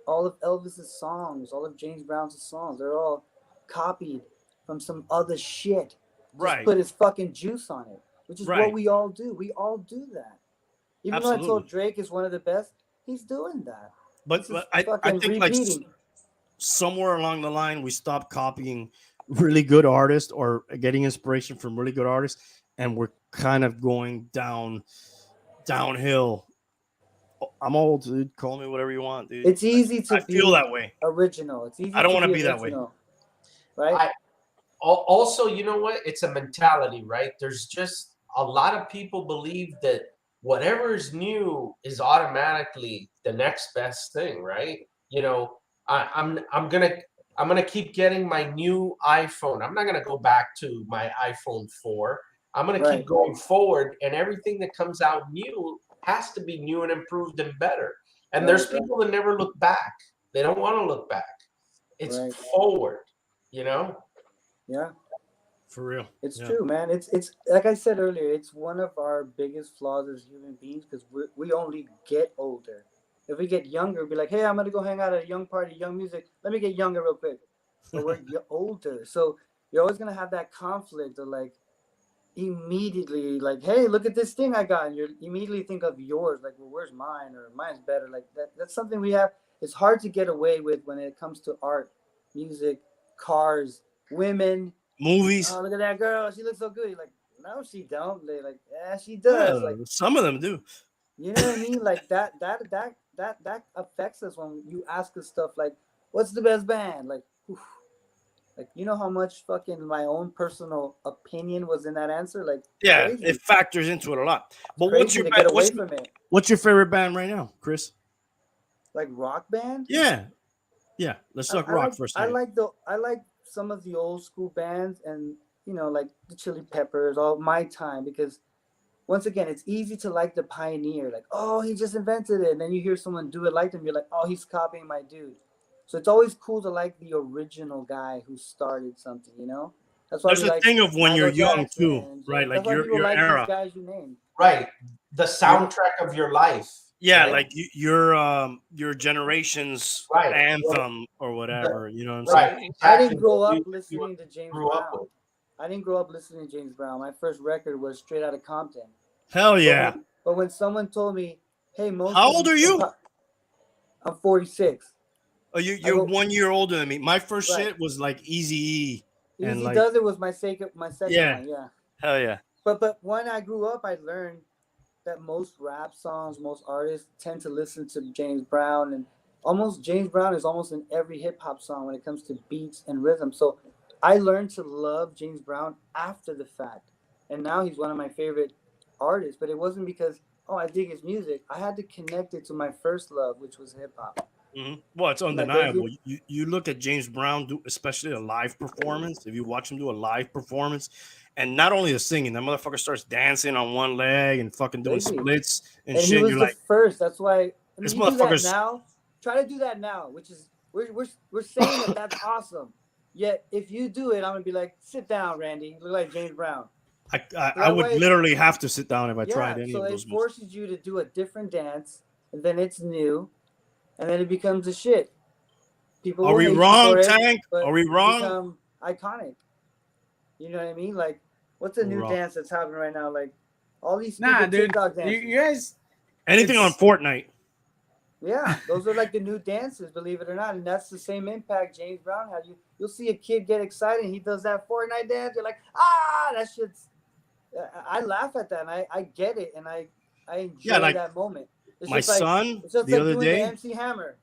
all of Elvis's songs, all of James Brown's songs, they're all copied from some other shit. Just Right. put his fucking juice on it, which is Right. what we all do. We all do that. Even though I Absolutely. told Drake is one of the best, he's doing that. But He's just I fucking think like repeating. somewhere along the line we stopped copying really good artists or getting inspiration from really good artists, and we're kind of going downhill. I'm old, dude. Call me whatever you want, dude. It's easy to I be feel that way. original. It's easy. I don't to wanna be that way. original, right? Also, you know what? It's a mentality, right? There's just a lot of people believe that whatever is new is automatically the next best thing, right? You know, I'm gonna keep getting my new iPhone. I'm not gonna go back to my iPhone 4. I'm gonna keep Right. going forward, and everything that comes out new has to be new and improved and better. And there's Right. people that never look back. They don't want to look back. It's Right. forward, you know? Yeah. For real. It's Yeah. true, man. It's like I said earlier. It's one of our biggest flaws as human beings because we only get older. If we get younger, we'd be like, hey, I'm gonna go hang out at a young party, young music. Let me get younger real quick. But we're older, so you're always gonna have that conflict of like immediately, like, hey, look at this thing I got, and you immediately think of yours, like, well, where's mine, or mine's better. Like that's something we have. It's hard to get away with when it comes to art, music, cars, women. Movies. Oh, look at that girl. She looks so good. You're like, no, she don't. They're like, yeah, she does. Yeah, Like, some of them do. you know what I mean? Like that affects us when you ask us stuff like, what's the best band? Like, oof. Like, you know how much fucking my own personal opinion was in that answer? Like, Yeah, crazy. it factors into it a lot. But Crazy what's your to get away what's, from it? what's your favorite band right now, Chris? Like rock band? Yeah. Yeah. Let's talk rock like, for a second. I like some of the old school bands, and you know, like the Chili Peppers, all my time, because once again, it's easy to like the pioneer, like, oh, he just invented it. And then you hear someone do it like them, you're like, oh, he's copying my dude. So it's always cool to like the original guy who started something, you know? That's why There's we a like thing of when Michael you're young Jackson too, and right? Like that's why people your like era. these guys you named. Right. The soundtrack of your life. Yeah, right? like your generation's Right. anthem or whatever. You know what I'm saying? Right. I Exactly. didn't grow what up you listening to James grew up Brown. with. I didn't grow up listening to James Brown. My first record was Straight Outta Compton. Hell yeah. But when someone told me, hey, most How of old these are you? hip-hop- I'm 46. Oh, I you're go- 1 year older than me. My first Right. shit was like Easy and Easy like Does It was my second Yeah. one, yeah. hell yeah. But when I grew up, I learned that most rap songs, most artists tend to listen to James Brown, and almost James Brown is almost in every hip hop song when it comes to beats and rhythm. So I learned to love James Brown after the fact, and now he's one of my favorite artists. But it wasn't because I dig his music. I had to connect it to my first love, which was hip hop. Well, it's Like undeniable. You look at James Brown do, especially a live performance. If you watch him do a live performance, and not only the singing, that motherfucker starts dancing on one leg and fucking doing Crazy. splits and And he shit. was You're the like, first. That's why. I this mean, you do that motherfucker's. now. Try to do that now, which is we're saying that that's awesome. Yet if you do it, I'm gonna be like, sit down, Randy. You look like James Brown. I would way- literally have to sit down if I Yeah. tried any So of it those moves. forces you to do a different dance, and then it's new, and then it becomes a shit. People Are will we hate you wrong, for it, Tank? but Are we you wrong? become iconic. You know what I mean? Like, what's the We're new wrong. dance that's happening right now? Like, all these Nah, stupid dude. TikTok You, dances. you guys, Anything on it's- Fortnite. Yeah, those are like the new dances, believe it or not, and that's the same impact James Brown had. You'll see a kid get excited, he does that Fortnite dance. You're like, that shit's. I laugh at that, and I get it, and I enjoy like, that moment. It's My just like son, it's just the like other doing day, the MC Hammer.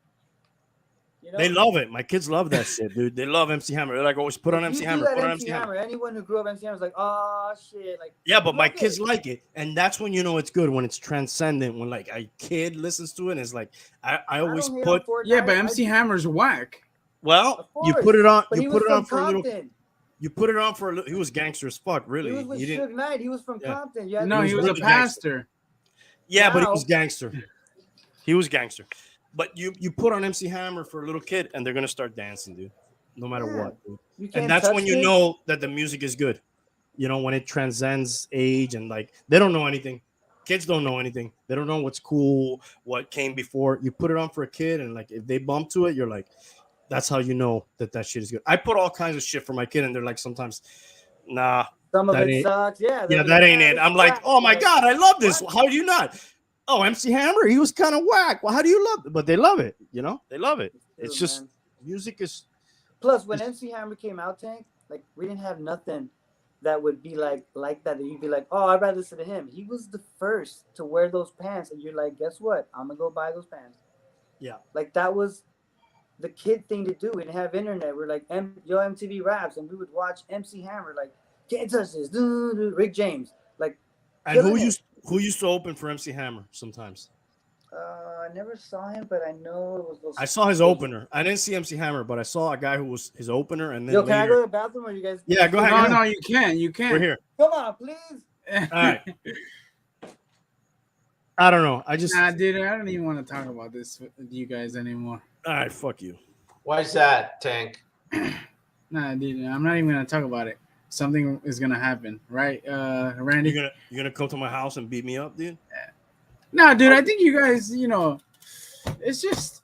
You know, they love it. My kids love that shit, dude. They love MC Hammer. They're like, always put on if MC you Hammer. do that Put on MC MC Hammer. Anyone who grew up MC Hammer is like, oh shit, like. Yeah, but my love kids it. like it, and that's when you know it's good, when it's transcendent. When like a kid listens to it, and it's like I always don't hate put. on Fortnite. yeah, but MC Hammer's whack. Well, Of you course, put it on. but You he put was it on from for a little. Compton. You put it on for a little. He was gangster as fuck, He really. was with He didn't. Suge Knight. He was from Yeah. Compton. Yeah, No, he was a really gangster. pastor. Yeah, but he Now- was gangster. He was gangster. But you put on MC Hammer for a little kid, and they're gonna start dancing, dude. No matter Yeah. what, dude. You can't And that's touch when you kids. know that the music is good. You know, when it transcends age, and like they don't know anything. Kids don't know anything. They don't know what's cool, what came before. You put it on for a kid, and like if they bump to it, you're like, that's how you know that shit is good. I put all kinds of shit for my kid, and they're like, sometimes, nah, Some of that it ain't- sucks. Yeah, they'll yeah, be that like, ain't it. this I'm is like, whack. oh my Like, god, I love this. what? How do you not? Oh, MC Hammer, he was kind of whack. Well, how do you love it? But they love it. You know, they love it. It's True, just man. music is. Plus, when MC Hammer came out, Tank, like we didn't have nothing that would be like that. That you'd be like, oh, I'd rather listen to him. He was the first to wear those pants, and you're like, guess what? I'm gonna go buy those pants. Yeah. Like that was the kid thing to do. We didn't have internet. We're like, yo, MTV Raps, and we would watch MC Hammer. Like, can't touch this, Rick James. Like, And Killing it. who used to open for MC Hammer sometimes? I never saw him, but I know it was those. I saw his opener. I didn't see MC Hammer, but I saw a guy who was his opener, and then Yo, can I later. go to the bathroom or you guys? Yeah, go ahead. No, go no, ahead. you can't. You can't. We're here. Come on, please. All right. I don't know. I just. Nah, dude, I don't even want to talk about this with you guys anymore. All right, fuck you. Why is that, Tank? Nah, dude, I'm not even gonna talk about it. Something is gonna happen, right, Randy? You're gonna come to my house and beat me up, dude? No, dude, I think you guys, it's just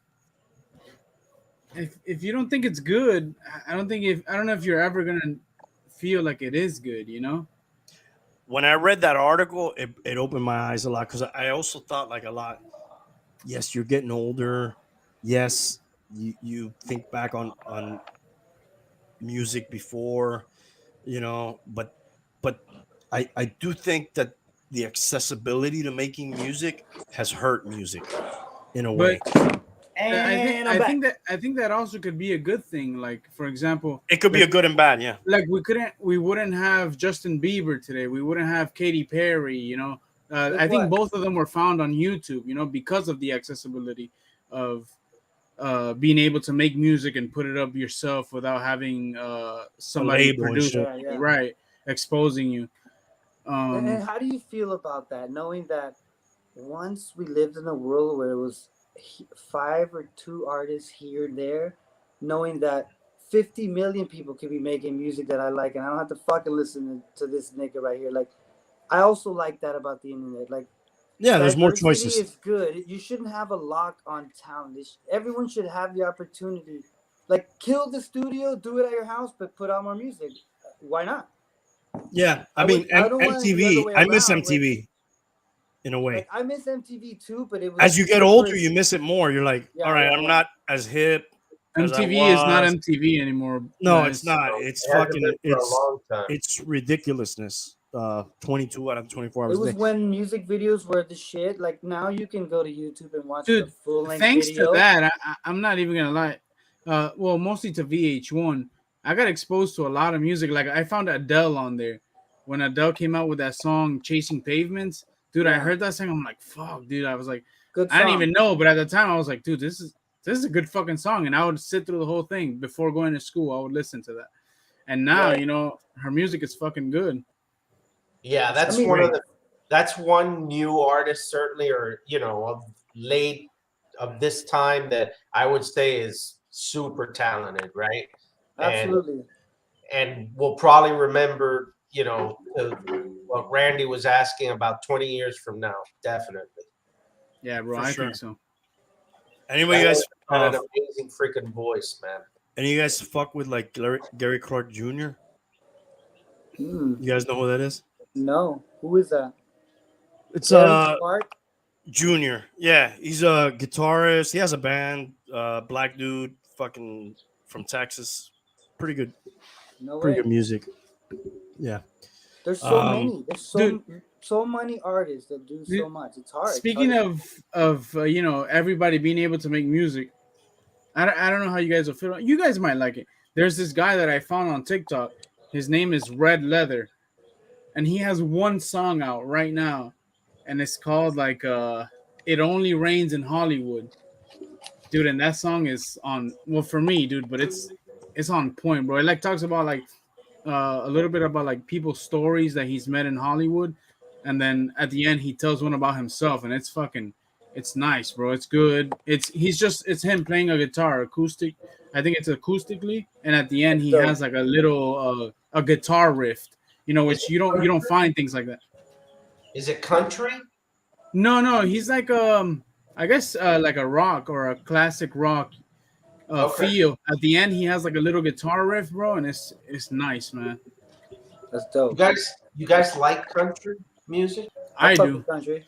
if you don't think it's good, I don't know if you're ever gonna feel like it is good, When I read that article, it opened my eyes a lot because I also thought like a lot. Yes, you're getting older. Yes, you think back on music before, but I do think that the accessibility to making music has hurt music in a way. But And I think that also could be a good thing. Like, for example, It could be a good and bad, yeah. like we wouldn't have Justin Bieber today. We wouldn't have Katy Perry. I think both of them were found on YouTube. Because of the accessibility of being able to make music and put it up yourself without having somebody label and produce shit. it, Yeah. right, exposing you. And how do you feel about that? Knowing that once we lived in a world where it was 5 or 2 artists here and there, knowing that 50 million people could be making music that I like, and I don't have to fucking listen to this nigga right here. Like, I also like that about the internet. Like, Yeah, there's more diversity choices. is good. You shouldn't have a lock on talent. Everyone should have the opportunity. Like, kill the studio, do it at your house, but put out more music. Why not? Yeah, I I mean, would- I don't want it the MTV. other way I miss around, MTV in a way. Like, I miss MTV too, but it was As you get older, you miss it more. You're like, Yeah, all right, yeah, I'm yeah. not as hip as I MTV is not was. MTV anymore. No, guys. it's not. It's It hasn't fucking. been for a long time. It's ridiculousness. 22 out of 24 hours It a was day. when music videos were the shit. Like, now you can go to YouTube and watch Dude, the full length Thanks video. to that, I'm not even gonna lie. Well, mostly to VH1. I got exposed to a lot of music. Like, I found Adele on there when Adele came out with that song "Chasing Pavements." Dude, I Yeah. heard that song. I'm like, fuck, dude. I was like, Good I didn't song. even know, but at the time, I was like, dude, this is a good fucking song. And I would sit through the whole thing before going to school. I would listen to that. And now, Right. her music is fucking good. Yeah, that's I mean, one of the. That's one new artist, certainly, or of late of this time that I would say is super talented, right? Absolutely. And we'll probably remember, what Randy was asking about 20 years from now. Definitely. Yeah, bro, For I sure. think so. Anyway, you guys, Had an amazing freaking voice, man. any of you guys fuck with like Gary Clark Jr.? Hmm. You guys know who that is? No. Who is that? It's Gary Clark? Junior. Yeah, he's a guitarist. He has a band. Black dude, fucking from Texas. Pretty good. No Pretty way. good music. Yeah. There's so Um, many. There's so many artists that do so much. It's hard. Speaking of everybody being able to make music, I don't know how you guys will feel. You guys might like it. There's this guy that I found on TikTok. His name is Red Leather, and he has one song out right now, and it's called like "It Only Rains in Hollywood," dude. And that song is for me, dude. But it's on point, bro. It like talks about like a little bit about like people's stories that he's met in Hollywood, and then at the end he tells one about himself, and it's nice, bro. It's good. It's him playing a guitar acoustic. I think it's acoustically, and at the end he has like a little a guitar riff, which you don't find things like that. Is it country? No, he's like I guess like a rock or a classic rock Okay. feel. At the end he has like a little guitar riff, bro, and it's nice, man. That's dope. You guys like country music? I fuck do. with country.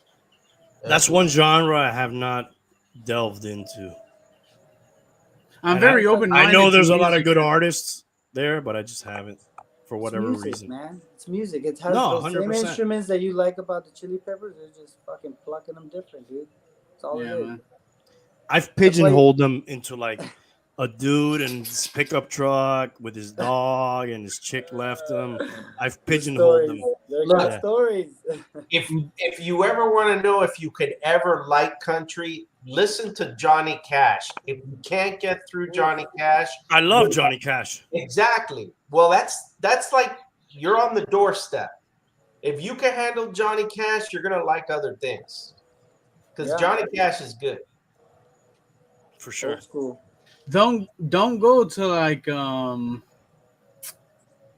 That's one genre I have not delved into. I'm And very open-minded. I know there's to a lot of music. good artists there, but I just haven't for whatever it's music, reason. man. It's music. It has No, those same 100%. instruments that you like about the Chili Peppers. They're just fucking plucking them different, dude. That's all Yeah, it is. man. I've pigeonholed them into like a dude and his pickup truck with his dog and his chick left him. I've pigeonholed them. They're Look, good stories. if you ever want to know if you could ever like country, listen to Johnny Cash. If you can't get through Johnny Cash, I love Johnny Cash. exactly. Well, that's like you're on the doorstep. If you can handle Johnny Cash, you're gonna like other things. Because Yeah. Johnny Cash is good. For sure. Old school. Don't go to like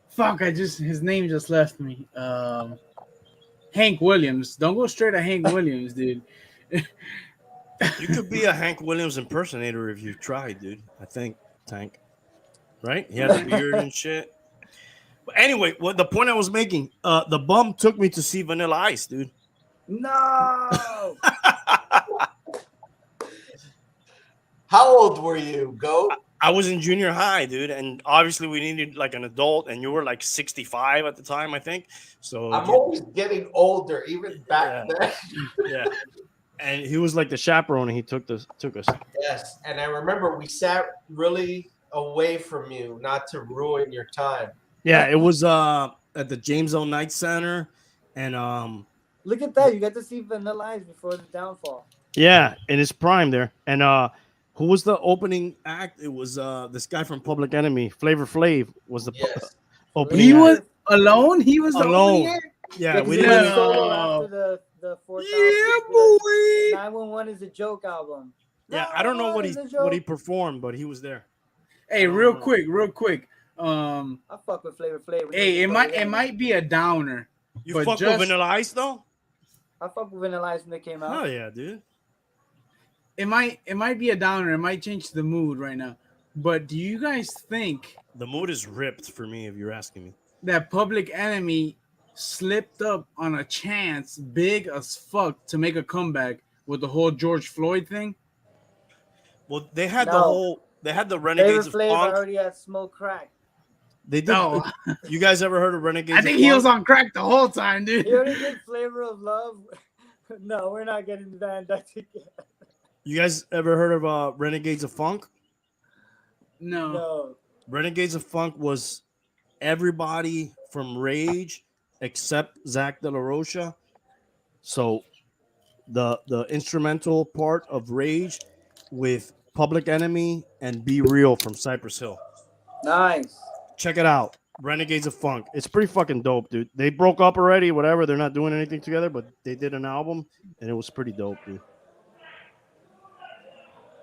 fuck, his name just left me. Hank Williams. Don't go straight to Hank Williams, dude. You could be a Hank Williams impersonator if you tried, dude. I think, Tank. Right? He had a beard and shit. But anyway, what the point I was making, the bum took me to see Vanilla Ice, dude. No. How old were you, Goat? I was in junior high, dude, and obviously we needed like an adult, and you were like 65 at the time, I think. So I'm always getting older, even back then. yeah. And he was like the chaperone, and he took us. Yes, and I remember we sat really away from you, not to ruin your time. Yeah, it was at the James L. Knight Center, and Look at that. You got to see Vanilla Ice before the downfall. yeah, in his prime there. And who was the opening act? It was this guy from Public Enemy, Flavor Flav was the Yes. opening. He act. was alone. He was the Alone. opening act? Yeah, we did didn't. Yeah. solo after the 4,000. Yeah, boy. 911 is a joke album. Yeah, I don't know what 911 is a he joke. performed, but he was there. Hey, real quick. I fuck with Flavor Flav. Hey, it might be a downer. You But fuck just- with Vanilla Ice though? I fuck with Vanilla Ice when they came out. Oh yeah, dude. It might be a downer. It might change the mood right now. But do you guys think The mood is ripped for me, if you're asking me. that Public Enemy slipped up on a chance big as fuck to make a comeback with the whole George Floyd thing? Well, they had No. they had the Flavor Renegades of Flav Funk. already had smoke crack. They did. No, You guys ever heard of Renegades? I think of he Funk? was on crack the whole time, dude. He already did Flavor of Love. No, we're not getting Van Dyke again. You guys ever heard of Renegades of Funk? No. No. Renegades of Funk was everybody from Rage except Zach De La Rocha. So the instrumental part of Rage with Public Enemy and Be Real from Cypress Hill. Nice. Check it out. Renegades of Funk. It's pretty fucking dope, dude. They broke up already, whatever. They're not doing anything together, but they did an album and it was pretty dope, dude.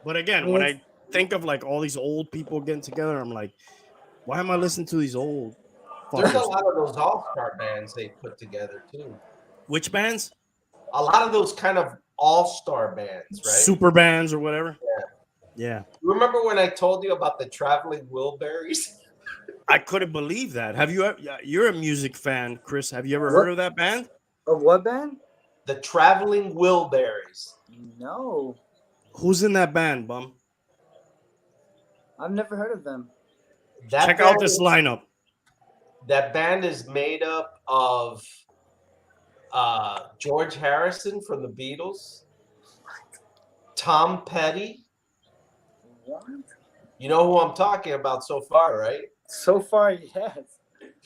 But again, when I think of like all these old people getting together, I'm like, why am I listening to these old There's a fuckers? lot of those all-star bands they put together too. Which bands? A lot of those kind of all-star bands, right? Super bands or whatever. Yeah. Remember when I told you about the Traveling Wilburys? I couldn't believe that. Have you? You're a music fan, Chris. Have you ever What? heard of that band? Of what band? The Traveling Wilburys. No. Who's in that band, bum? I've never heard of them. That Check out band this is- lineup. That band is made up of George Harrison from the Beatles, Tom Petty. What? You know who I'm talking about so far, right? So far, yes.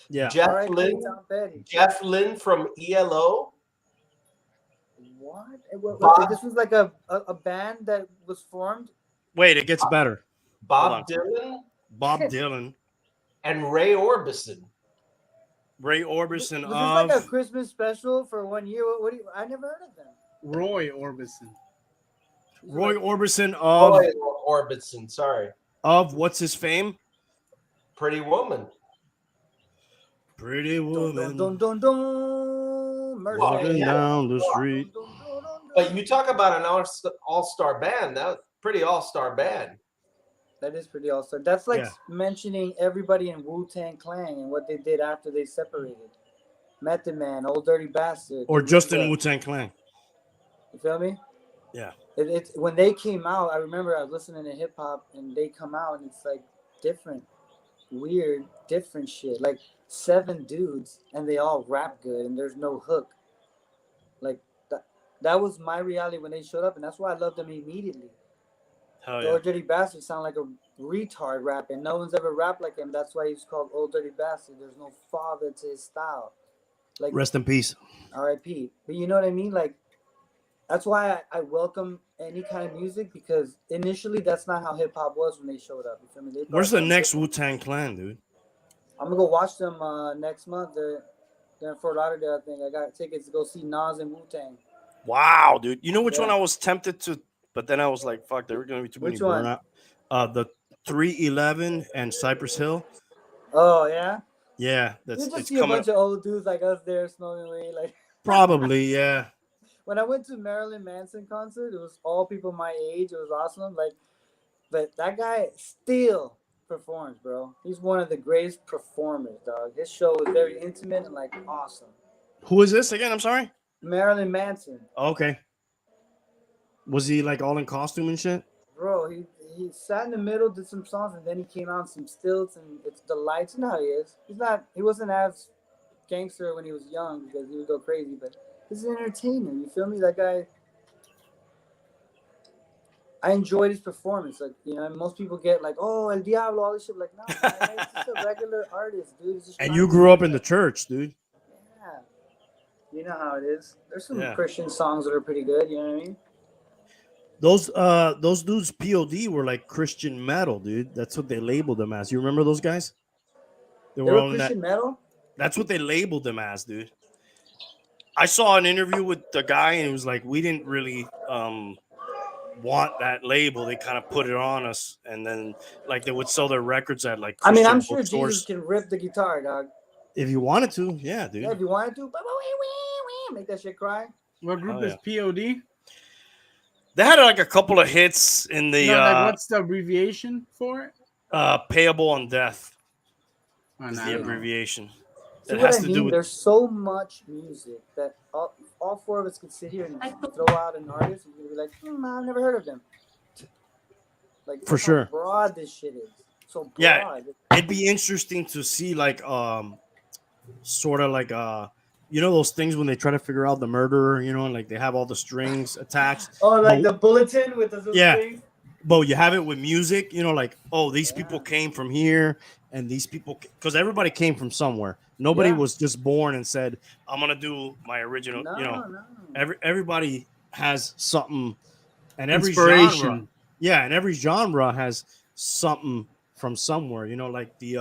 Yeah. Jeff All right, Lynne. Tom Petty. Jeff Lynne from ELO. What? Bob- This was like a band that was formed. Wait, it gets better. Bob Dylan Bob Dylan, and Ray Orbison. Ray Orbison Was this of. like a Christmas special for 1 year? What do you? I never heard of them. Roy Orbison. Roy Orbison of Roy Orbison, sorry. what's his fame? Pretty Woman. Pretty Dun, woman dun, dun, dun, Mercy. walking yeah. down the street. Dun, dun, dun, dun, But you talk about an all-star band. That was pretty all-star band. That is pretty awesome. That's like Yeah. mentioning everybody in Wu-Tang Clan and what they did after they separated. Method Man, Old Dirty Bastard. Or just in Yeah. Wu-Tang Clan. You feel me? Yeah. It's when they came out, I remember I was listening to hip hop and they come out and it's like different, weird, different shit. Like 7 dudes and they all rap good and there's no hook. Like that was my reality when they showed up, and that's why I loved them immediately. Hell The yeah. Old Dirty Bastard sound like a retard rapping. No one's ever rapped like him. That's why he's called Old Dirty Bastard. There's no father to his style. Like Rest in peace. R.I.P. But you know what I mean? Like that's why I welcome any kind of music because initially that's not how hip hop was when they showed up. You feel me? They Where's brought the some next different- Wu-Tang Clan, dude? I'm gonna go watch them next month. They're in Fort Lauderdale. I think I got tickets to go see Nas and Wu Tang. Wow, dude. You know which one Yeah. I was tempted to, but then I was like, fuck, there were gonna be too many Which one? burnout. The 311 and Cypress Hill. Oh yeah. Yeah, You that's just it's see a coming bunch of old dudes like us there smoking weed. Like probably, yeah. when I went to Marilyn Manson concert, it was all people my age. It was awesome. Like, but that guy still performs, bro. He's one of the greatest performers, dog. His show was very intimate and like awesome. Who is this again? I'm sorry. Marilyn Manson, Okay. Was he like all in costume and shit? bro. He sat in the middle, did some songs, and then he came out on some stilts and it's the lights. You know how he is. He wasn't as gangster when he was young because he would go crazy, but he's an entertainer. You feel me? That guy. I enjoyed his performance. Like, you know, most people get like, oh, El Diablo, all this shit. Like, no, man, he's just a regular artist, dude. He's just And trying you to- grew up in the church, dude. Yeah. You know how it is. There's some Yeah. Christian songs that are pretty good. You know what I mean? Those dudes POD were like Christian metal, dude. That's what they labeled them as. You remember those guys? They were Christian metal. That's what they labeled them as, dude. I saw an interview with the guy, and it was like we didn't really want that label. They kind of put it on us, and then like they would sell their records at like I mean, I'm Christian sure bookstores. Jesus can rip the guitar, dog. If you wanted to, yeah, dude. Yeah, if you wanted to, make that shit cry. What group Oh, is POD? They had like a couple of hits in the No, like what's the abbreviation for it? payable on death. Oh, Is no, I the don't know. abbreviation. See It what has I to mean? do with There's so much music that all four of us could sit here and throw out an artist and be like, I've never heard of them. Like For that's how sure. broad this shit is. So broad. Yeah. It'd be interesting to see like sort of like you know those things when they try to figure out the murderer, you know, and like they have all the strings attached. Oh, like But- the bulletin with the little Yeah. things? But you have it with music, you know, like, oh, these people came from here and these people, because everybody came from somewhere. Nobody Yeah. was just born and said, I'm going to do my original, No, you know, no. everybody has something and every Inspiration. genre. Yeah. And every genre has something from somewhere, you know, like the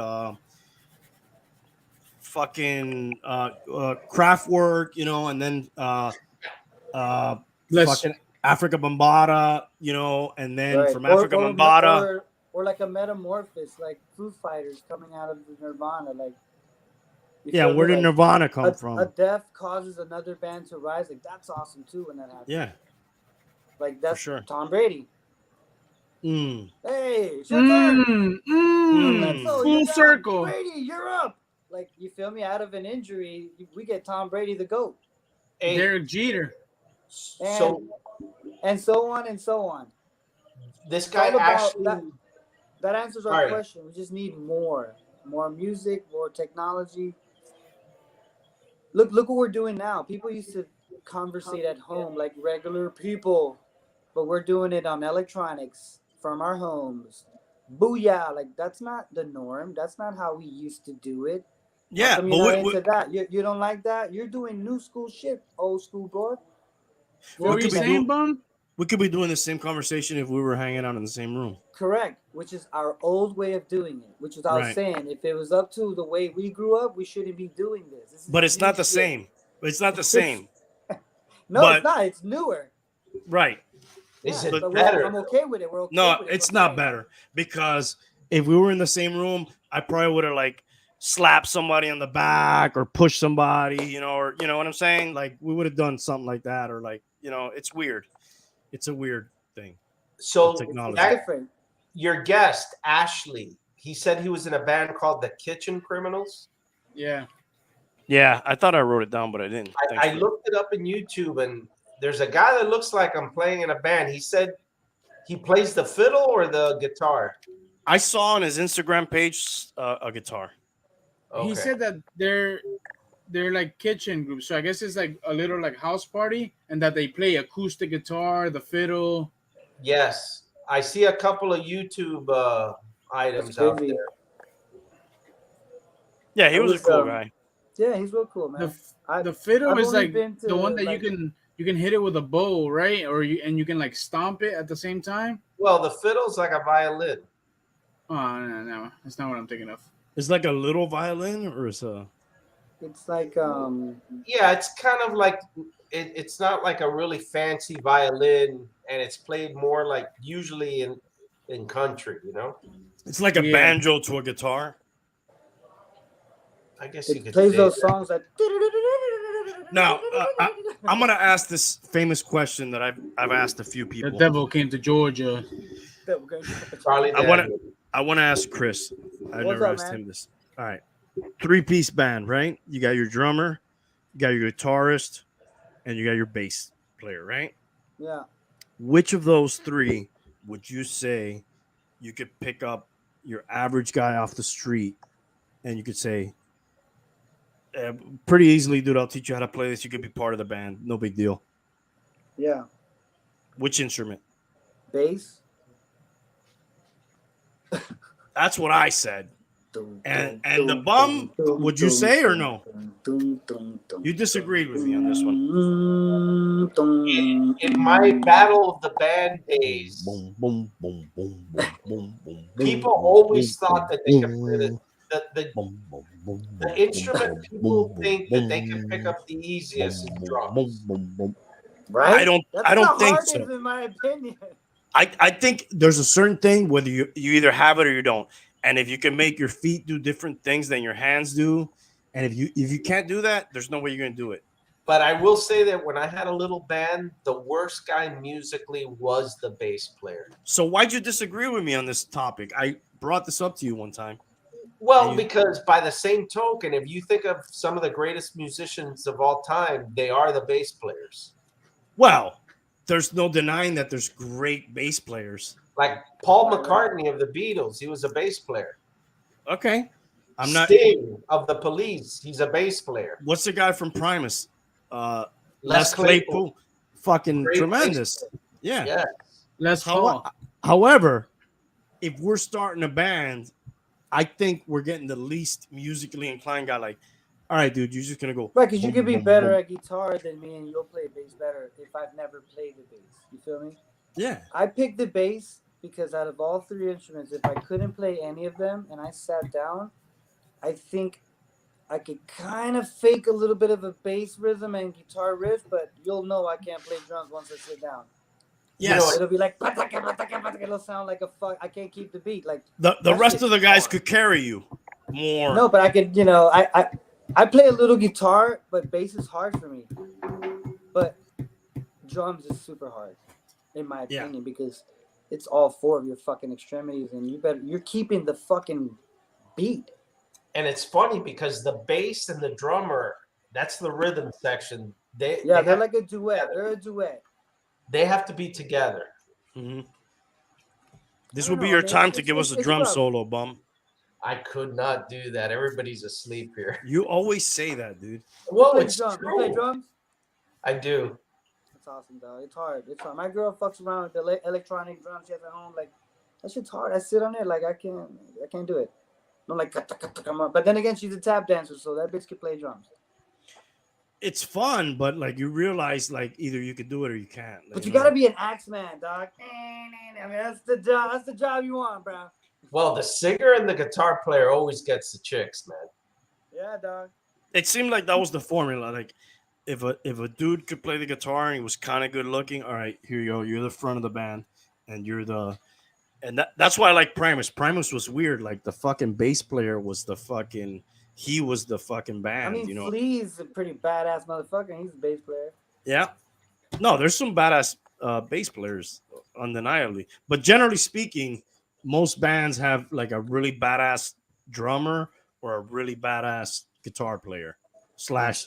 fucking craft work, you know, and then fucking Africa Bambaataa, you know, and then Right. from Africa Bambaataa. Or like a metamorphosis, like Foo Fighters coming out of the Nirvana. Like, you Yeah, feel me? where did Like, Nirvana come from? A death causes another band to rise. Like, that's awesome too when that happens. Yeah, Like, that's sure. Tom Brady. Mm. Hey, it's your turn. Mm. So, Full you're down. circle. Brady, you're up. Like, you feel me? Out of an injury, we get Tom Brady the GOAT. Hey, Derek Jeter. so And so on and so on. this It's guy all about actually, that answers our Sorry. question. We just need more music, more technology. Look what we're doing now. People used to conversate at home like regular people, but we're doing it on electronics from our homes. Booyah! Like that's not the norm. That's not how we used to do it. Yeah, How come but you're not into that? You don't like that? You're doing new school shit, old school boy. What were you could be saying, Bum? we could be doing the same conversation if we were hanging out in the same room. Correct, which is our old way of doing it. Which is I was Right. saying, if it was up to the way we grew up, we shouldn't be doing this. This is But it's new not the shit. same. It's not the same. No, But- it's not. It's newer. Right. is Yeah, it but better? I'm okay with it. We're okay No, with it. it's We're not fine. better because if we were in the same room, I probably would have like slapped somebody on the back or pushed somebody, you know, or you know what I'm saying? Like we would have done something like that, or like, you know, it's weird. It's a weird thing. So technology. It's different. your guest Ashley, he said he was in a band called the Kitchen Criminals. Yeah. Yeah, I thought I wrote it down, but I didn't. Thanks I for- looked it up in YouTube, and there's a guy that looks like I'm playing in a band. He said he plays the fiddle or the guitar. I saw on his Instagram page a guitar. Okay. He said that they're like kitchen groups. So I guess it's like a little like house party, and that they play acoustic guitar, the fiddle. Yes, I see a couple of YouTube items That's out crazy. there. Yeah, he That was a was, cool guy. Yeah, he's real cool, man. The fiddle I've is only like been to, the one that like- you can hit it with a bow, right? Or you can like stomp it at the same time. Well, the fiddle's like a violin. Oh no, that's not what I'm thinking of. It's like a little violin, or it's a. It's like Yeah, it's kind of like it's not like a really fancy violin, and it's played more like usually in country, you know. It's like a Yeah. banjo to a guitar. I guess you it could plays say those that. songs like. Now, I'm gonna ask this famous question that I've asked a few The people. devil came to Georgia. Charlie I wanna- Daniels. I want to ask Chris. I What's never up, asked man? him this. All right, 3-piece band, right? You got your drummer, you got your guitarist, and you got your bass player, right? Yeah. Which of those three would you say you could pick up your average guy off the street, and you could say, pretty easily, dude, I'll teach you how to play this. You could be part of the band. No big deal. Yeah. Which instrument? Bass. That's what I said. And the bum, would you say or no? You disagreed with me on this one. In my battle of the band days, Boom, boom, boom, boom, boom, boom, boom. people always thought that they could play the instrument people think that they can pick up the easiest is drums. Right? I don't That's the think hardest, so. in my opinion. I think there's a certain thing whether you either have it or you don't. And if you can make your feet do different things than your hands do, and if you can't do that, there's no way you're gonna do it. But I will say that when I had a little band, the worst guy musically was the bass player. So why'd you disagree with me on this topic? I brought this up to you one time. Well, because by the same token, if you think of some of the greatest musicians of all time, they are the bass players. Well, there's no denying that there's great bass players. Like Paul McCartney of the Beatles, he was a bass player. Okay. I'm not. Sting of the Police, he's a bass player. What's the guy from Primus? Les Les Claypool. Fucking Great tremendous. bass Yeah. Yeah. Let's How- fall. However, if we're starting a band, I think we're getting the least musically inclined guy. Like, all right, dude, you're just gonna go. Right, because you boom, could be boom, better boom. at guitar than me, and you'll play bass better if I've never played the bass. You feel me? Yeah. I picked the bass because out of all three instruments, if I couldn't play any of them and I sat down, I think I could kind of fake a little bit of a bass rhythm and guitar riff, but you'll know I can't play drums once I sit down. Yes. It'll be like it'll sound like a fuck. I can't keep the beat. Like The that rest shit's of the guys hard. could carry you more. No, but I could. I play a little guitar, but bass is hard for me. But drums is super hard, in my Yeah. opinion, because it's all four of your fucking extremities, and you're keeping the fucking beat. And it's funny because the bass and the drummer, that's the rhythm section. Yeah, they they're have, like a duet. They're a duet. they have to be together. Mhm. This I will don't be know, your man. time to give us a It's drum rough. solo, bum. I could not do that. Everybody's asleep here. You always say that, dude. Well, Play it's drums. You true. play drums? I do. It's awesome, dog. It's hard. It's hard. My girl fucks around with the electronic drums she has at home. Like that shit's hard. I sit on it like I can't do it. I'm like, come on. But then again, she's a tap dancer, so that bitch can play drums. It's fun, but like you realize, like either you could do it or you can't. Like, But you know? gotta be an axe man, dog. I mean, that's the job. That's the job you want, bro. Well, the singer and the guitar player always gets the chicks, man. Yeah, dog. It seemed like that was the formula. Like if a dude could play the guitar and he was kind of good looking, all right, here you go. You're the front of the band, and that's why I like Primus. Primus was weird. Like the fucking bass player was the fucking band. I mean, you know? Flea's a pretty badass motherfucker. He's a bass player. Yeah. No, there's some badass bass players, undeniably. But generally speaking, most bands have like a really badass drummer or a really badass guitar player /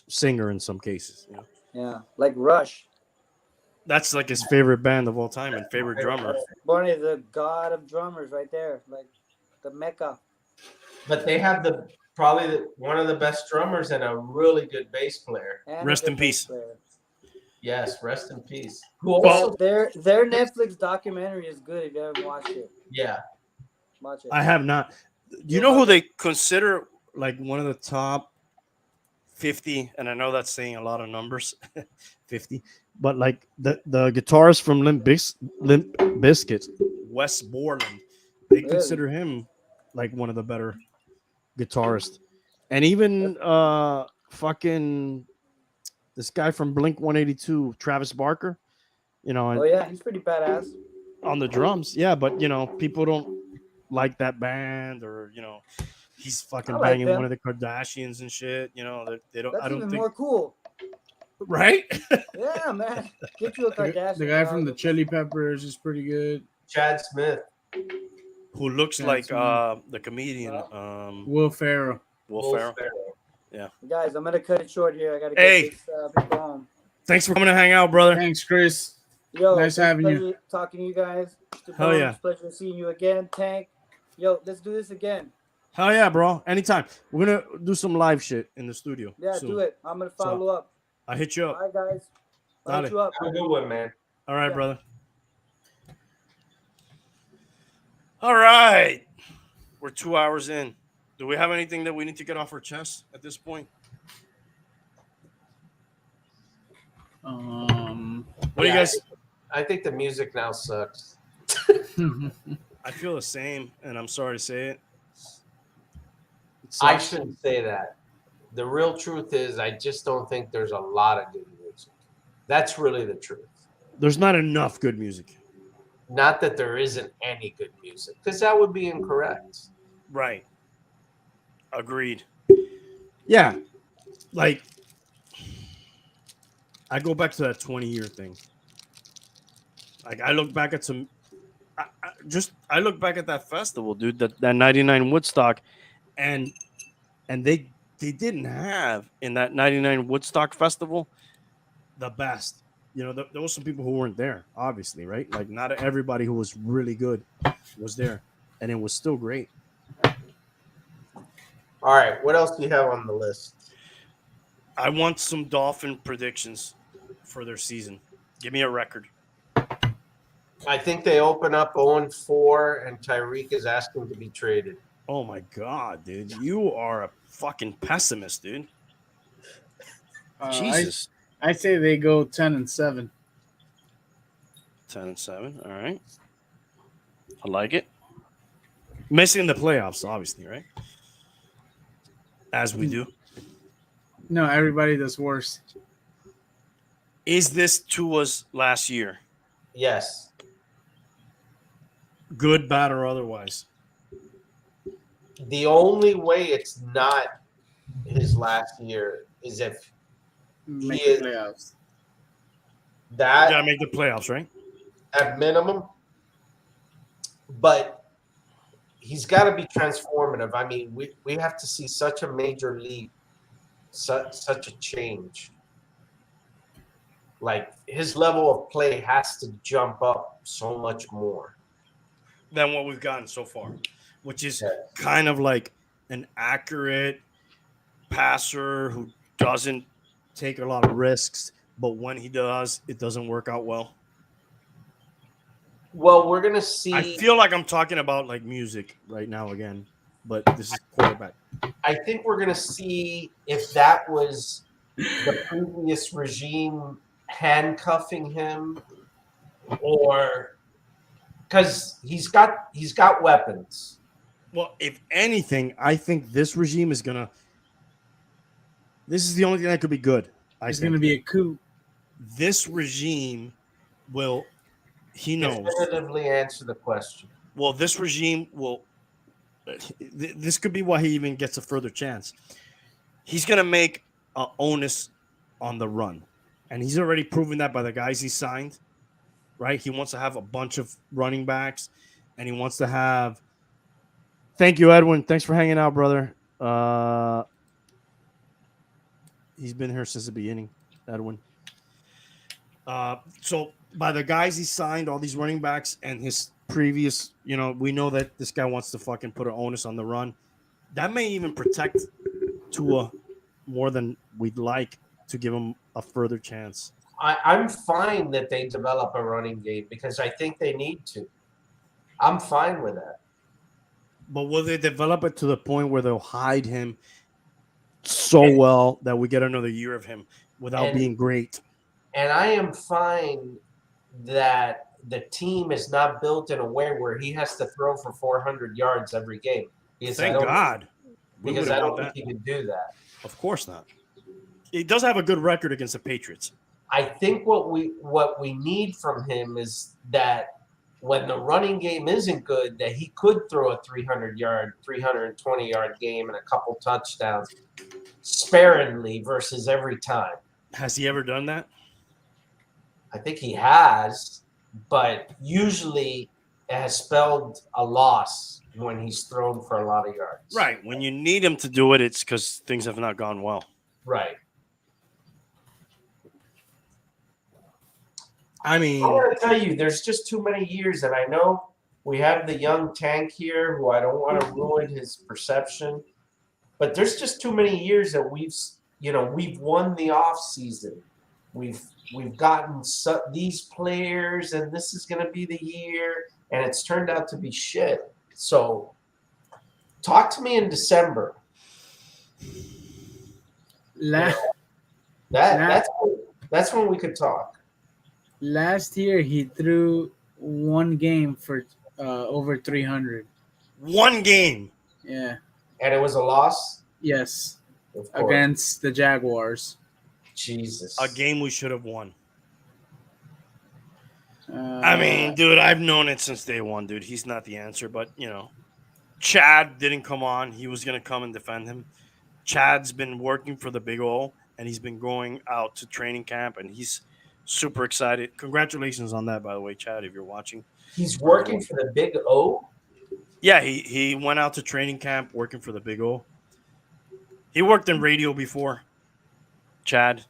singer in some cases. You know? Yeah, like Rush. That's like his favorite band of all time and favorite drummer. Barney is the god of drummers right there. Like the Mecca. But they have probably one of the best drummers and a really good bass player. And a Rest good in bass peace. player. Yes, rest in peace. Who Well- also, Their Netflix documentary is good if you haven't watched it. yeah. Watch it. I have not. You know who they consider like one of the top 50, and I know that's saying a lot of numbers, 50, but like the guitarist from Limp Bizkit, Wes Borland, they Really? consider him like one of the better guitarists. And even fucking this guy from Blink 182, Travis Barker, you know, Oh and yeah, he's pretty badass. on the drums, yeah, but you know, people don't like that band, or you know, he's I fucking like banging them. one of the Kardashians and shit. You know, they don't. That's I don't even think more cool. right. Yeah, man. Get you a The Kardashian. guy from the dog. Chili Peppers is pretty good. Chad Smith. Who looks Yeah, like it's the comedian Will Ferrell. Will Will Ferrell. Ferrell. Guys, I'm gonna cut it short here. I gotta get Hey. this people home. Thanks for coming to hang out, brother. Thanks, Chris. Yo, Nice it's a having you. pleasure talking to you guys. Mr. Hell Bone, yeah. it's a pleasure seeing you again, Tank. Yo, let's do this again. Hell yeah, bro. Anytime. We're gonna do some live shit in the studio. Yeah, soon. do it. I'm gonna follow up. I'll hit you All up. right, guys. I'll hit Dale. you up. Have a good one, man. All right, Yeah. brother. All right. We're 2 hours in. Do we have anything that we need to get off our chest at this point? What do you guys? I think the music now sucks. I feel the same, and I'm sorry to say it. I shouldn't say that. The real truth is, I just don't think there's a lot of good music. That's really the truth. There's not enough good music. Not that there isn't any good music, because that would be incorrect. Right. Agreed. Yeah. Like, I go back to that 20-year thing. Like, I look back at some. I look back at that festival, dude. That 99 Woodstock, and they didn't have in that 99 Woodstock festival the best. You know, there was some people who weren't there, obviously, right? Like, not everybody who was really good was there, and it was still great. All right, what else do you have on the list? I want some Dolphin predictions for their season. Give me a record. I think they open up 0-4, and Tyreek is asking to be traded. Oh my god, dude. You are a fucking pessimist, dude. Jesus. I say they go 10-7. 10-7. All right. I like it. Missing the playoffs, obviously, right? As we do. No, everybody does worse. Is this Tua's last year? Yes. Good, bad, or otherwise? The only way it's not his last year is if Make He is- the playoffs. You that gotta make the playoffs, right? at minimum, but he's got to be transformative. I mean, we have to see such a major leap, such a change. Like his level of play has to jump up so much more. Than what we've gotten so far, which is Yeah. kind of like an accurate passer who doesn't take a lot of risks, but when he does, it doesn't work out well. Well, we're gonna see. I feel like I'm talking about like music right now again, but this is quarterback. I think we're gonna see if that was the previous regime handcuffing him, or because he's got weapons. Well, if anything, I think this regime is gonna. This is the only thing that could be good. It's going to be a coup. This regime will. He knows. Definitively answer the question. Well, this regime will. This could be why he even gets a further chance. He's gonna make an onus on the run, and he's already proven that by the guys he signed. Right? He wants to have a bunch of running backs, and he wants to have. Thank you, Edwin. Thanks for hanging out, brother. He's been here since the beginning, Edwin. So by the guys he signed, all these running backs, and his previous, you know, we know that this guy wants to fucking put an onus on the run. That may even protect Tua more than we'd like to give him a further chance. I'm fine that they develop a running game because I think they need to. I'm fine with that. But will they develop it to the point where they'll hide him so well that we get another year of him without And- being great. And I am fine that the team is not built in a way where he has to throw for 400 yards every game. Because Thank God. We Because wouldn't I don't want think that. he can do that. Of course not. He does have a good record against the Patriots. I think what we need from him is that when the running game isn't good, that he could throw a 300-yard, 320-yard game and a couple touchdowns sparingly versus every time. Has he ever done that? I think he has, but usually it has spelled a loss when he's thrown for a lot of yards. Right. When you need him to do it, it's because things have not gone well. Right. I mean, I want to tell you, there's just too many years, and I know we have the young Tank here, who I don't want to ruin his perception, but there's just too many years that we've won the off season. We've gotten these players, and this is going to be the year, and it's turned out to be shit. So, talk to me in December. That's when we could talk. Last year, he threw one game for over 300. one game. Yeah. And it was a loss? Yes. Of course. Against the Jaguars. Jesus. A game we should have won. Uh, I mean, dude, I've known it since day one, dude. He's not the answer, but, Chad didn't come on. He was going to come and defend him. Chad's been working for the Big O, and he's been going out to training camp, and he's super excited. Congratulations on that, by the way, Chad, if you're watching. He's working for the Big O? Yeah, he went out to training camp working for the Big O. He worked in radio before, Chad,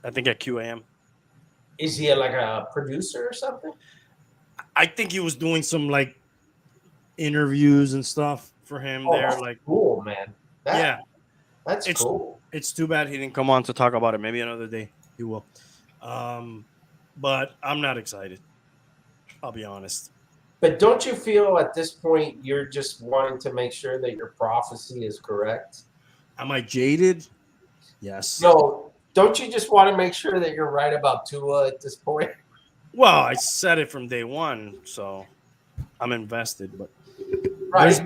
I think at QAM. Is he like a producer or something? I think he was doing some, interviews and stuff for him there. That's cool, man. That's It's- cool. It's too bad he didn't come on to talk about it. Maybe another day he will. But I'm not excited. I'll be honest. But don't you feel at this point you're just wanting to make sure that your prophecy is correct? Am I jaded? Yes. No, don't you just want to make sure that you're right about Tua at this point? Well, I said it from day one, so I'm invested. But Right.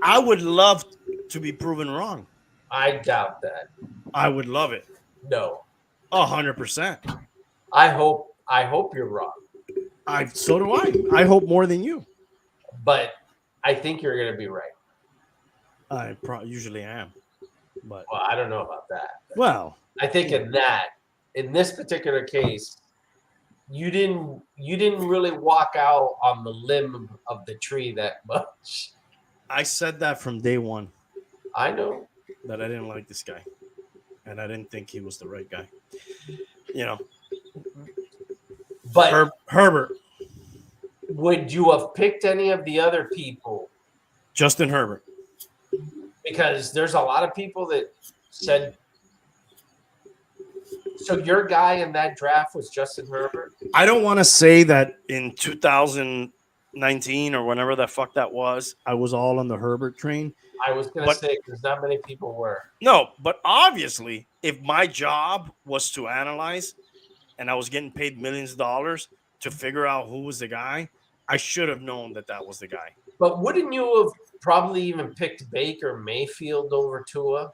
I would love to be proven wrong. I doubt that. I would love it. No. 100%. I hope you're wrong. So do I. I hope more than you. But I think you're going to be right. I usually am. But Well, I don't know about that. well, I think in this particular case, you didn't really walk out on the limb of the tree that much. I said that from day one I know. that I didn't like this guy, and I didn't think he was the right guy. But Herbert, would you have picked any of the other people? Justin Herbert. Because there's a lot of people that said. So your guy in that draft was Justin Herbert? I don't want to say that in 2019 or whenever the fuck that was, I was all on the Herbert train. I was going to say because not many people were. No, but obviously, if my job was to analyze and I was getting paid millions of dollars to figure out who was the guy, I should have known that was the guy. But wouldn't you have probably even picked Baker Mayfield over Tua?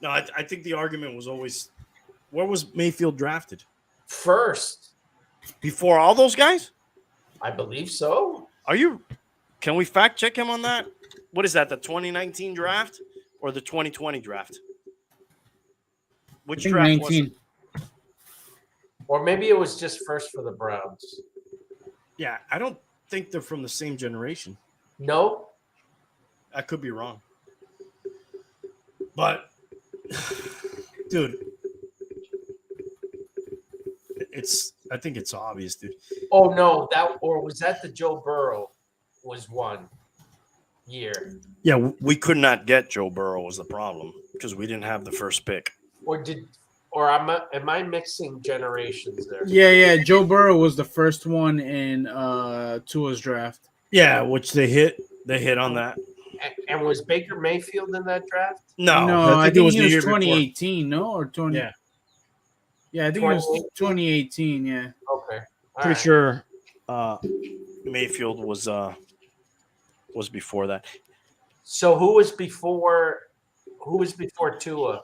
No, I think the argument was always, where was Mayfield drafted? First, Before all those guys? I believe so. Can we fact check him on that? What is that, the 2019 draft or the 2020 draft? Which I think draft was 19. it? Or maybe it was just first for the Browns. Yeah, I don't think they're from the same generation. No? I could be wrong. But, dude, I think it's obvious, dude. Oh, no. Was that the Joe Burrow was one year? Yeah, we could not get Joe Burrow was the problem because we didn't have the first pick. Am I mixing generations there? Yeah. Joe Burrow was the first one in Tua's draft. Yeah, which they hit on that. And was Baker Mayfield in that draft? No, I think it was he the was year before. 2018, no? Or 20? Yeah, Yeah, I think it was 2018? 2018, yeah. Okay. All pretty right. sure Mayfield was before that. So who was before Tua?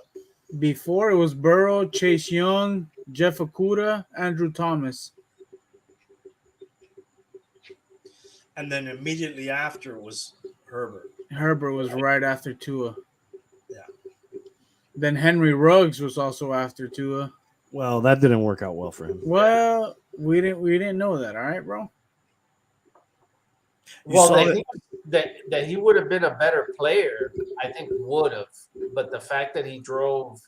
Before it was Burrow, Chase Young, Jeff Okuda, Andrew Thomas. And then immediately after was Herbert. Herbert was right after Tua. Yeah. Then Henry Ruggs was also after Tua. Well, that didn't work out well for him. Well, we didn't know that, all right, bro? Well, saw that he would have been a better player, I think would have. But the fact that he drove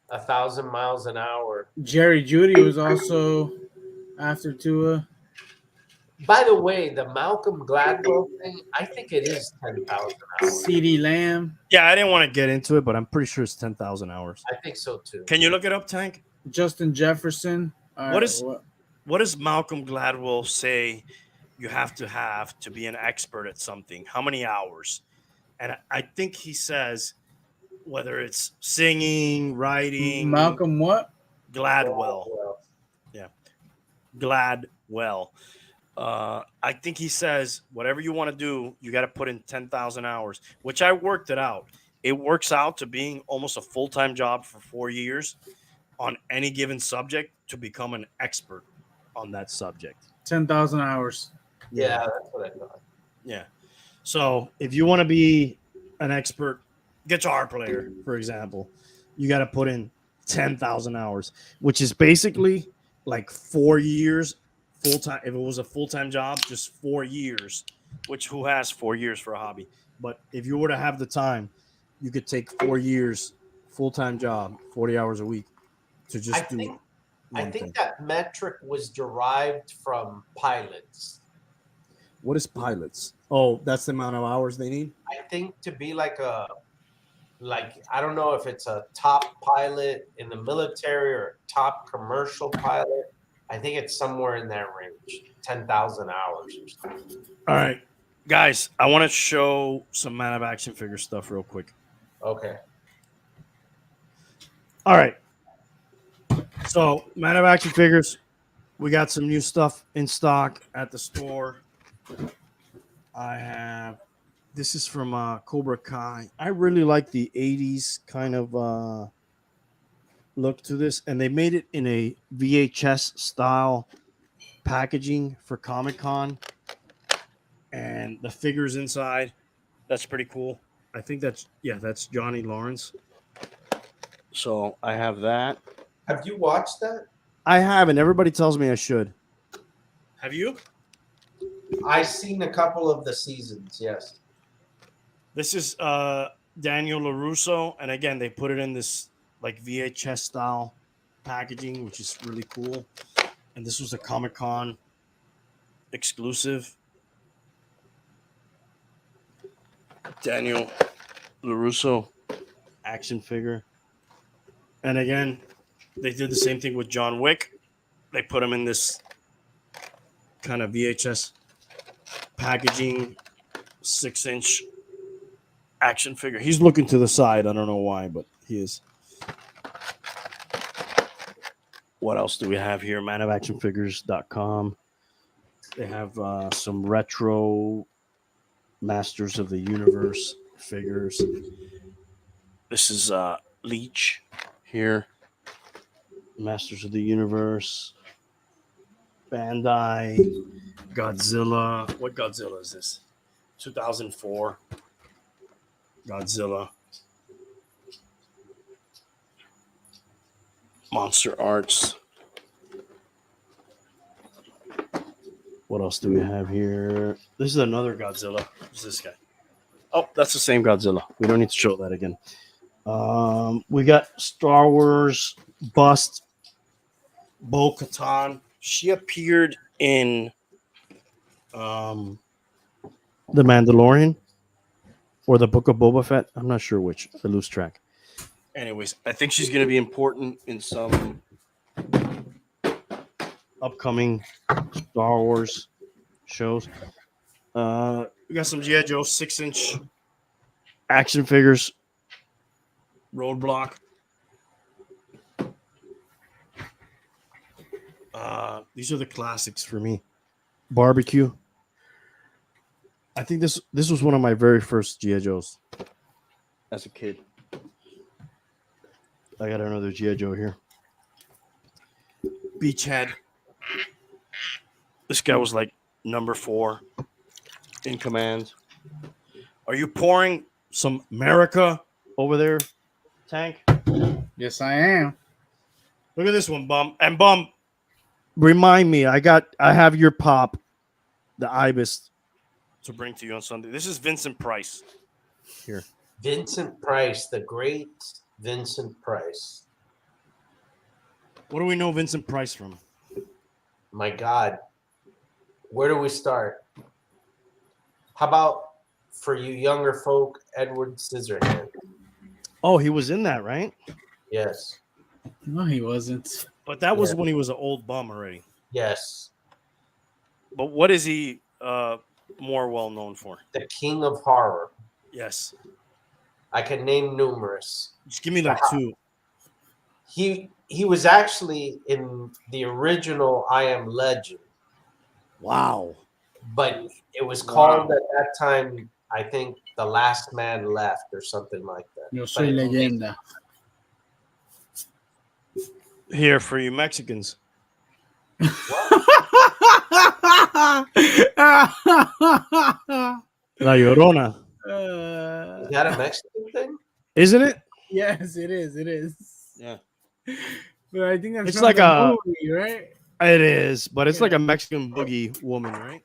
1,000 miles an hour. Jerry Jeudy was also after Tua. By the way, the Malcolm Gladwell thing, I think it is 10,000 hours. CeeDee Lamb, Yeah, I didn't want to get into it, but I'm pretty sure it's 10,000 hours. I think so too. Can you look it up, Tank? Justin Jefferson. All What right, is- What does Malcolm Gladwell say you have to be an expert at something? How many hours? And I think he says whether it's singing, writing. Malcolm what? Gladwell. Yeah. Gladwell. I think he says whatever you want to do, you got to put in 10,000 hours, which I worked it out. It works out to being almost a full-time job for 4 years on any given subject to become an expert on that subject. 10,000 hours. Yeah, that's what I thought. Yeah. So if you want to be an expert guitar player, for example, you got to put in 10,000 hours, which is basically like 4 years full time. If it was a full-time job, just 4 years, which who has 4 years for a hobby? But if you were to have the time, you could take 4 years full-time job, 40 hours a week to just I do think one thing. that metric was derived from pilots. What is pilots? Oh, that's the amount of hours they need? I think to be like I don't know if it's a top pilot in the military or a top commercial pilot. I think it's somewhere in that range, 10,000 hours or something. All right. Guys, I want to show some Man of Action Figure stuff real quick. Okay. All right. So, Man of Action Figures, we got some new stuff in stock at the store. I have, this is from Cobra Kai. I really like the 80s kind of look to this, and they made it in a VHS style packaging for Comic-Con, and the figures inside, that's pretty cool. I think that's Johnny Lawrence. So I have that. Have you watched that? I haven't. Everybody tells me I should. Have you? I've seen a couple of the seasons, yes. This is Daniel LaRusso, and again, they put it in this like VHS style packaging, which is really cool. And this was a Comic-Con exclusive. Daniel LaRusso action figure. And again, they did the same thing with John Wick. They put him in this kind of VHS packaging, 6-inch action figure. He's looking to the side. I don't know why, but he is. What else do we have here? manofactionfigures.com. They have some retro Masters of the Universe figures. This is Leech here. Masters of the Universe. Bandai. Godzilla. What Godzilla is this? 2004. Godzilla. Monster Arts. What else do we have here? This is another Godzilla. Who's this guy? Oh, that's the same Godzilla. We don't need to show that again. We got Star Wars bust. Bo-Katan. She appeared in The Mandalorian or the Book of Boba Fett. I'm not sure which. I lose track. Anyways, I think she's going to be important in some upcoming Star Wars shows. We got some G.I. Joe 6-inch action figures. Roadblock. These are the classics for me. Barbecue. I think this was one of my very first G.I. Joes as a kid. I got another G.I. Joe here. Beachhead. This guy was like number 4 in command. Are you pouring some America over there, Tank? Yes, I am. Look at this one, Bum. And Bum, remind me, I have your pop, the Ibis, to bring to you on Sunday. This is Vincent Price. Here. Vincent Price, the great Vincent Price. What do we know Vincent Price from? My God. Where do we start? How about for you younger folk, Edward Scissorhands? Oh, he was in that, right? Yes. No, he wasn't. But that was when he was an old bum already. Yes. But what is he more well known for? The King of Horror. Yes. I can name numerous. Just give me like 2. He was actually in the original I Am Legend. Wow. But it was called at that time, I think, The Last Man Left or something like that. Yo soy leyenda. Here for you Mexicans. La Llorona. Is that a Mexican thing? Isn't it? Yes, it is. It is. Yeah. But I think that's It's from like the a movie, right? It is, but it's like a Mexican boogie woman, right?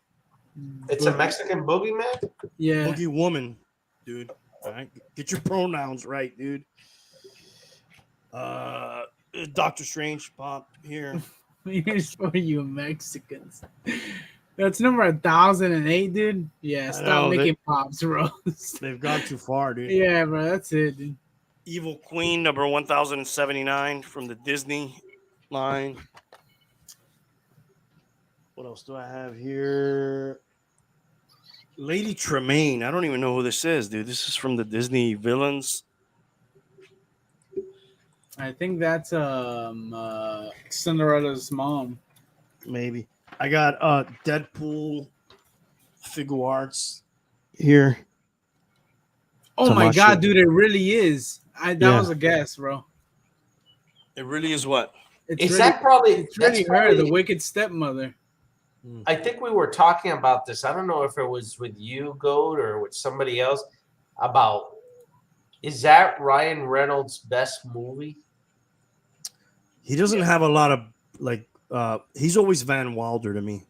It's a Mexican boogeyman? Yeah. Boogie woman, dude. All right. Get your pronouns right, dude. Doctor Strange pop here. Here's for you Mexicans. That's number 1008, dude. Yeah, stop making pops, bro. They've gone too far, dude. Yeah, bro, that's it, dude. Evil Queen number 1079 from the Disney line. What else do I have here? Lady Tremaine. I don't even know who this is, dude. This is from the Disney villains. I think that's Cinderella's mom. Maybe. I got Deadpool figure arts here. Oh my god, dude, it really is. That was a guess, bro. It really is what? It's That's her, probably the wicked stepmother. I think we were talking about this. I don't know if it was with you, Goat, or with somebody else. About is that Ryan Reynolds' best movie? He doesn't have a lot of he's always Van Wilder to me.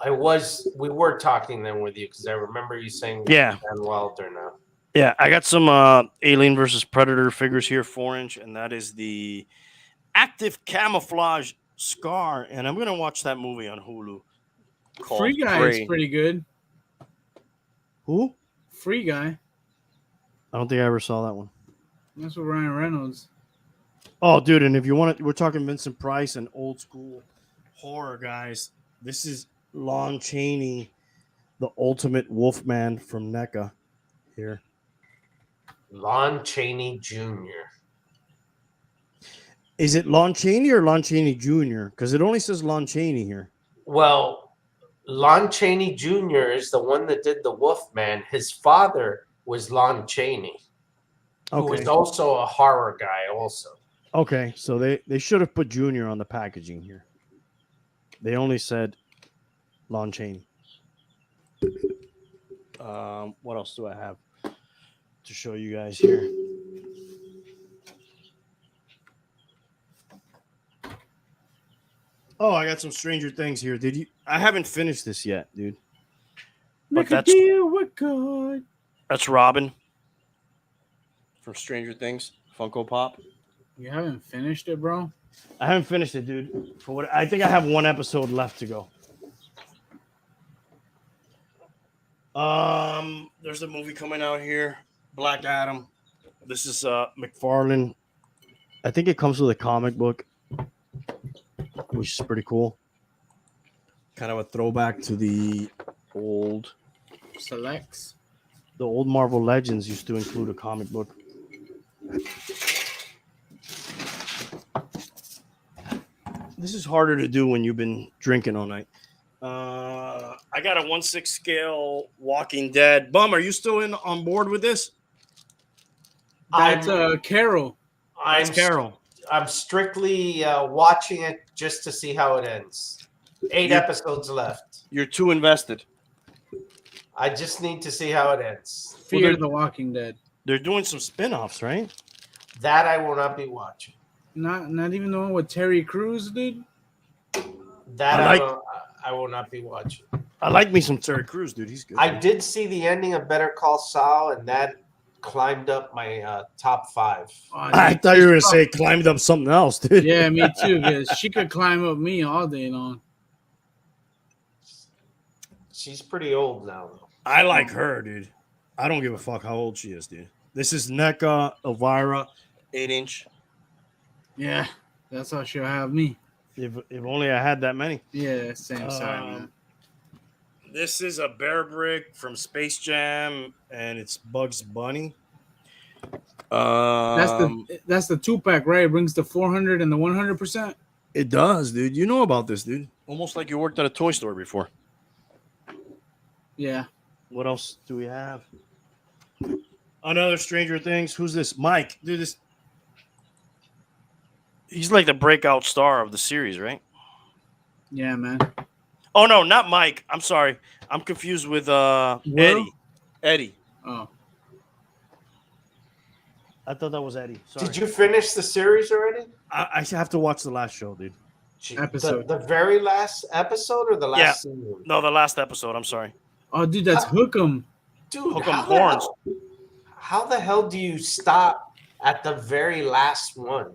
We were talking then with you because I remember you saying Van Wilder now. Yeah, I got some Alien versus Predator figures here, 4-inch, and that is the active camouflage Scar, and I'm gonna watch that movie on Hulu. Free Guy is pretty good. Who? Free Guy. I don't think I ever saw that one. That's with Ryan Reynolds. Oh, dude, and if you want to, we're talking Vincent Price and old school horror guys. This is Lon Chaney, the ultimate Wolfman from NECA. Here, Lon Chaney Jr. Is it Lon Chaney or Lon Chaney Jr.? Because it only says Lon Chaney here. Well, Lon Chaney Jr. is the one that did the Wolfman. His father was Lon Chaney, who was also a horror guy also. Okay, so they should have put Junior on the packaging here. They only said Lon Chaney. What else do I have to show you guys here? Oh, I got some Stranger Things here. Did you? I haven't finished this yet, dude. Make a deal with God. That's Robin from Stranger Things, Funko Pop. You haven't finished it, bro? I haven't finished it, dude. For what I think I have one episode left to go. There's a movie coming out here, Black Adam. This is McFarlane. I think it comes with a comic book, which is pretty cool. Kind of a throwback to the old selects. the old Marvel Legends used to include a comic book. This is harder to do when you've been drinking all night. I got a 1/6 scale Walking Dead. Bum, are you still on board with this? That's Carol. That's Carol. I'm strictly watching it just to see how it ends. 8 episodes left. You're too invested. I just need to see how it ends. Fear the Walking Dead. They're doing some spin-offs, right? That I will not be watching. Not even the one with Terry Crews, dude. That I will not be watching. I like me some Terry Crews, dude. He's good. I did see the ending of Better Call Saul, and that climbed up my top 5. I thought you were going to say climbed up something else, dude. Yeah, me too, because she could climb up me all day long. She's pretty old now, though. I like her, dude. I don't give a fuck how old she is, dude. This is NECA Elvira, 8-inch. Yeah, that's how she'll have me. If only I had that many. Yeah, same side, man. This is a Bear Brick from Space Jam, and it's Bugs Bunny. That's the 2-pack, right? It brings the 400 and the 100%. It does, dude. You know about this, dude. Almost like you worked at a toy store before. Yeah. What else do we have? Another Stranger Things. Who's this? Mike. Dude, this. He's like the breakout star of the series, right? Yeah, man. Oh no, not Mike. I'm sorry. I'm confused with Eddie. Eddie. Oh. I thought that was Eddie. Sorry. Did you finish the series already? I have to watch the last show, dude. Episode. The very last episode or the last season? No, the last episode. I'm sorry. Oh, dude, that's Hook'em. Dude, Hook 'em horns. How the hell do you stop at the very last one?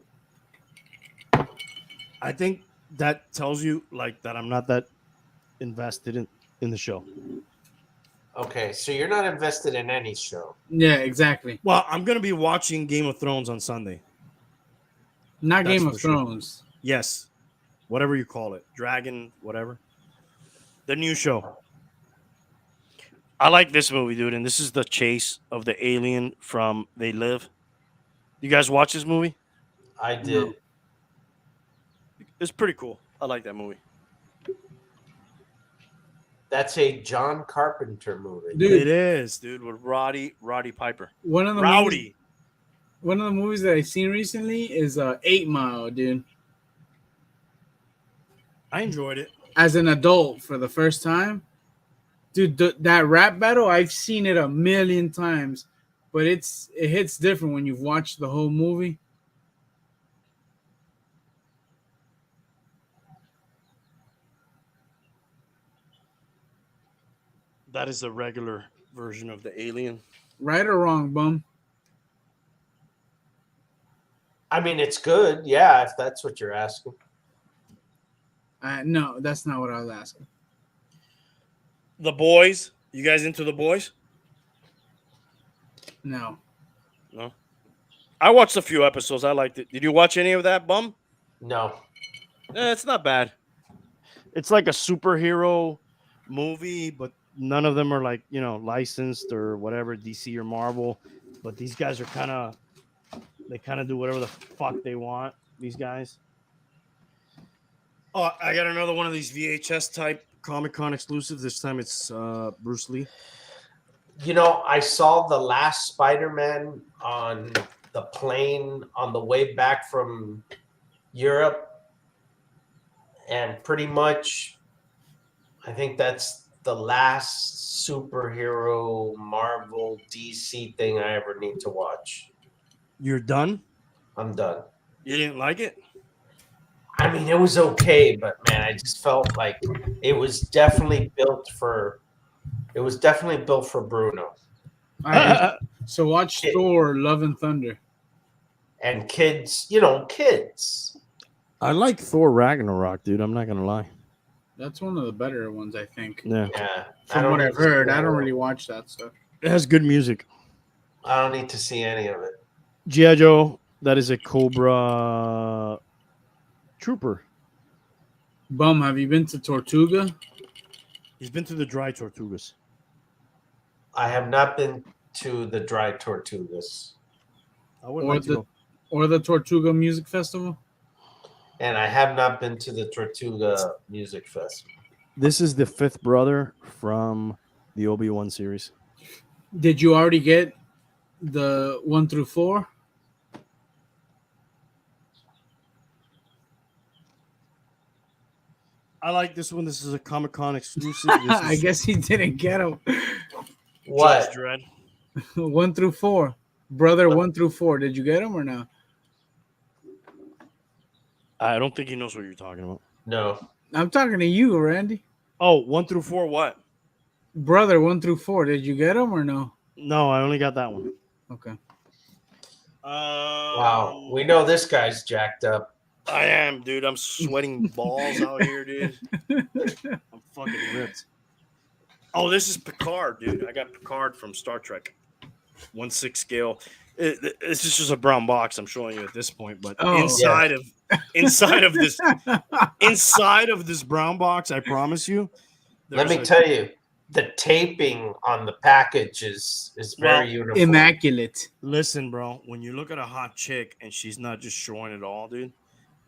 I think that tells you like that I'm not that invested in the show. Okay, so you're not invested in any show. Yeah, exactly. Well, I'm gonna be watching Game of Thrones on Sunday. Not That's Game of for sure. Thrones. Yes, whatever you call it, Dragon, whatever. The new show. I like this movie, dude, and this is the chase of the alien from They Live. You guys watch this movie? I did. No. It's pretty cool. I like that movie. That's a John Carpenter movie. Dude, It is, dude, with Roddy Piper. one of the Rowdy. one of the movies that I've seen recently is 8 Mile, dude. I enjoyed it. As an adult for the first time. Dude, that rap battle, I've seen it a million times, but it hits different when you've watched the whole movie. That is a regular version of the alien. Right or wrong, bum? I mean, it's good. Yeah, if that's what you're asking. No, that's not what I was asking. The Boys. You guys into The Boys? No. No. I watched a few episodes. I liked it. Did you watch any of that, bum? No. It's not bad. It's like a superhero movie, but none of them are like, licensed or whatever, DC or Marvel. But these guys are they kind of do whatever the fuck they want, these guys. Oh, I got another one of these VHS type Comic-Con exclusives. This time it's Bruce Lee. I saw the last Spider-Man on the plane on the way back from Europe. And pretty much, I think that's the last superhero Marvel DC thing I ever need to watch. You're done? I'm done. You didn't like it? I mean, it was okay, but man, I just felt like it was definitely built for Bruno. All right, so watch Thor: Love and Thunder. And kids, kids. I like Thor Ragnarok, dude. I'm not gonna lie. That's one of the better ones, I think. Yeah, Yeah. From what I've heard, I don't really watch that stuff. it has good music. I don't need to see any of it. G.I. Joe, that is a Cobra Trooper. Bum, have you been to Tortuga? He's been to the dry Tortugas. I have not been to the Dry Tortugas, I would Or like to the go. or the Tortuga Music Festival. and I have not been to the Tortuga Music Festival. This is the fifth brother from the Obi-Wan series. Did you already get the 1 through 4? I like this one. This is a Comic-Con exclusive. This I is guess he didn't get them. What? Judge Dredd. 1 through 4. Brother 1 through 4. Did you get them or no? I don't think he knows what you're talking about. No. I'm talking to you, Randy. Oh, 1 through 4 what? Brother 1 through 4. Did you get them or no? No, I only got that one. Okay. Wow. We know this guy's jacked up. I am, dude. I'm sweating balls out here, dude. I'm fucking ripped. Oh, this is Picard, dude. I got Picard from Star Trek. 1/6 scale. This is just a brown box I'm showing you at this point, but inside of this brown box, I promise you. Let me tell you, the taping on the package is very uniform. Immaculate. Listen, bro, when you look at a hot chick and she's not just showing it all, dude,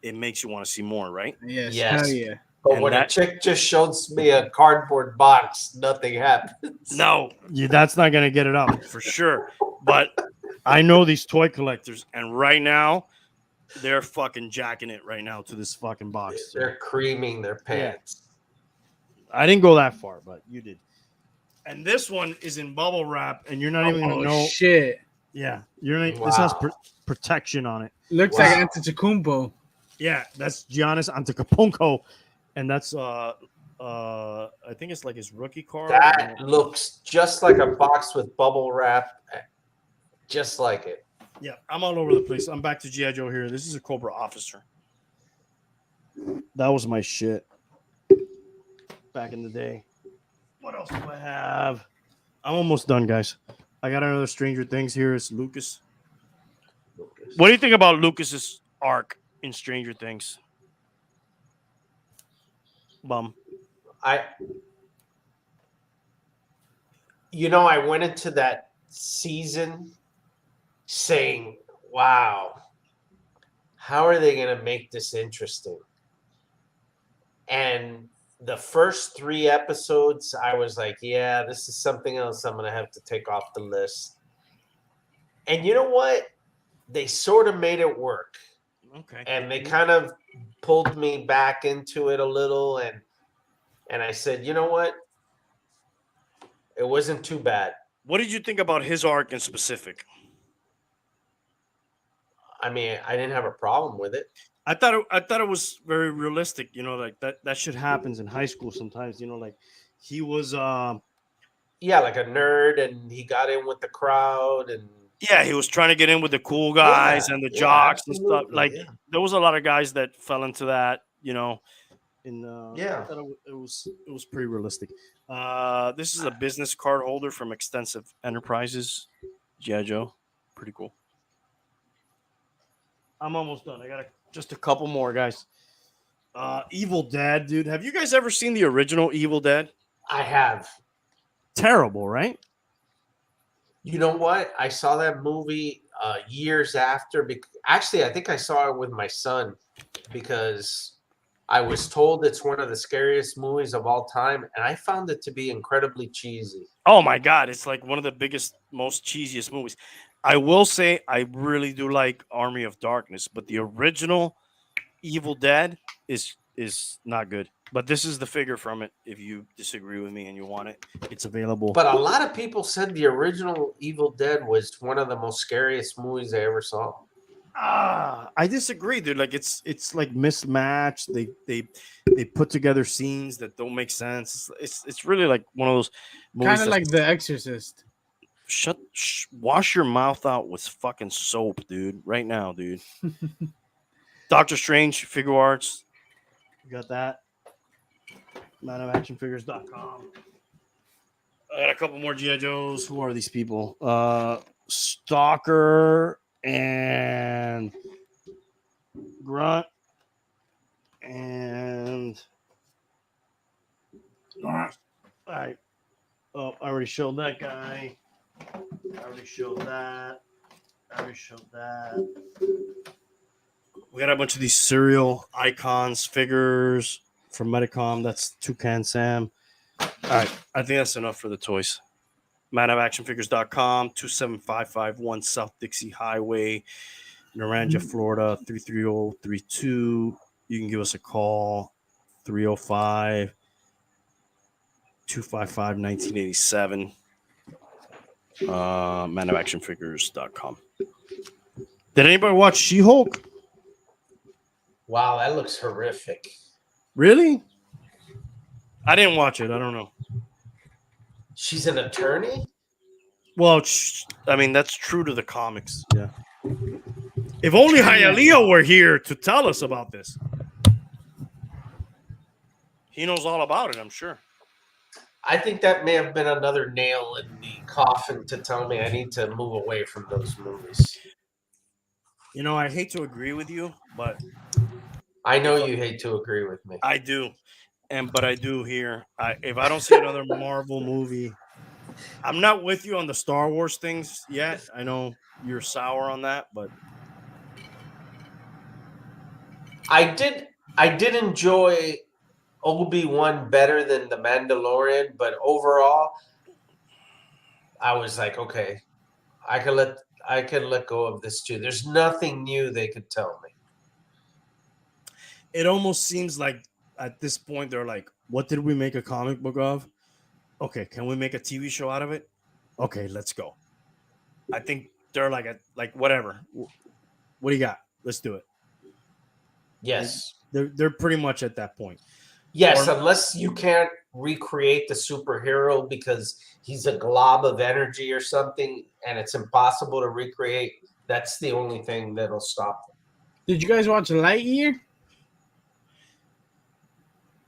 it makes you want to see more, right? Yes. Yes. Hell yeah. But And when a that- chick just shows me a cardboard box, nothing happens. No, that's not gonna get it up for sure. But I know these toy collectors, and right now they're fucking jacking it right now to this fucking box. They're creaming their pants. I didn't go that far, but you did. And this one is in bubble wrap, and you're not even gonna know. Shit. Yeah, you're not. This has Wow. protection on it. Looks Wow. like Antetokounmpo. Yeah, that's Giannis Antetokounmpo, and that's I think it's like his rookie card. That looks just like a box with bubble wrap, just like it. Yeah, I'm all over the place. I'm back to G.I. Joe here. This is a Cobra officer. That was my shit back in the day. What else do I have? I'm almost done, guys. I got another Stranger Things here. It's Lucas. What do you think about Lucas's arc in Stranger Things? Bum. I went into that season saying, wow, how are they going to make this interesting? And the first 3 episodes, I was like, yeah, this is something else I'm going to have to take off the list. And you know what? They sort of made it work. Okay. And they kind of pulled me back into it a little. And I said, you know what? It wasn't too bad. What did you think about his arc in specific? I mean, I didn't have a problem with it. I thought it was very realistic. You know, like that shit happens in high school sometimes. You know, like he was Yeah, like a nerd, and he got in with the crowd, and yeah, he was trying to get in with the cool guys Yeah, and the yeah, jocks and stuff. absolutely, Like yeah. there was a lot of guys that fell into that. You know, Yeah. I thought it was pretty realistic. This is a business card holder from Extensive Enterprises, G.I. Joe. Pretty cool. I'm almost done. I got just a couple more, guys. Evil Dead, dude. Have you guys ever seen the original Evil Dead? I have. Terrible, right? You know what? I saw that movie years after. Actually, I think I saw it with my son because I was told it's one of the scariest movies of all time, and I found it to be incredibly cheesy. Oh my god, it's like one of the biggest, most cheesiest movies. I will say I really do like Army of Darkness, but the original Evil Dead is not good. But this is the figure from it. If you disagree with me and you want it, it's available. But a lot of people said the original Evil Dead was one of the most scariest movies I ever saw. I disagree, dude. Like it's like mismatched. They put together scenes that don't make sense. It's really like one of those movies. Kind of like The Exorcist. Wash your mouth out with fucking soap, dude. Right now, dude. Doctor Strange figure arts. You got that? ManOfActionFigures.com. I got a couple more G.I. Joes. Who are these people? Stalker and Grunt and all right. Oh, I already showed that guy. I already showed that. I already showed that. We got a bunch of these cereal icons, figures from Medicom. That's Toucan Sam. All right. I think that's enough for the toys. MadAvActionFigures.com, 27551 South Dixie Highway, Naranja, Florida, 33032. You can give us a call, 305 255 1987. MadAvActionFigures.com. Did anybody watch She-Hulk? Wow, that looks horrific. Really? I didn't watch it. I don't know. She's an attorney? Well, I mean, that's true to the comics. Yeah. If only Hialeah were here to tell us about this. He knows all about it, I'm sure. I think that may have been another nail in the coffin to tell me I need to move away from those movies. You know, I hate to agree with you, but I know you hate to agree with me. I do. But I do here. If I don't see another Marvel movie, I'm not with you on the Star Wars things yet. I know you're sour on that, but I did enjoy Obi-Wan better than The Mandalorian, but overall, I was like, okay, I can let go of this too. There's nothing new they could tell me. it almost seems like at this point they're like, what did we make a comic book of? Okay, can we make a TV show out of it? Okay, let's go. I think they're like whatever. What do you got? Let's do it. Yes. They're pretty much at that point. Yes, unless you can't recreate the superhero because he's a glob of energy or something and it's impossible to recreate, that's the only thing that'll stop them. Did you guys watch Lightyear?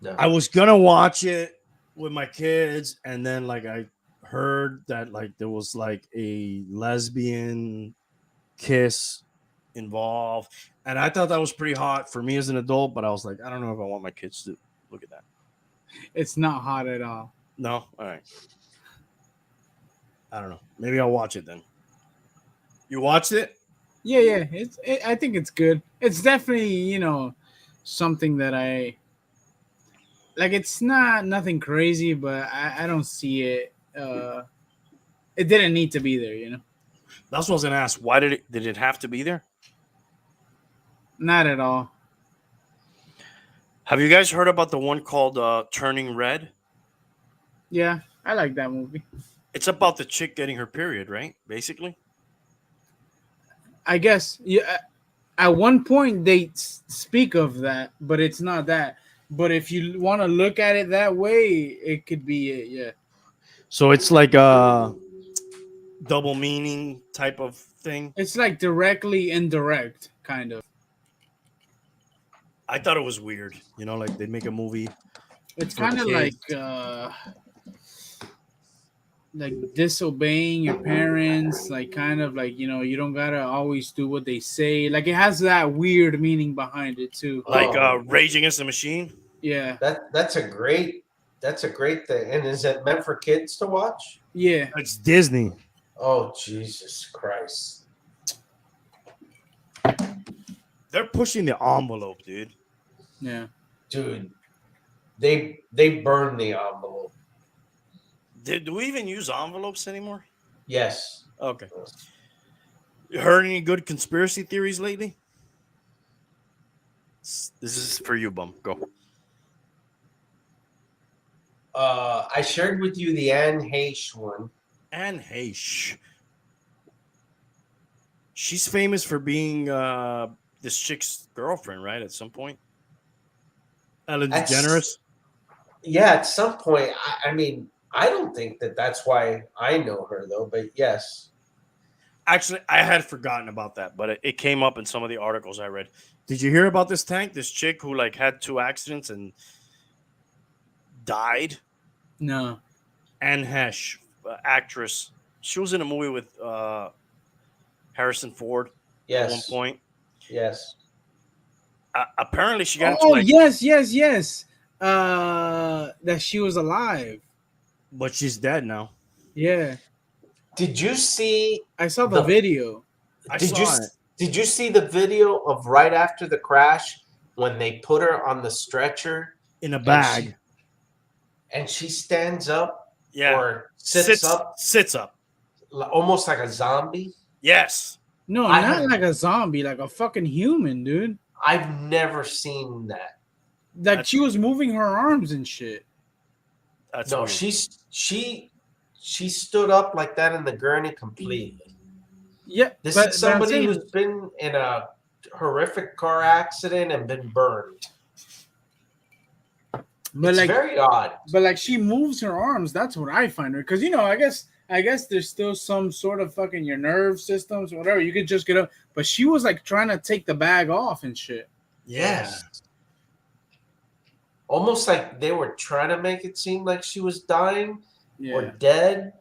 No. I was gonna watch it with my kids, and then like I heard that like there was like a lesbian kiss involved, and I thought that was pretty hot for me as an adult, but I was like, I don't know if I want my kids to look at that. It's not hot at all. No? All right. I don't know. Maybe I'll watch it then. You watched it? Yeah. I think it's good. It's definitely, something that I like. It's nothing crazy, but I don't see it. It didn't need to be there, That's what I was gonna ask. Why did it have to be there? Not at all. Have you guys heard about the one called Turning Red? Yeah, I like that movie. It's about the chick getting her period, right? Basically. I guess. Yeah. At one point they speak of that, but it's not that. But if you want to look at it that way, it could be it. Yeah. So it's like a double meaning type of thing. It's like directly indirect, kind of. I thought it was weird. Like they make a movie. It's for kind of kids. like disobeying your parents, like kind of like you don't gotta always do what they say. Like it has that weird meaning behind it too. Like Rage Against the Machine. Yeah. That's a great thing. And is it meant for kids to watch? Yeah. It's Disney. Oh, Jesus Christ. They're pushing the envelope, dude. Yeah. Dude, they burn the envelope. Do we even use envelopes anymore? Yes. Okay. You heard any good conspiracy theories lately? This is for you, Bum. Go. I shared with you the Anne Heche one. Anne Heche. She's famous for being this chick's girlfriend, right? At some point. Ellen DeGeneres. Yeah, at some point. I mean, I don't think that's why I know her, though, but yes. Actually, I had forgotten about that, but it came up in some of the articles I read. Did you hear about this Tank? This chick who like had 2 accidents and died? No. Anne Heche, actress. She was in a movie with Harrison Ford at one point. Yes. Apparently, she got Oh, into yes. That she was alive. but she's dead now. Yeah, Did you see I saw the video. Did you see the video of right after the crash when they put her on the stretcher in a and bag. she stands up Yeah. or sits up Sits up. almost like a zombie? Yes. No, I not have- like a zombie, like a fucking human, dude. I've never seen that. Like That's- she was moving her arms and shit. That's No, weird. she stood up like that in the gurney completely. Yeah, This but, is but I'm somebody saying- who's been in a horrific car accident and been burned. but It's like, very odd. but like she moves her arms. That's what I find her, because I guess there's still some sort of fucking your nerve systems, whatever. You could just get up, but she was like trying to take the bag off and shit. Yes. Almost like they were trying to make it seem like she was dying or Yeah, dead,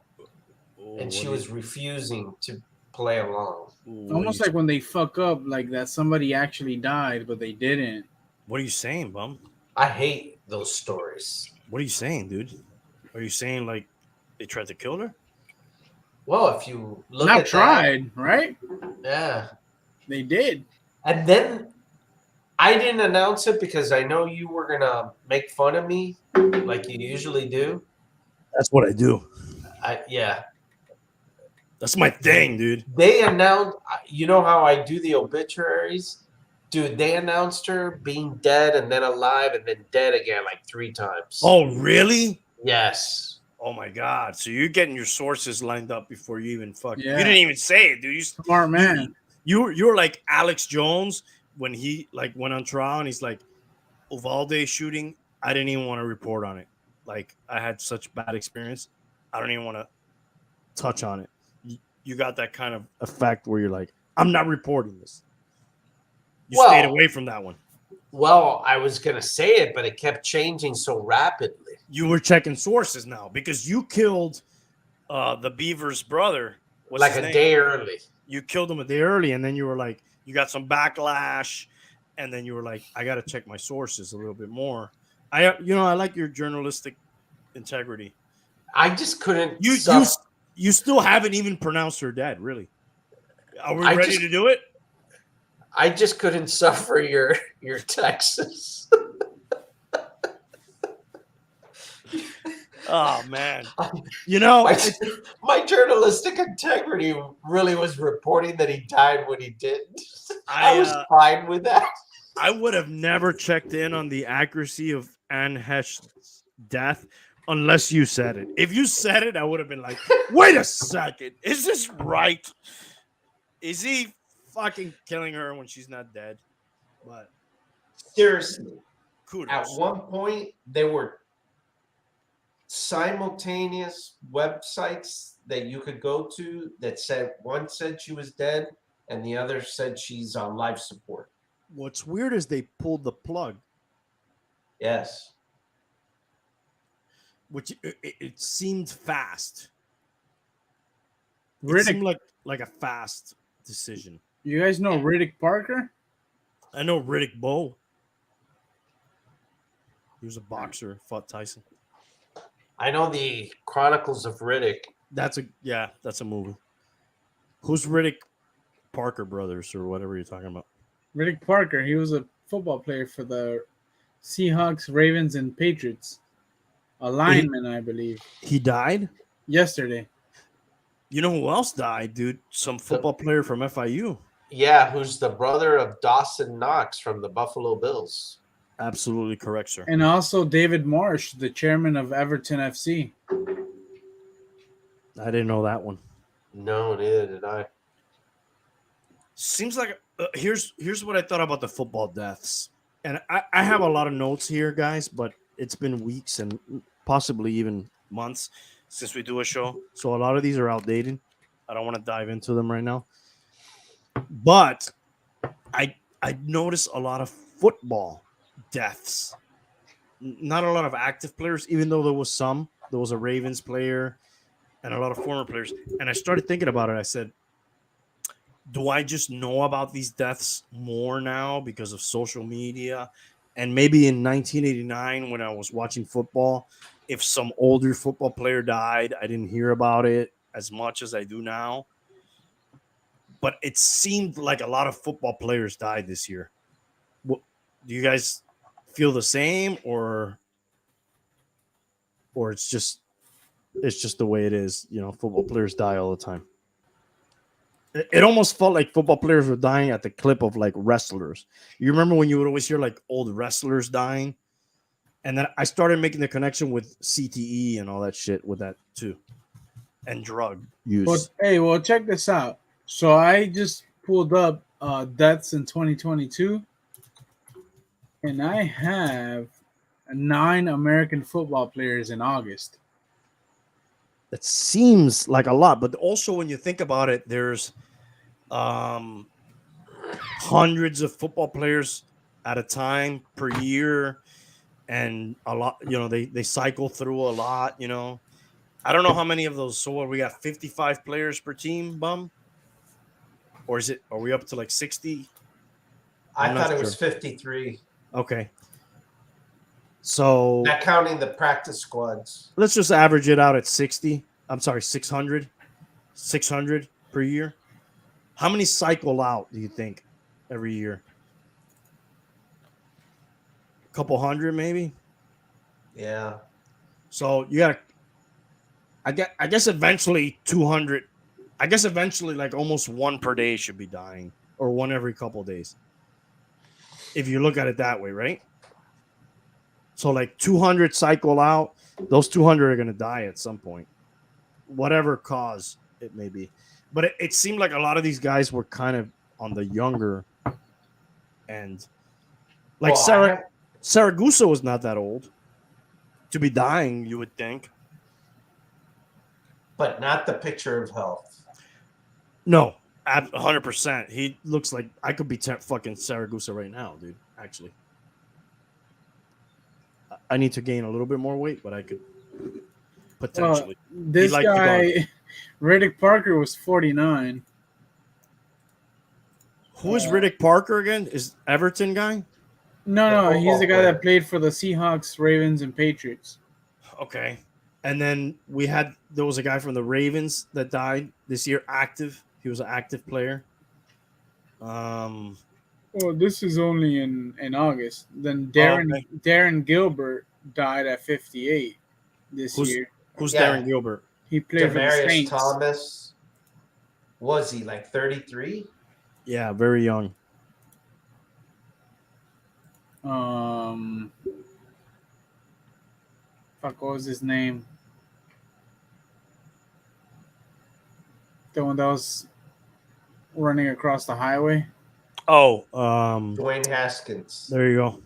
Oh, and she what was refusing to play along. almost like when they fuck up, like that somebody actually died, but they didn't. What are you saying, bum? I hate those stories. What are you saying, dude? Are you saying like they tried to kill her? Well, if you look Not at tried, right? that, yeah. They did. And then I didn't announce it because I know you were gonna make fun of me like you usually do. That's what I do. Yeah. That's my thing, dude. They announced, you know how I do the obituaries? Dude, they announced her being dead and then alive and then dead again like 3 times. Oh, really? Yes. Oh my god. So you're getting your sources lined up before you even fuck. Yeah. You didn't even say it, dude. Smart man. You're like Alex Jones when he like went on trial and he's like, Uvalde shooting, I didn't even want to report on it. Like I had such bad experience. I don't even want to touch on it. You got that kind of effect where you're like, I'm not reporting this. You Well- stayed away from that one. Well, I was gonna say it, but it kept changing so rapidly. You were checking sources now because you killed the Beaver's brother. What's Like his a name? day early. You killed him a day early, and then you were like, you got some backlash, and then you were like, I got to check my sources a little bit more. I like your journalistic integrity. I just couldn't. You still haven't even pronounced her dead, really. Are we I ready just- to do it? I just couldn't suffer your texts. Oh man, you know, My journalistic integrity really was reporting that he died when he didn't. I was fine with that. I would have never checked in on the accuracy of Anne Hesch's death unless you said it. If you said it, I would have been like, wait a second. Is this right? Is he fucking killing her when she's not dead? But Seriously, kudos. at one point there were simultaneous websites that you could go to that said one said she was dead and the other said she's on life support. What's weird is they pulled the plug, Yes. which it seemed fast. It Riddick, seemed like a fast decision. you guys know Riddick Parker? I know Riddick Bowe. He was a boxer, fought Tyson. I know the Chronicles of Riddick. That's a movie. Who's Riddick Parker brothers or whatever you're talking about? Riddick Parker. He was a football player for the Seahawks, Ravens, and Patriots. A lineman, I believe. He died? Yesterday. You know who else died, dude? Some football player from FIU. Yeah, who's the brother of Dawson Knox from the Buffalo Bills. Absolutely correct, sir. And also David Marsh, the chairman of Everton FC. I didn't know that one. No, neither did I. Seems like here's what I thought about the football deaths. And I have a lot of notes here, guys, but it's been weeks and possibly even months since we do a show. So a lot of these are outdated. I don't want to dive into them right now. But I noticed a lot of football deaths. Not a lot of active players, even though there was some. There was a Ravens player and a lot of former players. And I started thinking about it. I said, do I just know about these deaths more now because of social media And maybe in 1989, when I was watching football, if some older football player died, I didn't hear about it as much as I do now. But it seemed like a lot of football players died this year. What, do you guys feel the same, or it's just the way it is? You know, football players die all the time. It almost felt like football players were dying at the clip of like wrestlers. You remember when you would always hear like old wrestlers dying? And then I started making the connection with CTE and all that shit with that too. And drug use. But hey, well, check this out. So I just pulled up deaths in 2022, and I have 9 American football players in August. That seems like a lot, but also when you think about it, there's hundreds of football players at a time per year, and a lot, you know, they cycle through a lot, you know. I don't know how many of those. So what, we got 55 players per team, Bum? Or are we up to like 60? I thought it was 53. Okay. So Not counting the practice squads. let's just average it out at 60. I'm sorry, 600. 600 per year. How many cycle out, do you think, every year? A couple hundred, maybe? Yeah. So you got, I guess eventually 200. I guess eventually like almost one per day should be dying, or one every couple days. If you look at it that way, right? So like 200 cycle out, those 200 are going to die at some point, whatever cause it may be. But it seemed like a lot of these guys were kind of on the younger end. Like Well, Saragusa was not that old to be dying, you would think. but not the picture of health. No, 100%. He looks like I could be fucking Saragusa right now, dude. Actually, I need to gain a little bit more weight, but I could potentially. This guy, Riddick Parker, was 49. Who is Riddick Parker again? Is Everton guy? No, The he's the guy football that played for the Seahawks, Ravens, and Patriots. Okay. And then there was a guy from the Ravens that died this year, active. He was an active player. Well, this is only in August. Then Darren Gilbert died at 58 this year. Who's Yeah. Darren Gilbert? He played for the Demarius Saints. Thomas. Was he like 33? Yeah, very young. Fuck, what was his name? The one that was running across the highway. Oh, Dwayne Haskins. there you go.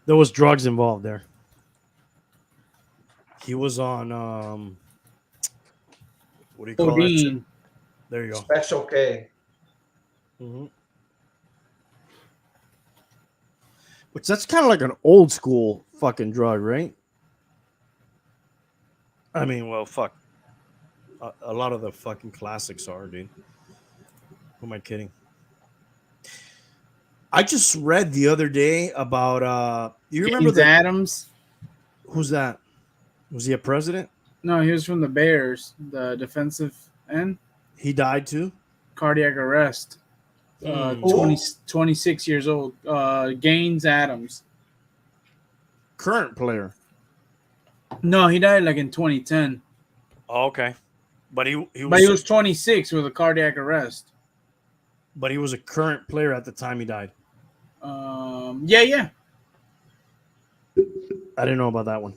There was drugs involved there. He was on what do you call that shit? Codeine. There you go. Special K. Mm-hmm. Which that's kind of like an old school fucking drug, right? I mean, well, fuck. A lot of the fucking classics are, dude. Who am I kidding? I just read the other day about you remember James the Adams? who's that? Was he a president? No, he was from the Bears, the defensive end. He died too. Cardiac arrest. 26 years old. Gaines Adams. Current player. No, he died like in 2010. Oh, okay. But he But he was 26 with a cardiac arrest. But he was a current player at the time he died. Yeah. I didn't know about that one.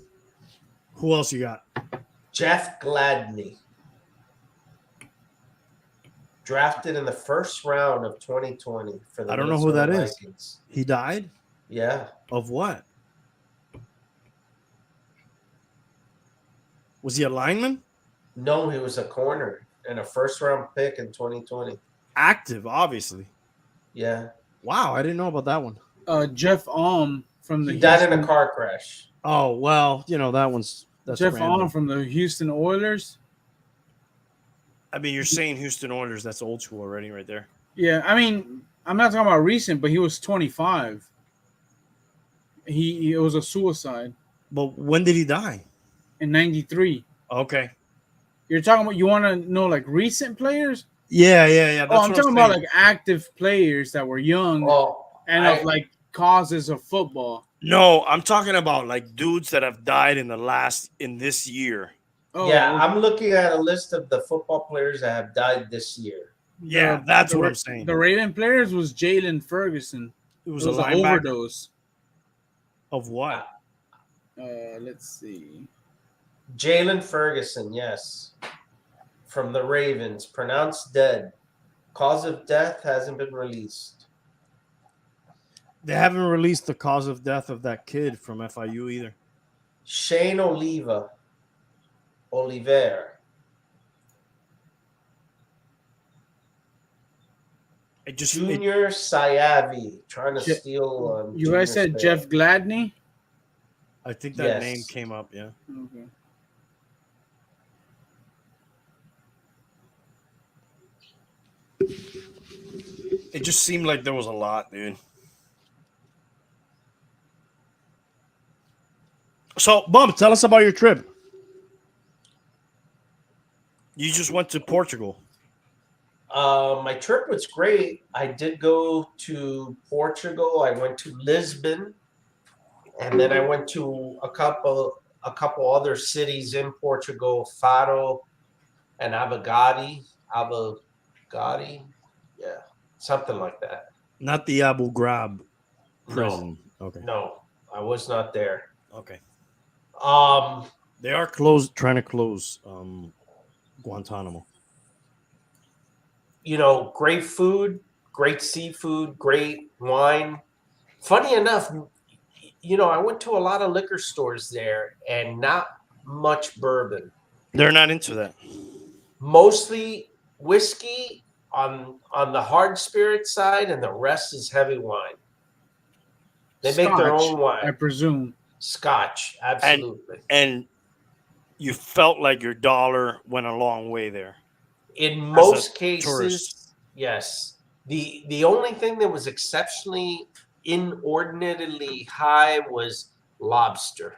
Who else you got? Jeff Gladney. Drafted in the first round of 2020 for the I don't know who that Minnesota is. Vikings. He died? Yeah. Of what? Was he a lineman? No, he was a corner and a first round pick in 2020. Active, obviously. Yeah. Wow, I didn't know about that one. Jeff Alm from the He died in a car crash. Oh, well, you know, that's Jeff random. Alm from the Houston Oilers. I mean, you're saying Houston Oilers, that's old school already right there. Yeah, I mean, I'm not talking about recent, but he was 25. It was a suicide But when did he die? in '93. Okay. You're talking about, you want to know like recent players? Yeah. Oh, That's I'm what talking I'm about saying. like active players that were young Oh, and of like causes of football. No, I'm talking about like dudes that have died in this year. yeah, Oh, I'm looking at a list of the football players that have died this year. Yeah, that's what I'm saying. The Raven players was Jalen Ferguson. It It was was a an linebacker overdose. of what? Let's see. Jalen Ferguson, yes, from the Ravens, pronounced dead. Cause of death hasn't been released. They haven't released the cause of death of that kid from FIU either. Shane Oliver. Junior Sayavi trying to steal. You guys said Jeff Gladney? I think that name came up, yeah. Okay. It just seemed like there was a lot, dude. So, Bum, tell us about your trip. You just went to Portugal. My trip was great. I did go to Portugal. I went to Lisbon, and then I went to a couple other cities in Portugal, Faro and Abagadi, yeah, something like that. Not the Abu Ghraib prison. No, okay. no, I was not there. Okay. Um, They are trying to close Guantanamo. You know, great food, great seafood, great wine. Funny enough, you know, I went to a lot of liquor stores there and not much bourbon. They're not into that. Mostly whiskey on the hard spirit side, and the rest is heavy wine. They make their own wine, I presume. Scotch, absolutely. And you felt like your dollar went a long way there. In most cases, tourist. yes. The only thing that was exceptionally inordinately high was lobster.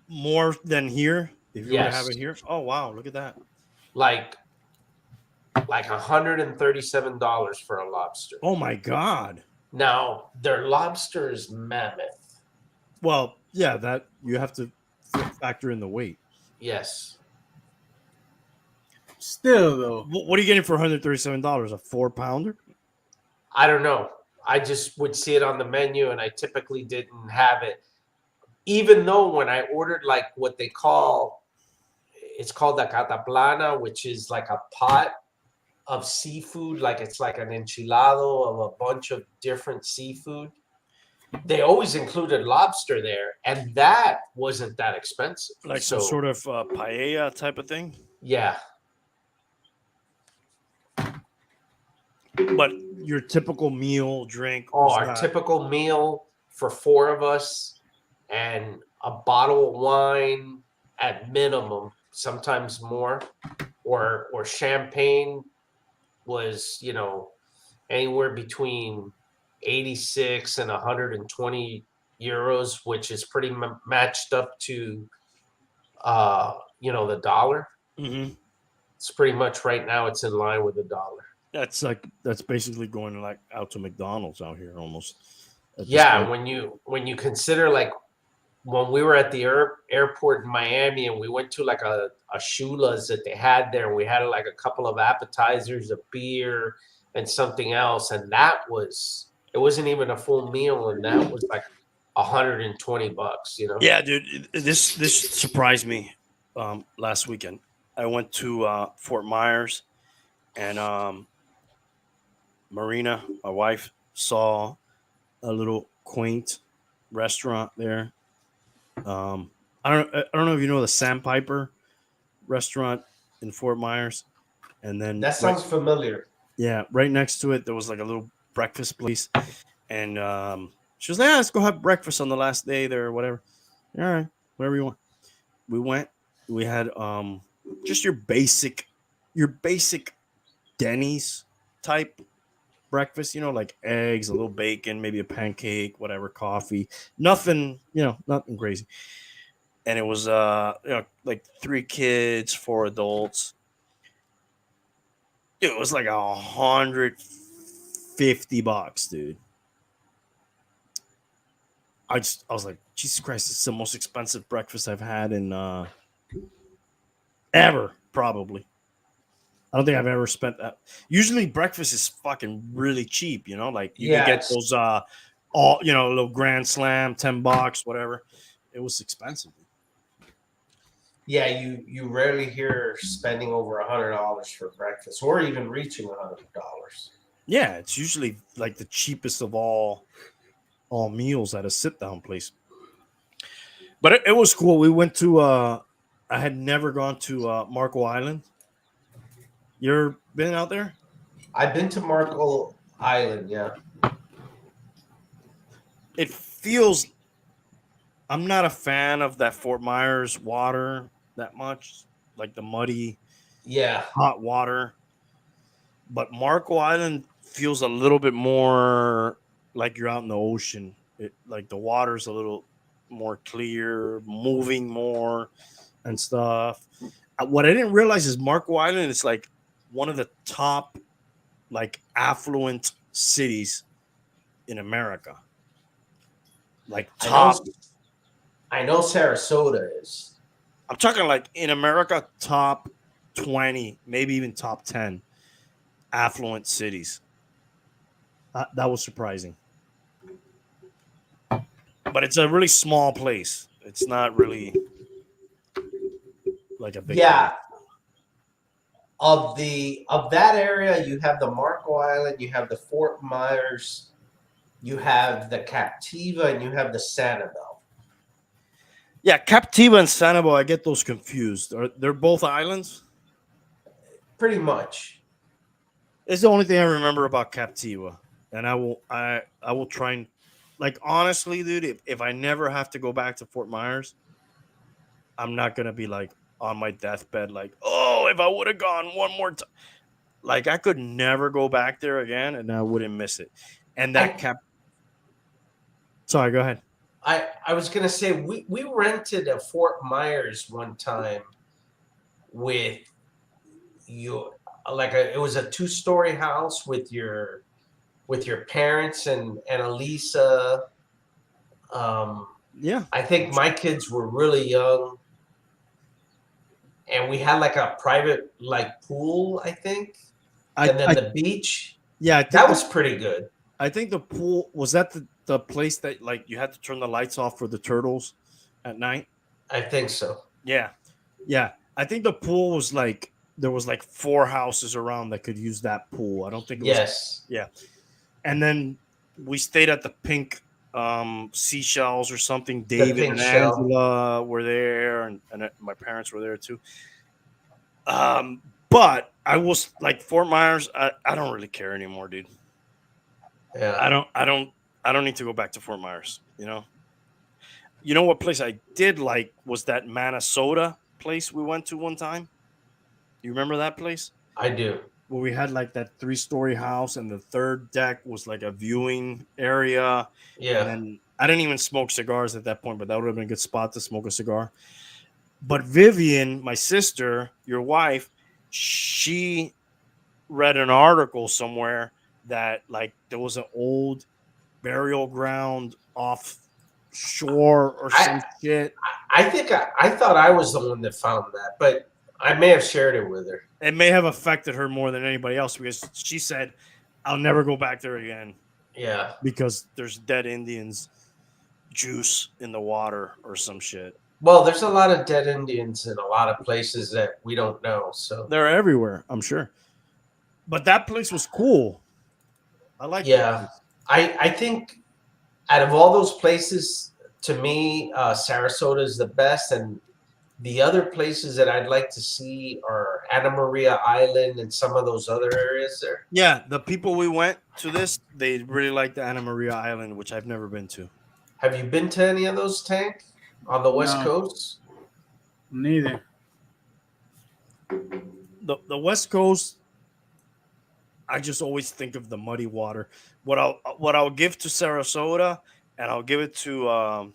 More than here? If you were to Yes. have it here? Oh, wow. Look at that. Like $137 for a lobster. Oh, my God. Now, their lobster is mammoth. Well, yeah, that you have to factor in the weight. Yes. Still, though. What are you getting for $137? A 4-pounder? I don't know. I just would see it on the menu, and I typically didn't have it. Even though when I ordered like what they call, it's called a cataplana, which is like a pot of seafood, like it's like an enchilado of a bunch of different seafood. They always included lobster there, and that wasn't that expensive. Like some sort of paella type of thing? Yeah. But your typical meal, drink. Oh, our typical meal for 4 of us, and a bottle of wine at minimum, sometimes more, or champagne was, you know, anywhere between 86 and 120 euros, which is pretty matched up to, you know, the dollar. Mm-hmm. It's pretty much right now it's in line with the dollar. That's basically going like out to McDonald's out here almost. Yeah, when you consider like when we were at the airport in Miami and we went to like a Shula's that they had there, and we had like a couple of appetizers, a beer, and something else, and it wasn't even a full meal, and that was like $120, you know. Yeah, dude, this surprised me last weekend. I went to Fort Myers, and Marina, my wife, saw a little quaint restaurant there. I don't know if you know the Sandpiper restaurant in Fort Myers, and then That sounds familiar. Yeah, right next to it there was like a little breakfast place, and she was like, "Let's go have breakfast on the last day there or whatever." All right, whatever you want. We went. We had just your basic Denny's type breakfast, like eggs, a little bacon, maybe a pancake, whatever, coffee, nothing, nothing crazy. And it was like 3 kids, 4 adults. It was like $150, dude. I was like, Jesus Christ, it's the most expensive breakfast I've had in ever, probably. I don't think I've ever spent that. Usually breakfast is fucking really cheap, like you can get those all, a little Grand Slam, $10, whatever. It was expensive. Yeah, you rarely hear spending over $100 for breakfast or even reaching $100. Yeah, it's usually like the cheapest of all meals at a sit down place. But it was cool. We went to I had never gone to Marco Island. You ever been out there? I've been to Marco Island, yeah. It feels, I'm not a fan of that Fort Myers water that much, like the muddy, hot water. But Marco Island feels a little bit more like you're out in the ocean. Like the water's a little more clear, moving more and stuff. What I didn't realize is Marco Island is like one of the top, like, affluent cities in America. Like top. I know Sarasota is. I'm talking like in America, top 20, maybe even top 10 affluent cities. That was surprising. But it's a really small place. It's not really like a big place. Of that area, you have the Marco Island, you have the Fort Myers, you have the Captiva, and you have the Sanibel. Yeah, Captiva and Sanibel, I get those confused. They're both islands? Pretty much. It's the only thing I remember about Captiva. And I will try and, like, honestly, dude, if I never have to go back to Fort Myers, I'm not gonna be like on my deathbed, like, oh, if I would have gone one more time. Like, I could never go back there again and I wouldn't miss it. And that Sorry, go ahead. I was gonna say we rented a Fort Myers one time with you, like it was a 2-story house with your parents and Elisa. Yeah. I think my kids were really young. And we had like a private like pool, I think. And then the beach. Yeah, that was pretty good. I think the pool was that the place that, like, you had to turn the lights off for the turtles at night. I think so. Yeah. I think the pool was like there was like 4 houses around that could use that pool. I don't think it was. Yeah. And then we stayed at the Pink Seashells or something. David and Angela were there, and my parents were there too. But I was like, Fort Myers, I don't really care anymore, dude. Yeah. I don't need to go back to Fort Myers, You know what place I did like was that Minnesota place we went to one time. You remember that place? I do. Where we had like that 3-story house, and the third deck was like a viewing area. Yeah. And then I didn't even smoke cigars at that point, but that would have been a good spot to smoke a cigar. But Vivian, my sister, your wife, she read an article somewhere that like there was an old burial ground offshore or some shit. I think I thought I was the one that found that, but I may have shared it with her. It may have affected her more than anybody else because she said, I'll never go back there again. Yeah. Because there's dead Indians juice in the water or some shit. Well, there's a lot of dead Indians in a lot of places that we don't know. So they're everywhere, I'm sure. But that place was cool. I like that place. I think out of all those places, to me, Sarasota is the best, and the other places that I'd like to see are Anna Maria Island and some of those other areas there. Yeah, the people we went to this, they really like the Anna Maria Island, which I've never been to. Have you been to any of those, Tank, on the West Coast? Neither. The West Coast, I just always think of the muddy water. What I'll give to Sarasota, and I'll give it to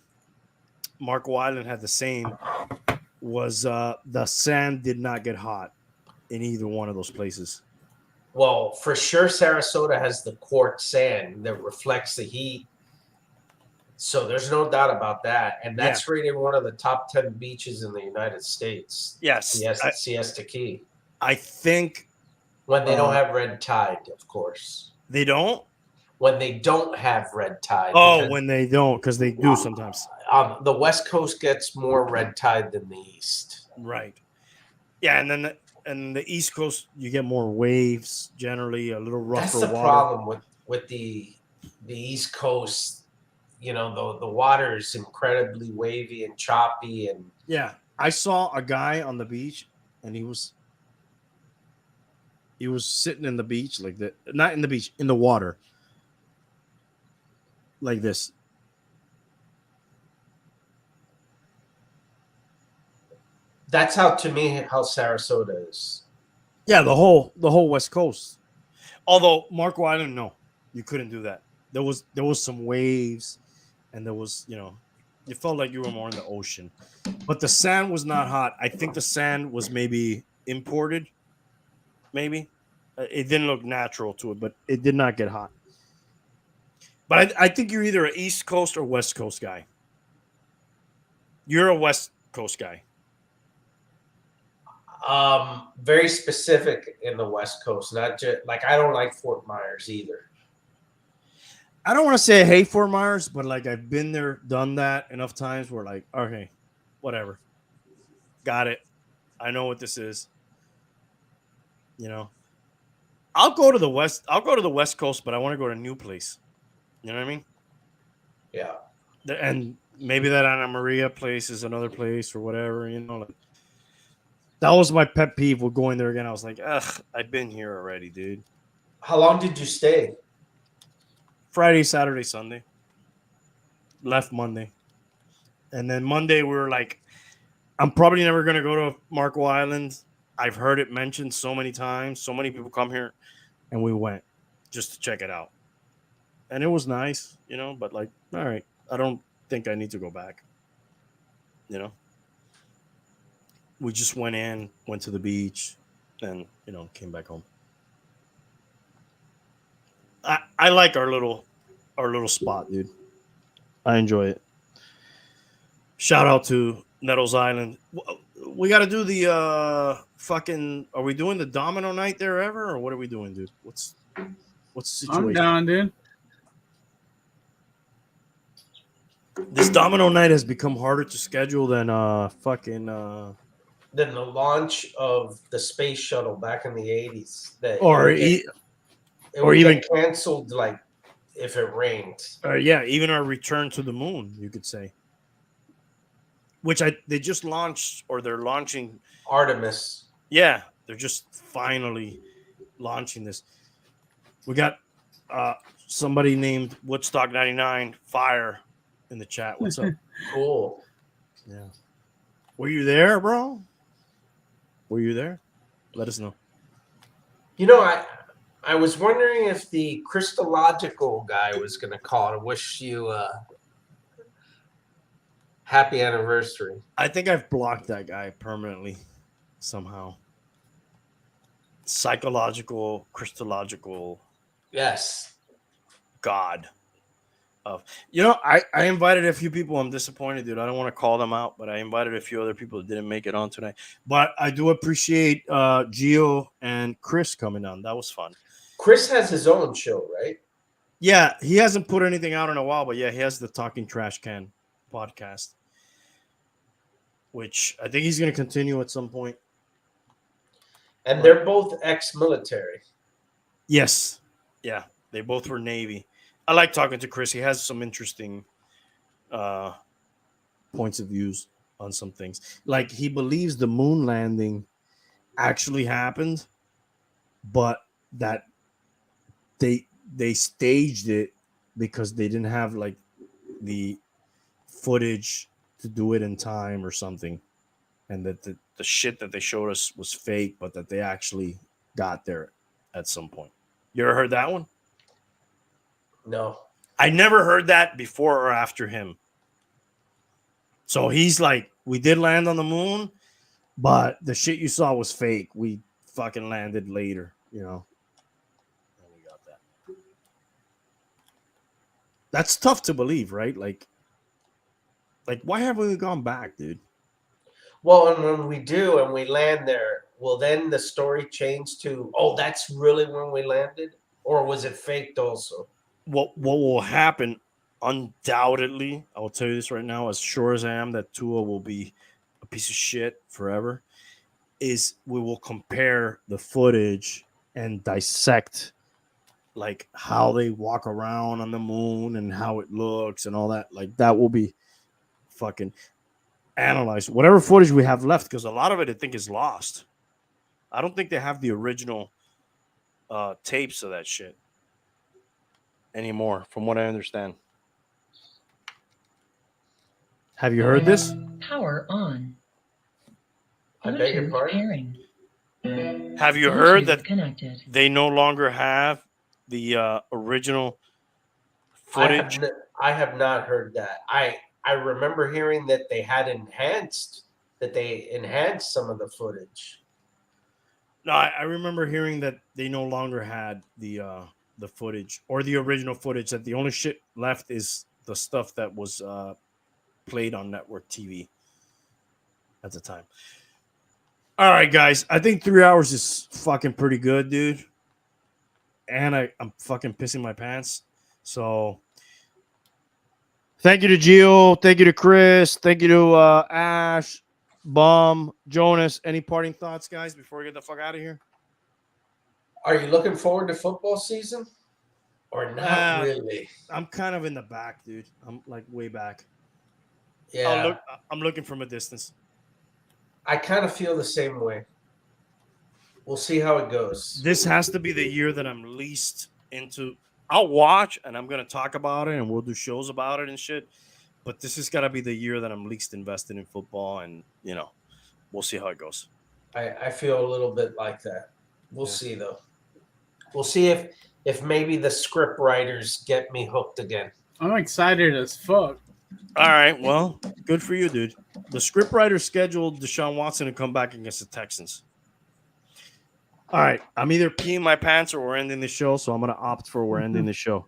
Marco Island had the same, was the sand did not get hot in either one of those places. Well, for sure, Sarasota has the quartz sand that reflects the heat. So there's no doubt about that. And that's rated one of the top 10 beaches in the United States. Yes. Siesta Key. I think when they don't have red tide, of course. They don't? When they don't have red tide. Oh, when they don't, because they do sometimes. The West Coast gets more red tide than the East. Right. Yeah, and then the East Coast, you get more waves, generally a little rougher. That's the water. problem with the East Coast. You know, the water is incredibly wavy and choppy. And yeah, I saw a guy on the beach, and he was sitting in the beach like that. Not in the beach, in the water. Like this. That's how Sarasota is. Yeah, the whole West Coast. Although Marco Island, no, you couldn't do that. There was some waves, and there was, you felt like you were more in the ocean. But the sand was not hot. I think the sand was maybe imported. Maybe. It didn't look natural to it, but it did not get hot. But I think you're either an East Coast or West Coast guy. You're a West Coast guy. Very specific in the West Coast. Not just like I don't like Fort Myers either. I don't want to say I hate Fort Myers, but like I've been there, done that enough times where like, okay, whatever. Got it. I know what this is. I'll go to the West Coast, but I want to go to a new place. You know what I mean? Yeah. And maybe that Anna Maria place is another place or whatever, like, that was my pet peeve with going there again. I was like, ugh, I've been here already, dude. How long did you stay? Friday, Saturday, Sunday. Left Monday. And then Monday, we were like, I'm probably never going to go to Marco Island. I've heard it mentioned so many times. So many people come here. And we went just to check it out. And it was nice, but like, all right, I don't think I need to go back. We just went to the beach, and, came back home. I like our little spot, dude. I enjoy it. Shout out to Nettles Island. We got to do the fucking. Are we doing the domino night there ever, or what are we doing, dude? What's the situation? I'm down, dude. This domino night has become harder to schedule than fucking. Than the launch of the space shuttle back in the 80s. It would even get canceled like if it rained. Yeah, even our return to the moon, you could say. Which they just launched, or they're launching Artemis. Yeah, they're just finally launching this. We got somebody named Woodstock 99 Fire in the chat. What's up? Cool. Yeah. Were you there, bro? Were you there? Let us know. I was wondering if the Christological guy was going to call to wish you happy anniversary. I think I've blocked that guy permanently somehow. Psychological, Christological. Yes. God. I invited a few people. I'm disappointed, dude. I don't want to call them out, but I invited a few other people that didn't make it on tonight. But I do appreciate Gio and Chris coming on. That was fun. Chris has his own show, right? Yeah, he hasn't put anything out in a while, but yeah, he has the Talking Trash Can podcast, which I think he's going to continue at some point. And they're both ex-military. Yes. Yeah, they both were Navy. I like talking to Chris. He has some interesting points of views on some things. Like, he believes the moon landing actually happened, but that they staged it because they didn't have like the footage to do it in time or something, and that the shit that they showed us was fake, but that they actually got there at some point. You ever heard that one? No. I never heard that before or after him. So he's like, we did land on the moon, but the shit you saw was fake. We fucking landed later, you know. And we got that. That's tough to believe, right? Like why haven't we gone back, dude? Well, and when we do and we land there, will then the story change to, oh, that's really when we landed? Or was it faked also? What will happen? Undoubtedly, I will tell you this right now, as sure as I am that Tua will be a piece of shit forever, is we will compare the footage and dissect like how they walk around on the moon and how it looks and all that. Like that will be fucking analyzed. Whatever footage we have left, because a lot of it I think is lost. I don't think they have the original tapes of that shit anymore, from what I understand. Have you heard this? Power on. I beg your Bluetooth pardon? pairing. Have you heard Bluetooth that connected. they no longer have the original footage? I have not heard that. I remember hearing that they enhanced some of the footage. No, I remember hearing that they no longer had the footage or the original footage. That the only shit left is the stuff that was played on network TV at the time. All right, guys. I think 3 hours is fucking pretty good, dude. And I'm fucking pissing my pants. So thank you to Gio. Thank you to Chris. Thank you to Ash, Bum, Jonas. Any parting thoughts, guys, before we get the fuck out of here? Are you looking forward to football season? Or not really? I'm kind of in the back, dude. I'm like way back. Yeah. I'm looking from a distance. I kind of feel the same way. We'll see how it goes. This has to be the year that I'm least into. I'll watch and I'm going to talk about it and we'll do shows about it and shit. But this has got to be the year that I'm least invested in football. And, you know, we'll see how it goes. I feel a little bit like that. We'll see, though. We'll see if maybe the script writers get me hooked again. I'm excited as fuck. All right. Well, good for you, dude. The scriptwriter scheduled Deshaun Watson to come back against the Texans. All right. I'm either peeing my pants or we're ending the show. So I'm going to opt for we're ending the show.